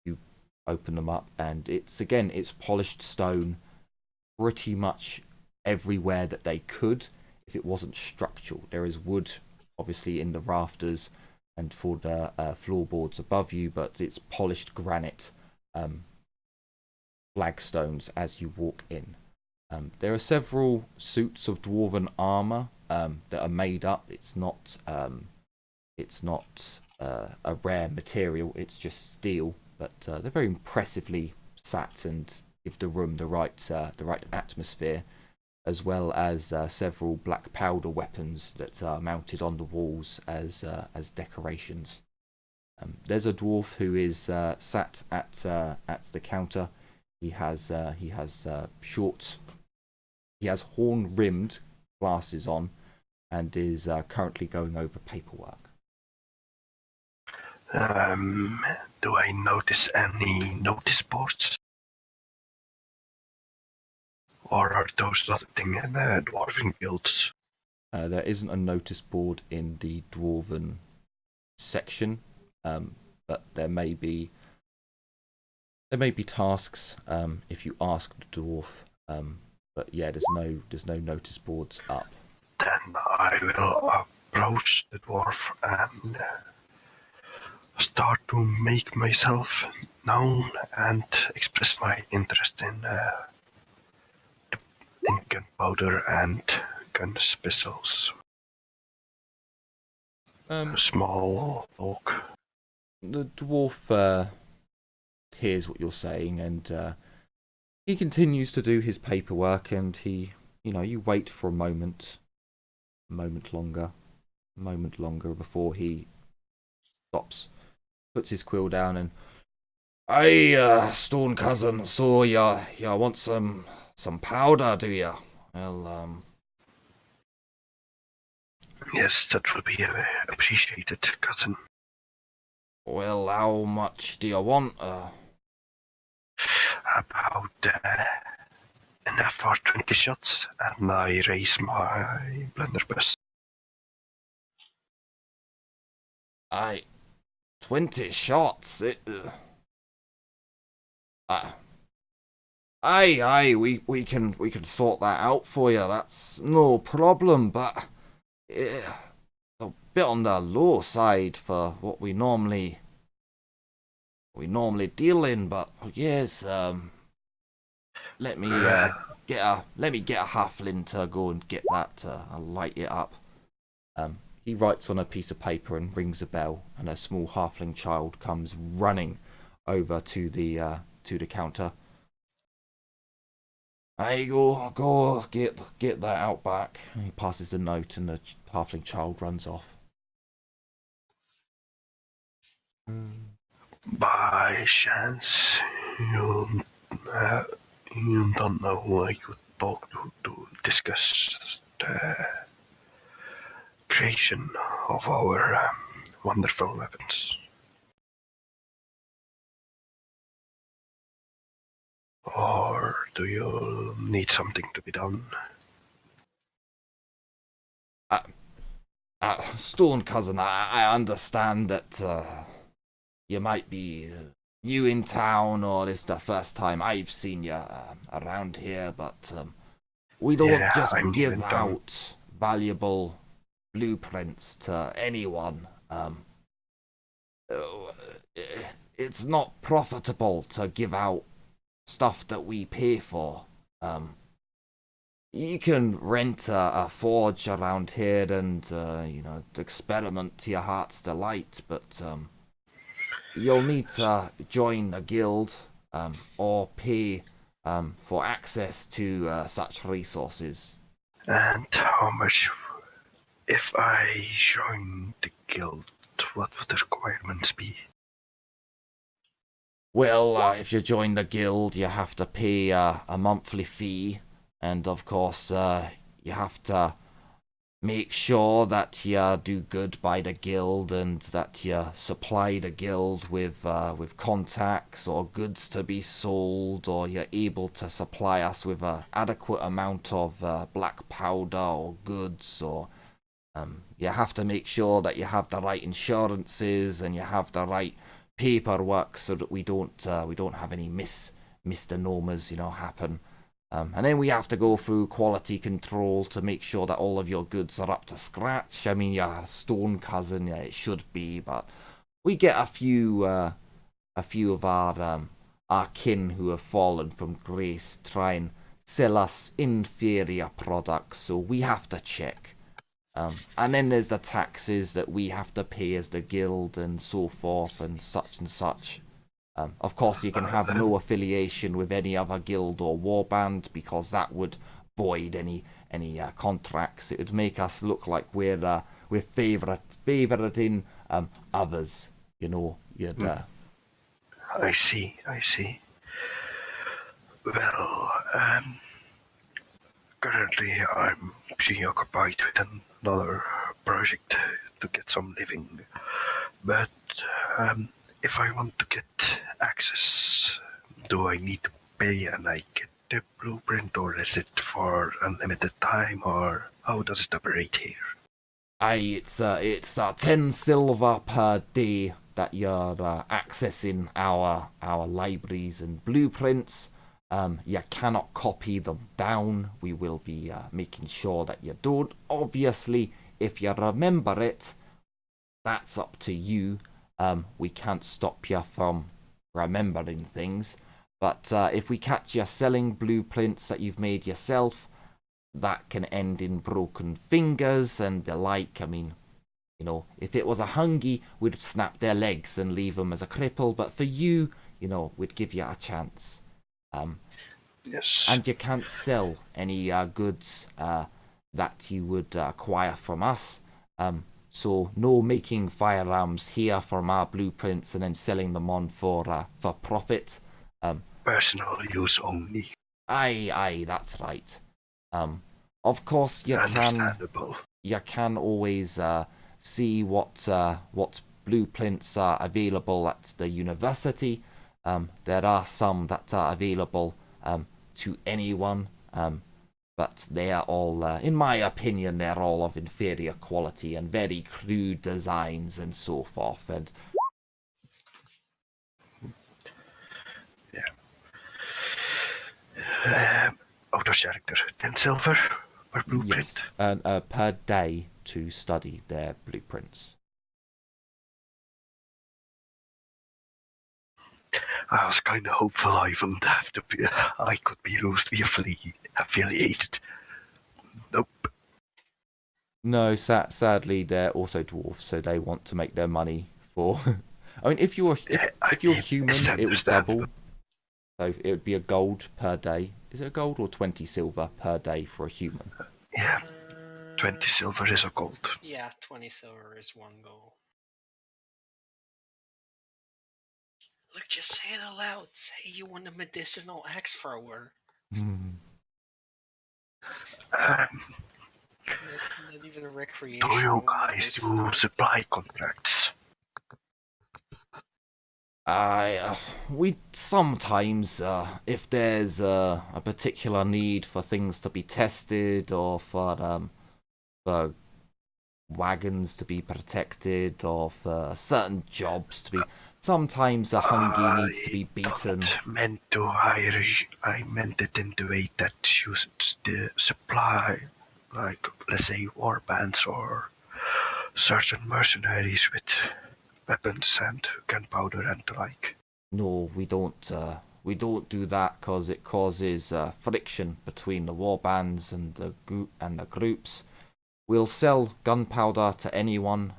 You open them up, and it's polished stone pretty much everywhere that they could if it wasn't structural. There is wood obviously in the rafters and for the floorboards above you, but it's polished granite flagstones as you walk in. There are several suits of dwarven armor that are made up. It's not a rare material. It's just steel, but they're very impressively sat and give the room the right atmosphere, as well as several black powder weapons that are mounted on the walls as decorations. There's a dwarf who is sat at the counter. He has horn-rimmed glasses on, and is currently going over paperwork. Do I notice any notice boards? Or are those nothing in the dwarven guilds? There isn't a notice board in the dwarven section, but there may be tasks if you ask the dwarf. But yeah, there's no notice boards up. Then I will approach the dwarf and start to make myself known and express my interest in gunpowder and gun pistols. Small talk. The dwarf hears what you're saying, and he continues to do his paperwork, and you wait for a moment longer before he stops, puts his quill down, and "Hey, Stone Cousin, so you want some powder, do you? Well, Yes, that would be appreciated, cousin. Well, how much do you want? About enough for 20 shots, and I raise my blunderbuss. 20 shots? Aye, we can sort that out for you. That's no problem, but it's a bit on the low side for what we normally deal in. But yes, let me get a halfling to go and get that. I'll light it up. He writes on a piece of paper and rings a bell, and a small halfling child comes running over to the counter. Hey, go get that out back. He passes the note, and the halfling child runs off. By chance, you don't know who I could talk to discuss the creation of our wonderful weapons? Or do you need something to be done? Stone Cousin, I understand that you might be new in town, or it's the first time I've seen you around here, but we don't just give out valuable blueprints to anyone. It's not profitable to give out stuff that we pay for. You can rent a forge around here and experiment to your heart's delight, but you'll need to join a guild or pay for access to such resources. And how much, if I join the guild, what would the requirements be? Well, if you join the guild, you have to pay a monthly fee, and of course, you have to make sure that you do good by the guild, and that you supply the guild with contacts or goods to be sold, or you're able to supply us with an adequate amount of black powder or goods, or you have to make sure that you have the right insurances and you have the right paperwork so that we don't have any misnomers happen. And then we have to go through quality control to make sure that all of your goods are up to scratch. I mean, you're a Stone Cousin, yeah, it should be, but we get a few of our kin who have fallen from grace try and sell us inferior products, so we have to check. And then there's the taxes that we have to pay as the guild and so forth and such and such. Of course, you can have no affiliation with any other guild or warband, because that would void any contracts. It would make us look like we're favoriting others. I see. Well, Currently, I'm preoccupied with another project to get some living. But if I want to get access, do I need to pay and I get the blueprint, or is it for unlimited time, or how does it operate here? Aye, it's 10 silver per day that you're accessing our libraries and blueprints. You cannot copy them down. We will be making sure that you don't. Obviously, if you remember it, that's up to you. We can't stop you from remembering things. But if we catch you selling blueprints that you've made yourself, that can end in broken fingers and the like. I mean, you know, if it was a hungy, we'd snap their legs and leave them as a cripple. But for you, you know, we'd give you a chance. Yes. And you can't sell any goods that you would acquire from us. So no making firearms here from our blueprints and then selling them on for profit. Personal use only. Aye, that's right. Of course, you can always see what blueprints are available at the university. There are some that are available to anyone, but they are all, in my opinion, they're all of inferior quality and very crude designs and so forth. And out of character, 10 silver per blueprint. yes, and per day to study their blueprints. I was kind of hopeful I wouldn't have to be. I could be loosely affiliated. Nope. No, sadly, they're also dwarves, so they want to make their money for. I mean, if you're human, it would double. So it would be a gold per day. Is it a gold or 20 silver per day for a human? Yeah, 20 silver is a gold. Yeah, 20 silver is 1 gold. Look, just say it aloud. Say you want a medicinal axe thrower. Um, Not even a recreational. do you guys do supply contracts? We sometimes, if there's a particular need for things to be tested or for wagons to be protected or for certain jobs to be. Sometimes a hungy needs to be beaten. I meant it in the way that you supply, like, let's say, war bands or certain mercenaries with weapons and gunpowder and the like. No, we don't do that because it causes friction between the war bands and the groups. We'll sell gunpowder to anyone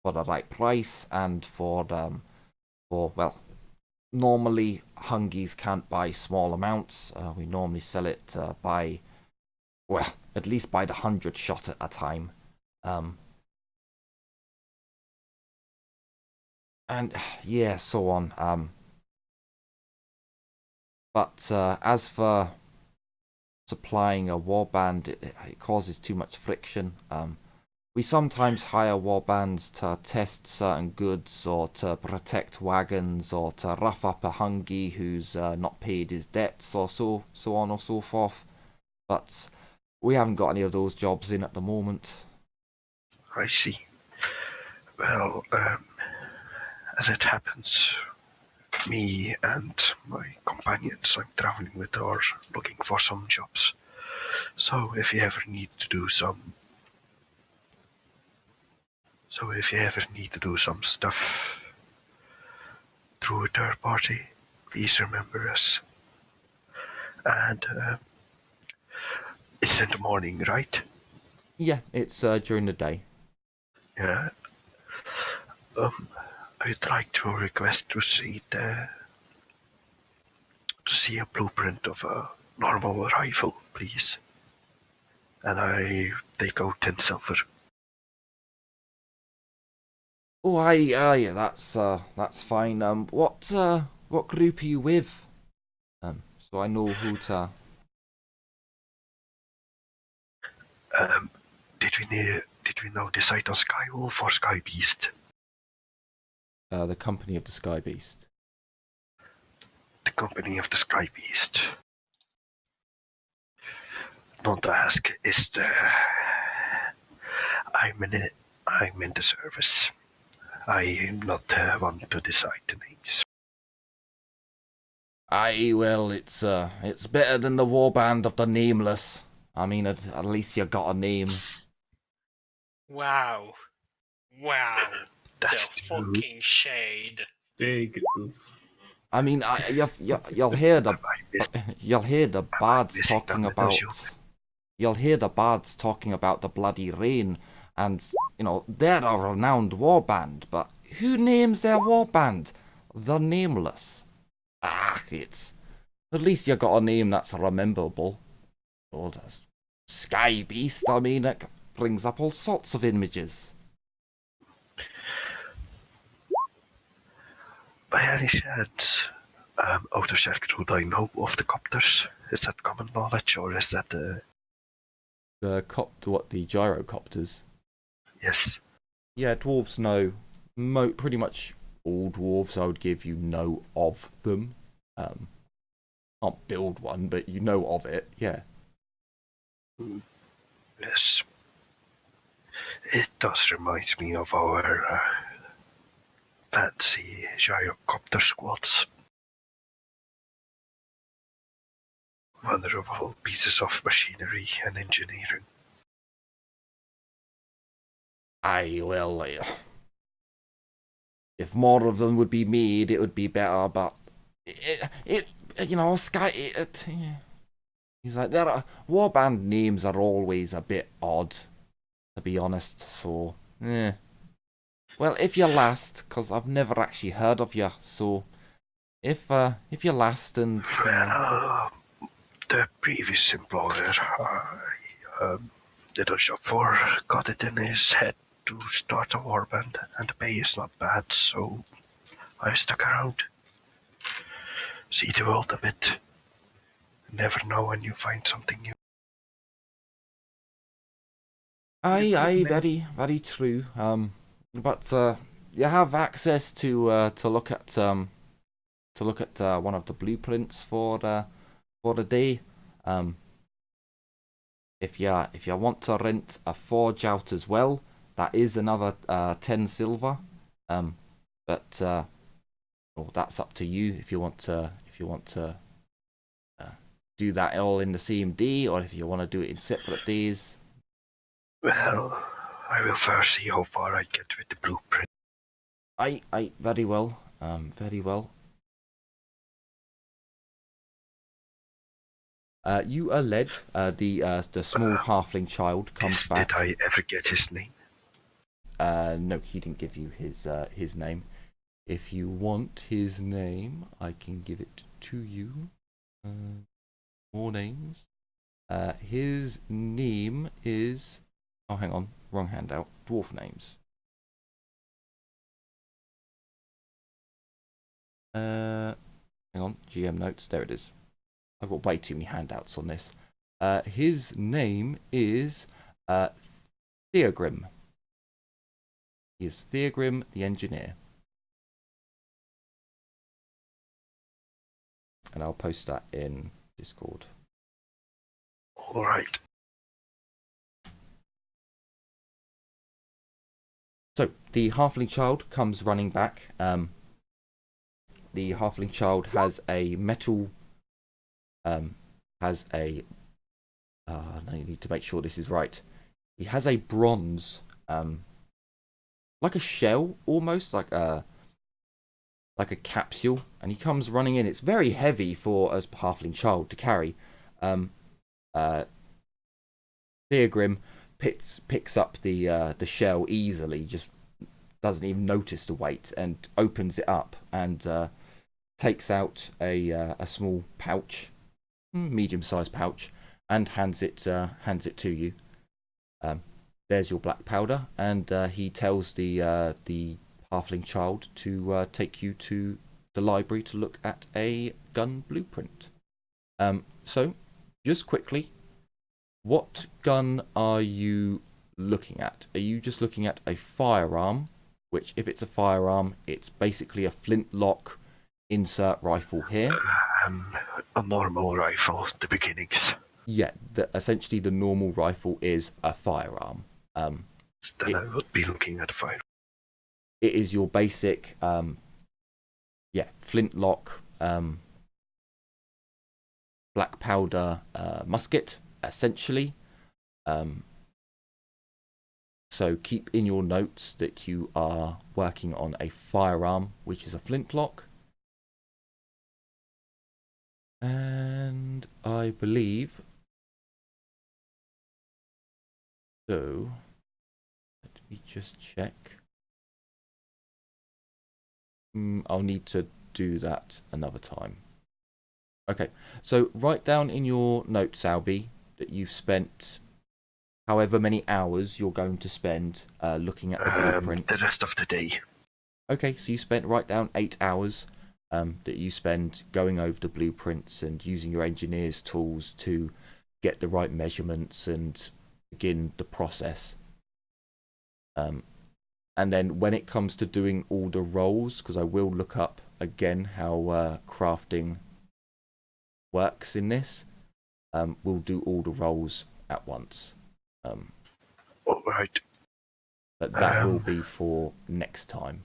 for the right price and for well, normally hungies can't buy small amounts. We normally sell it by, well, at least by the 100 shot at a time. And yeah, so on. But as for supplying a warband, it causes too much friction. We sometimes hire warbands to test certain goods or to protect wagons or to rough up a hungy who's not paid his debts or so on or so forth. But we haven't got any of those jobs in at the moment. I see. Well, as it happens, me and my companions I'm traveling with are looking for some jobs. So if you ever need to do some stuff through a third party, please remember us. And it's in the morning, right? Yeah, it's during the day. Yeah. I'd like to request to see a blueprint of a normal rifle, please. And I take out 10 silver. Oh, yeah, that's fine. What group are you with? So I know who to. Did we know decide on Skywolf or Sky Beast? The Company of the Sky Beast. The Company of the Sky Beast. Don't ask. I'm in the service. I'm not the one to decide the names. Aye, well, it's better than the warband of the Nameless. I mean, at least you got a name. Wow. Wow. That's The true. fucking shade. Big oof. I mean, you'll hear the bards missing talking that about. little You'll hear the bards talking about the bloody rain, and they're a renowned warband. But who names their warband? The Nameless. It's at least you got a name that's rememberable. Oh, the Sky Beast. I mean, it brings up all sorts of images. By any chance, out of Sheffield, would I know of the copters? Is that common knowledge, or is that The the gyrocopters? Yes. Yeah, dwarves know. Pretty much all dwarves, I would give you know of them. Not build one, but you know of it. Yeah. Yes. It does remind me of our fancy gyrocopter squads. Wonderful pieces of machinery and engineering. Aye, well, if more of them would be made, it would be better. But he's like, warband names are always a bit odd, to be honest. So, well, if you're last, because I've never actually heard of you. So, if you're last and The previous employer I did a job for got it in his head to start a warband, and the pay is not bad, so I stuck around. See the world a bit. Never know when you find something new. Aye, very, very true. But you have access to look at one of the blueprints for the day. If you want to rent a forge out as well, that is another 10 silver. But that's up to you if you want to do that all in the same day, or if you want to do it in separate days. Well, I will first see how far I get with the blueprint. Aye, very well. Very well. You are led. The small halfling child comes back. Did I ever get his name? No, he didn't give you his name. If you want his name, I can give it to you. More names. His name is. Oh, hang on, wrong handout. Dwarf names. Hang on, GM notes. There it is. I've got way too many handouts on this. His name is Theogrim. He is Theogrim the Engineer. And I'll post that in Discord. Alright. So, the halfling child comes running back. The halfling child has a metal... I need to make sure this is right. He has a bronze... like a shell, almost, like a capsule, and he comes running in. It's very heavy for a halfling child to carry. Theogrim picks up the shell easily, just doesn't even notice the weight, and opens it up and takes out a small pouch, medium-sized pouch, and hands it to you. There's your black powder, and he tells the halfling child to take you to the library to look at a gun blueprint. So, just quickly, What gun are you looking at? Are you just looking at a firearm, which if it's a firearm, it's basically a flintlock insert rifle here? A normal rifle, the beginnings. Yeah, essentially the normal rifle is a firearm. Then I would be looking at a fire. It is your basic, flintlock, black powder musket, essentially. So keep in your notes that you are working on a firearm, which is a flintlock. And I believe... So, let me just check. I'll need to do that another time. Okay, so write down in your notes, Albie, that you've spent however many hours you're going to spend looking at the blueprint. The rest of the day. Okay, so you spent, write down 8 hours that you spend going over the blueprints and using your engineer's tools to get the right measurements and begin the process. And then when it comes to doing all the roles, because I will look up again how crafting works in this, we'll do all the roles at once. All right. But that will be for next time.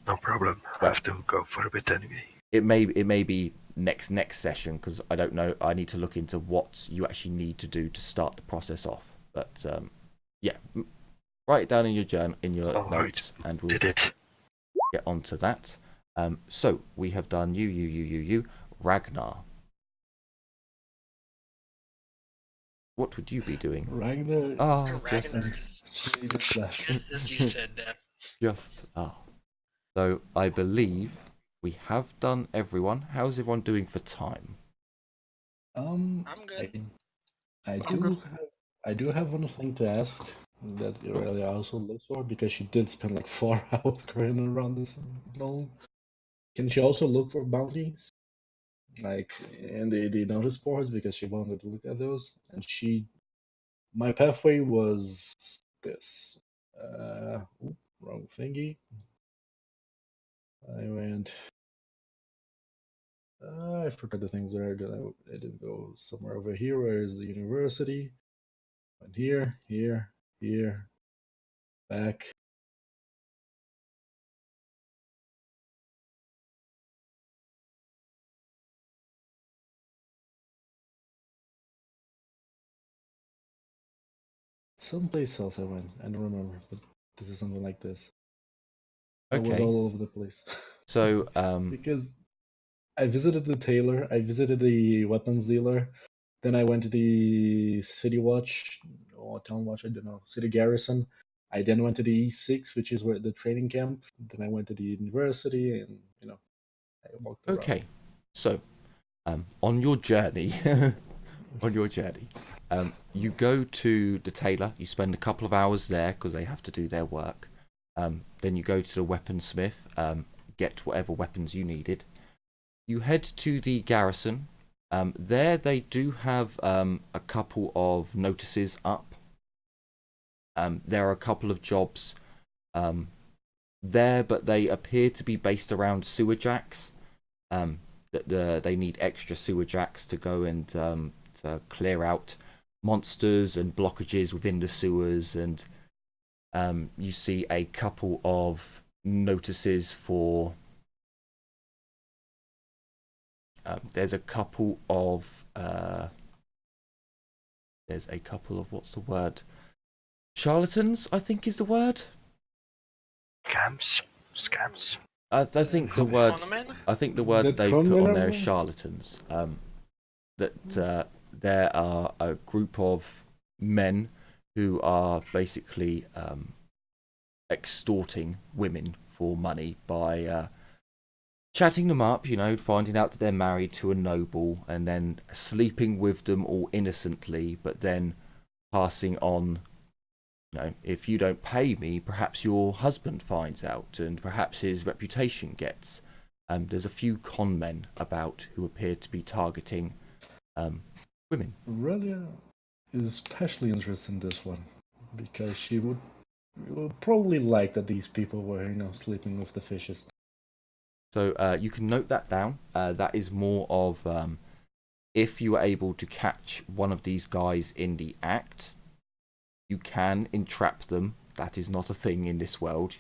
No problem. I have to go for a bit anyway. It may be next session, because I don't know. I need to look into what you actually need to do to start the process off. But yeah, write it down in your journal, in your notes, and we'll get onto that. So we have done you, Ragnar. What would you be doing? Ragnar. Oh, Just just as you said that. So I believe we have done everyone. How's everyone doing for time? I'm good. I do have one thing to ask that Aurelia also looks for, because she did spend like 4 hours going around this knoll. Can she also look for bounties? Like in the notice boards, because she wanted to look at those. And my pathway was this. Wrong thingy. I went. I forgot the things there. I didn't go somewhere over here. Where is the university? Went here, back. Someplace else I went. I don't remember, but this is something like this. I was Okay. all over the place. So because I visited the tailor, I visited the weapons dealer, then I went to the city watch or town watch, I don't know, city garrison. I then went to the E6, which is where the training camp. Then I went to the university, and I walked around. okay. So on your journey, you go to the tailor. You spend a couple of hours there because they have to do their work. Then you go to the weaponsmith, get whatever weapons you needed. You head to the garrison. There they do have a couple of notices up. There are a couple of jobs there, but they appear to be based around sewer jacks. They need extra sewer jacks to go and to clear out monsters and blockages within the sewers, and you see a couple of notices for there's a couple of what's the word, charlatans, I think is the word. Scams. I think the word that they put on there is Conmen? charlatans. That there are a group of men who are basically extorting women for money by chatting them up, finding out that they're married to a noble, and then sleeping with them all innocently, but then passing on, if you don't pay me, perhaps your husband finds out, and perhaps his reputation gets. There's a few con men about who appear to be targeting women. Really, is especially interested in this one because she would probably like that these people were, sleeping with the fishes. So you can note that down. That is more of if you are able to catch one of these guys in the act, you can entrap them. That is not a thing in this world.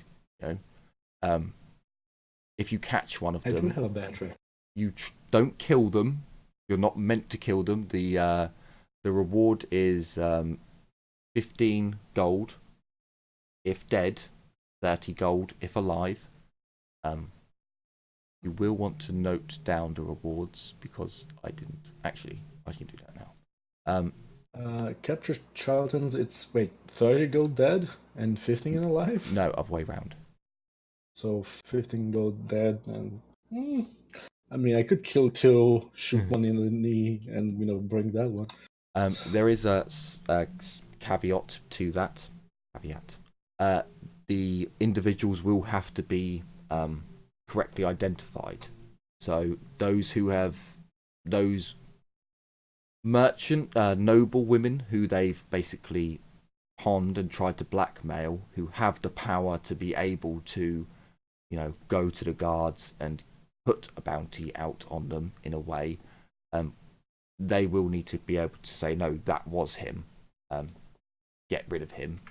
If you catch one of I do them, have a bad trick. you don't kill them. You're not meant to kill them. The reward is 15 gold if dead, 30 gold if alive. You will want to note down the rewards because I didn't. Actually, I can do that now. Capture charlatans, it's 30 gold dead and 15 alive? No, other way round. So 15 gold dead and I mean I could kill two, shoot one in the knee and bring that one. There is a caveat to that. The individuals will have to be correctly identified. So those who have those merchant noble women who they've basically conned and tried to blackmail, who have the power to be able to go to the guards and put a bounty out on them in a way, they will need to be able to say, no, that was him, get rid of him.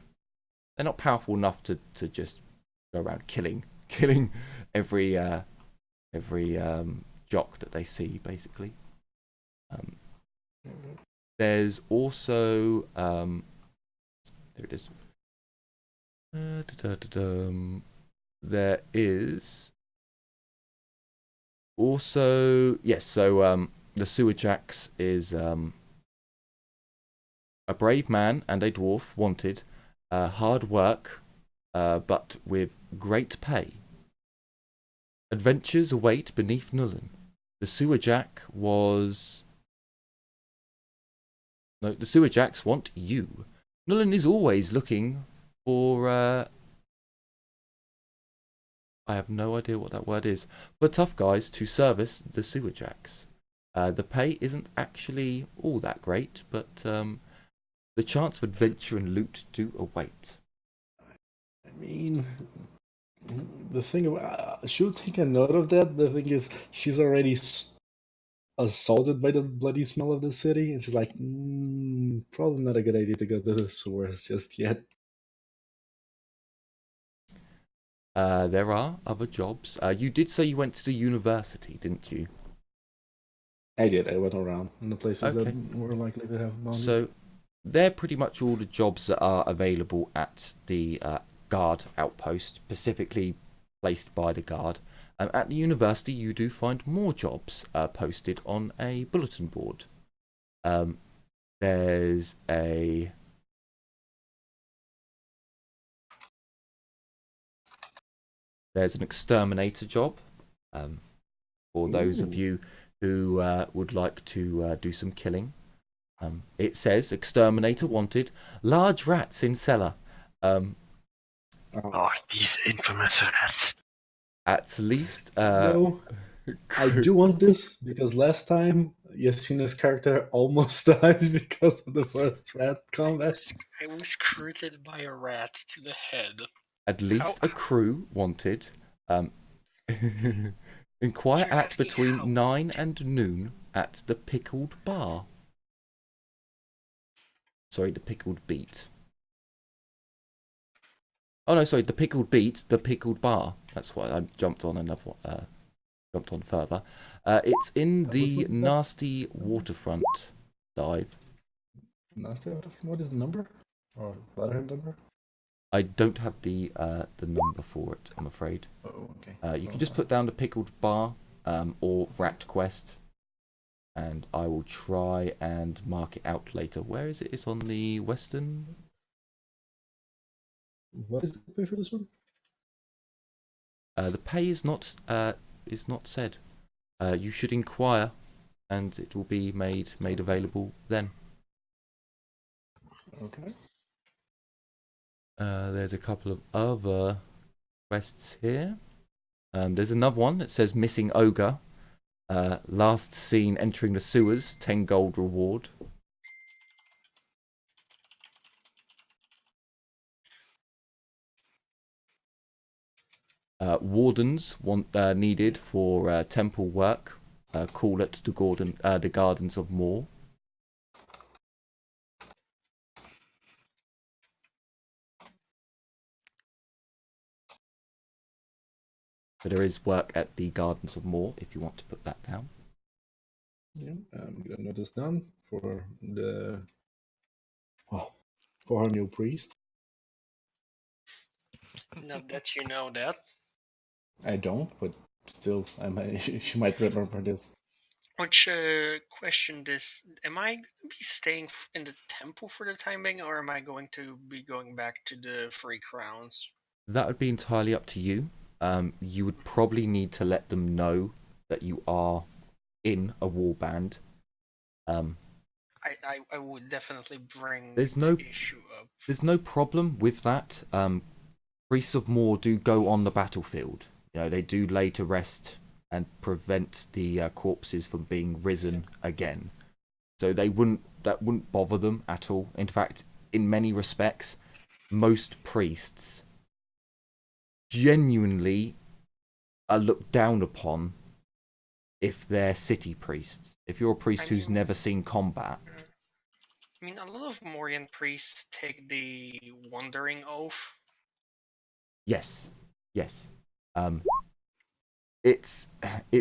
They're not powerful enough to just go around killing every jock that they see, basically. There's also there it is. There is also, yes, so the sewer jacks is a brave man and a dwarf wanted, hard work, but with great pay. Adventures await beneath Nullen. The sewer jack was... No, the sewer jacks want you. Nullen is always looking for... I have no idea what that word is. For tough guys to service the sewer jacks. The pay isn't actually all that great, but the chance of adventure and loot do await. I mean, the thing about she'll take a note of that. The thing is, she's already assaulted by the bloody smell of the city, and she's like, probably not a good idea to go to the sewers just yet. There are other jobs. You did say you went to the university, didn't you? I did. I went around in the places that were likely to have bounties. So they're pretty much all the jobs that are available at the guard outpost, specifically placed by the guard. At the university, you do find more jobs posted on a bulletin board. There's an exterminator job for those of you who would like to do some killing. It says exterminator wanted, large rats in cellar. These infamous rats. At least no, I do want this because last time Yasina's character almost died because of the first rat combat. I was critted by a rat to the head. At least a crew wanted. Inquire at between 9 and noon at the Pickled Bar. Sorry, the Pickled Beat. Oh no, sorry, the Pickled Beat, the Pickled Bar. That's why I jumped on another one. Jumped on further. It's in the Nasty Waterfront dive. Nasty Waterfront? What is the number? Or letterhead number? I don't have the number for it, I'm afraid. Oh, okay. You can just put down the Pickled Bar or Rat Quest, and I will try and mark it out later. Where is it? It's on the western. What is the pay for this one? The pay is not said. You should inquire, and it will be made available then. Okay. There's a couple of other quests here. There's another one that says missing ogre. Last seen entering the sewers, 10 gold reward. Wardens needed for temple work. Call it the Gardens of Moor. So there is work at the Gardens of Moor if you want to put that down. Yeah, I'm gonna note this down for the for our new priest. Now that you know that, I don't, but still, she might remember this. which question this: am I going to be staying in the temple for the time being, or am I going to be going back to the Three Crowns? That would be entirely up to you. You would probably need to let them know that you are in a warband. I would definitely bring There's no the issue up. There's no problem with that. Priests of Moor do go on the battlefield. You know, they do lay to rest and prevent the corpses from being risen again. So that wouldn't bother them at all. In fact, in many respects, most priests genuinely are looked down upon if they're city priests. If you're a priest who's never seen combat. I mean, a lot of Morian priests take the Wandering Oath. Yes. It's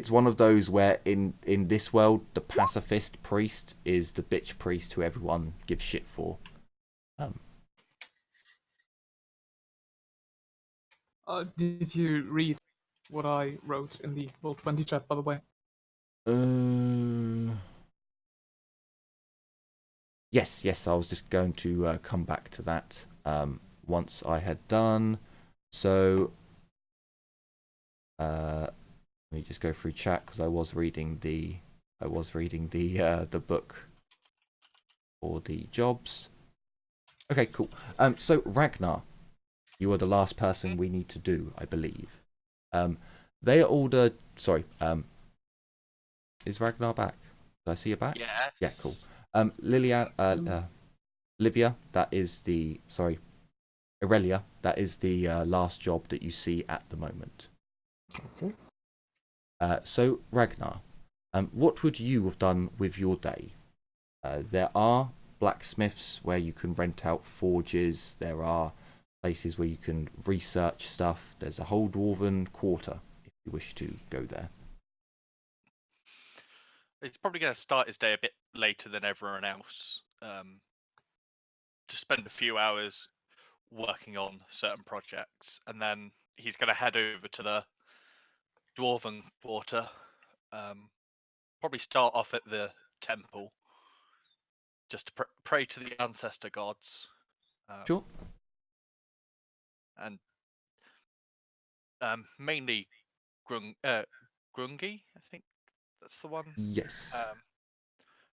one of those where in this world the pacifist priest is the bitch priest who everyone gives shit for. Did you read what I wrote in the Roll20 chat, by the way? Yes. I was just going to come back to that once I had done. So let me just go through chat because I was reading the book for the jobs. Okay, cool. So Ragnar, you are the last person we need to do, I believe. They are all the sorry. Is Ragnar back? Did I see you back? Yeah. Yeah, cool. Livia, that is the Aurelia, that is the last job that you see at the moment. Okay. So Ragnar, what would you have done with your day? There are blacksmiths where you can rent out forges. There are places where you can research stuff. There's a whole dwarven quarter if you wish to go there. He's probably going to start his day a bit later than everyone else. To spend a few hours working on certain projects, and then he's going to head over to the Dwarven Quarter. Probably start off at the temple, just to pray to the ancestor gods. Sure. And mainly Grungi, I think that's the one. Yes.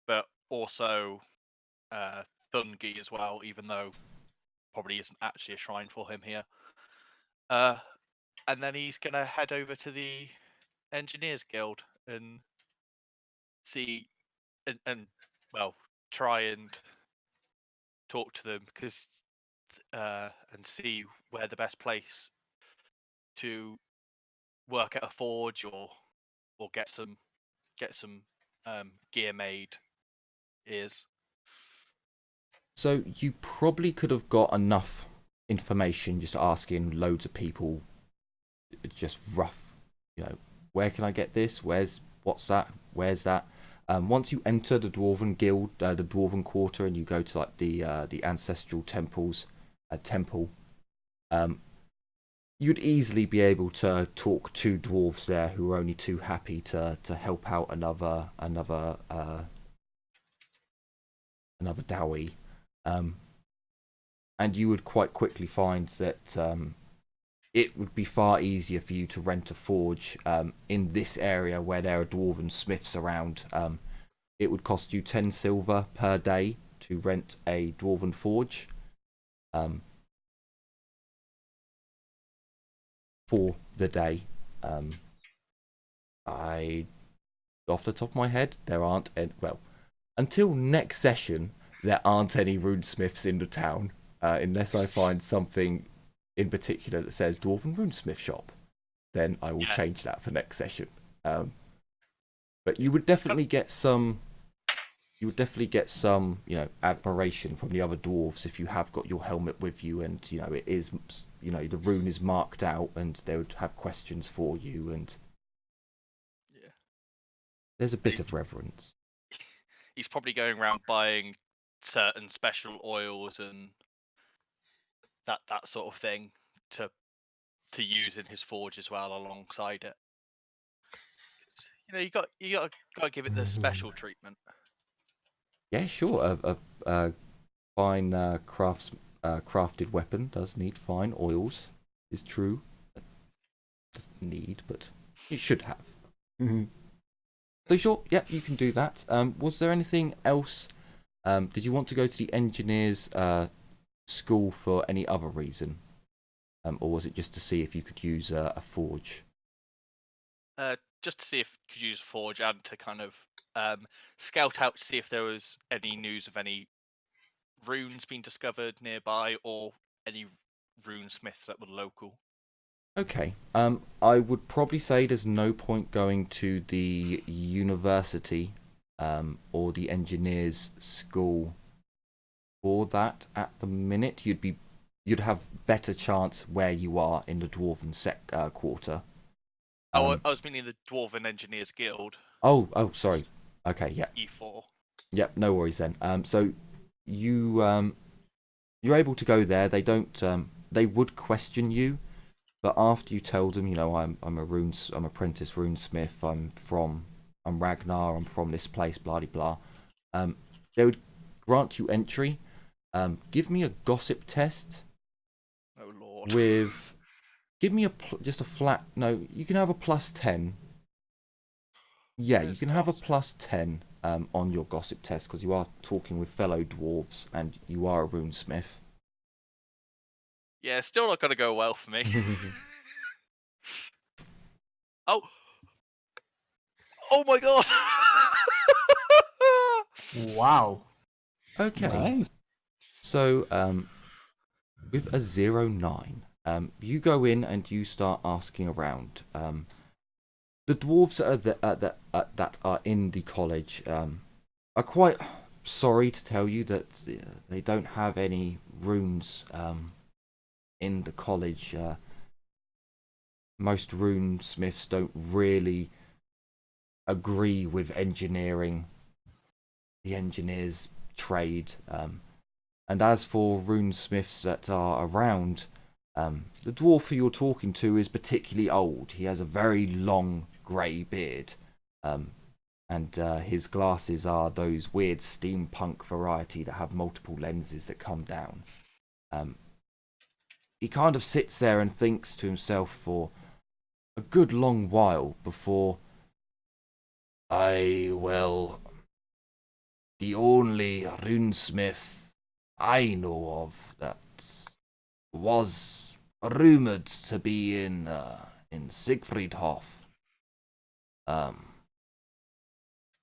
But also Thungi as well, even though probably isn't actually a shrine for him here. And then he's gonna head over to the Engineers Guild and see and well try and talk to them because and see where the best place to work at a forge or get some gear made is. So you probably could have got enough information just asking loads of people, just rough, where can I get this? What's that? Where's that? Once you enter the Dwarven Guild, the Dwarven Quarter, and you go to like the ancestral temple, you'd easily be able to talk to dwarves there who are only too happy to help out another Dowie. And you would quite quickly find that it would be far easier for you to rent a forge in this area where there are dwarven smiths around. It would cost you 10 silver per day to rent a dwarven forge for the day. Off the top of my head, there aren't any, until next session, there aren't any runesmiths in the town, unless I find something in particular that says Dwarven Runesmith Shop. then I will Yeah. change that for next session. But you would definitely get some. You would definitely get some, admiration from the other dwarves if you have got your helmet with you, and it is, the rune is marked out, and they would have questions for you, and Yeah. there's a bit of reverence. He's probably going around buying certain special oils and that sort of thing to use in his forge as well alongside it. You got to give it the special treatment. Yeah, sure. A fine crafted weapon does need fine oils. Is true. Doesn't need, but it should have. So sure, yeah, you can do that. Was there anything else? Did you want to go to the engineers' school for any other reason, or was it just to see if you could use a forge? Just to see if you could use a forge and to kind of scout out to see if there was any news of any runes being discovered nearby or any rune smiths that were local. Okay. I would probably say there's no point going to the university, or the engineers' school for that at the minute. You'd have better chance where you are in the dwarven quarter. I was meaning the Dwarven Engineers Guild. Oh, sorry. Okay, yeah. E4. Yep, no worries then. So you're able to go there. They don't. They would question you, but after you tell them, I'm apprentice runesmith. I'm Ragnar. I'm from this place. Blah blah blah. They would grant you entry. Give me a gossip test. Oh lord. Give me just a flat. No, you can have a +10. Yeah, you can have a +10 on your gossip test because you are talking with fellow dwarves and you are a runesmith. Yeah, still not gonna go well for me. Oh my god! Wow. Okay. Nice. So, with a 09, you go in and you start asking around. The dwarves that are in the college are quite sorry to tell you that they don't have any runes in the college. Most rune smiths don't really agree with engineering, the engineer's trade. And as for runesmiths that are around, the dwarf who you're talking to is particularly old. He has a very long grey beard, and his glasses are those weird steampunk variety that have multiple lenses that come down. He kind of sits there and thinks to himself for a good long while before, the only runesmith I know of that was rumoured to be in Siegfriedhof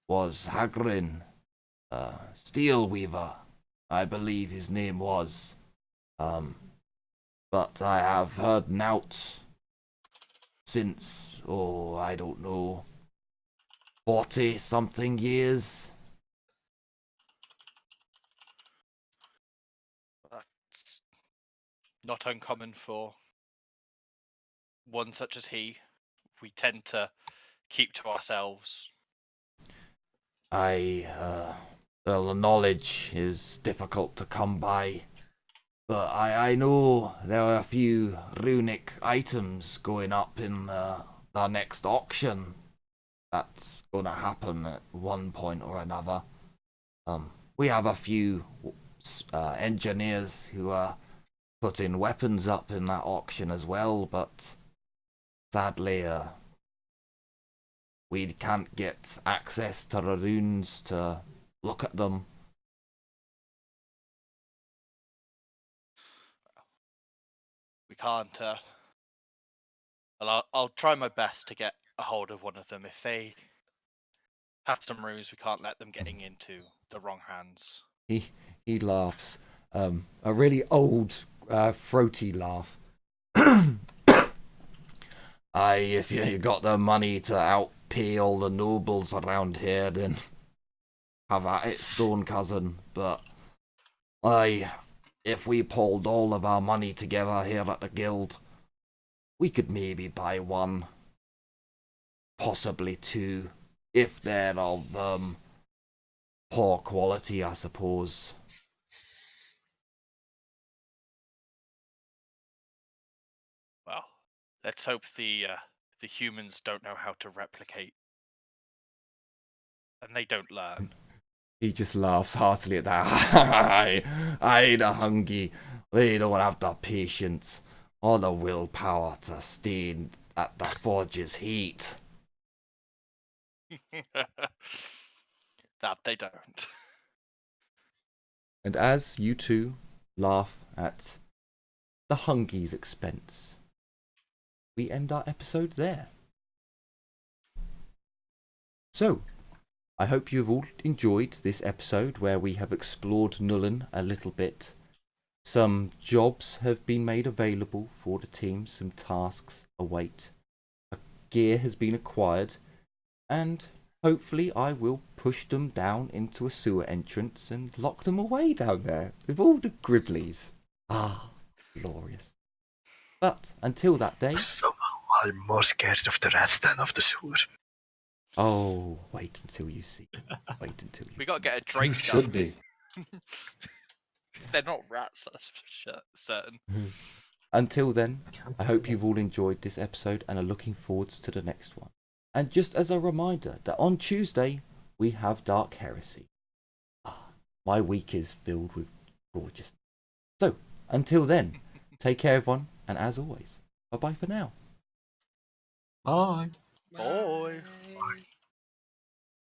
was Hagrin, Steelweaver, I believe his name was. But I have heard naught since, I don't know, 40-something years. That's not uncommon for one such as he. We tend to keep to ourselves. The knowledge is difficult to come by, but I know there are a few runic items going up in the next auction. That's gonna happen at one point or another. We have a few engineers who are putting weapons up in that auction as well, but sadly, we can't get access to the runes to look at them. We can't. Well, I'll try my best to get a hold of one of them. If they have some runes, we can't let them getting into the wrong hands. He laughs, a really old, throaty laugh. Aye, if you got the money to outpay all the nobles around here, then have at it, Stone Cousin. But, aye, if we pulled all of our money together here at the guild, we could maybe buy one, possibly two, if they're of, poor quality, I suppose. Well, let's hope the humans don't know how to replicate, and they don't learn. He just laughs heartily at that. Aye, the hungry. They don't have the patience or the willpower to stay at the forge's heat. That they don't. And as you two laugh at the Hungy's expense, we end our episode there. So, I hope you've all enjoyed this episode where we have explored Nullen a little bit. Some jobs have been made available for the team, some tasks await. A gear has been acquired, and hopefully I will push them down into a sewer entrance and lock them away down there with all the Gribblies. Ah, glorious. But until that day... Somehow I'm more scared of the rats than of the sewer. Oh, wait until you see. Wait until you We gotta get a You Drake should gun. be. They're not rats, that's for certain. Until then, Can't I say hope that. you've all enjoyed this episode and are looking forwards to the next one. And just as a reminder that on Tuesday we have Dark Heresy. Ah, my week is filled with gorgeous. So, until then, take care everyone, and as always, bye bye for now. Bye. Boy. Bye.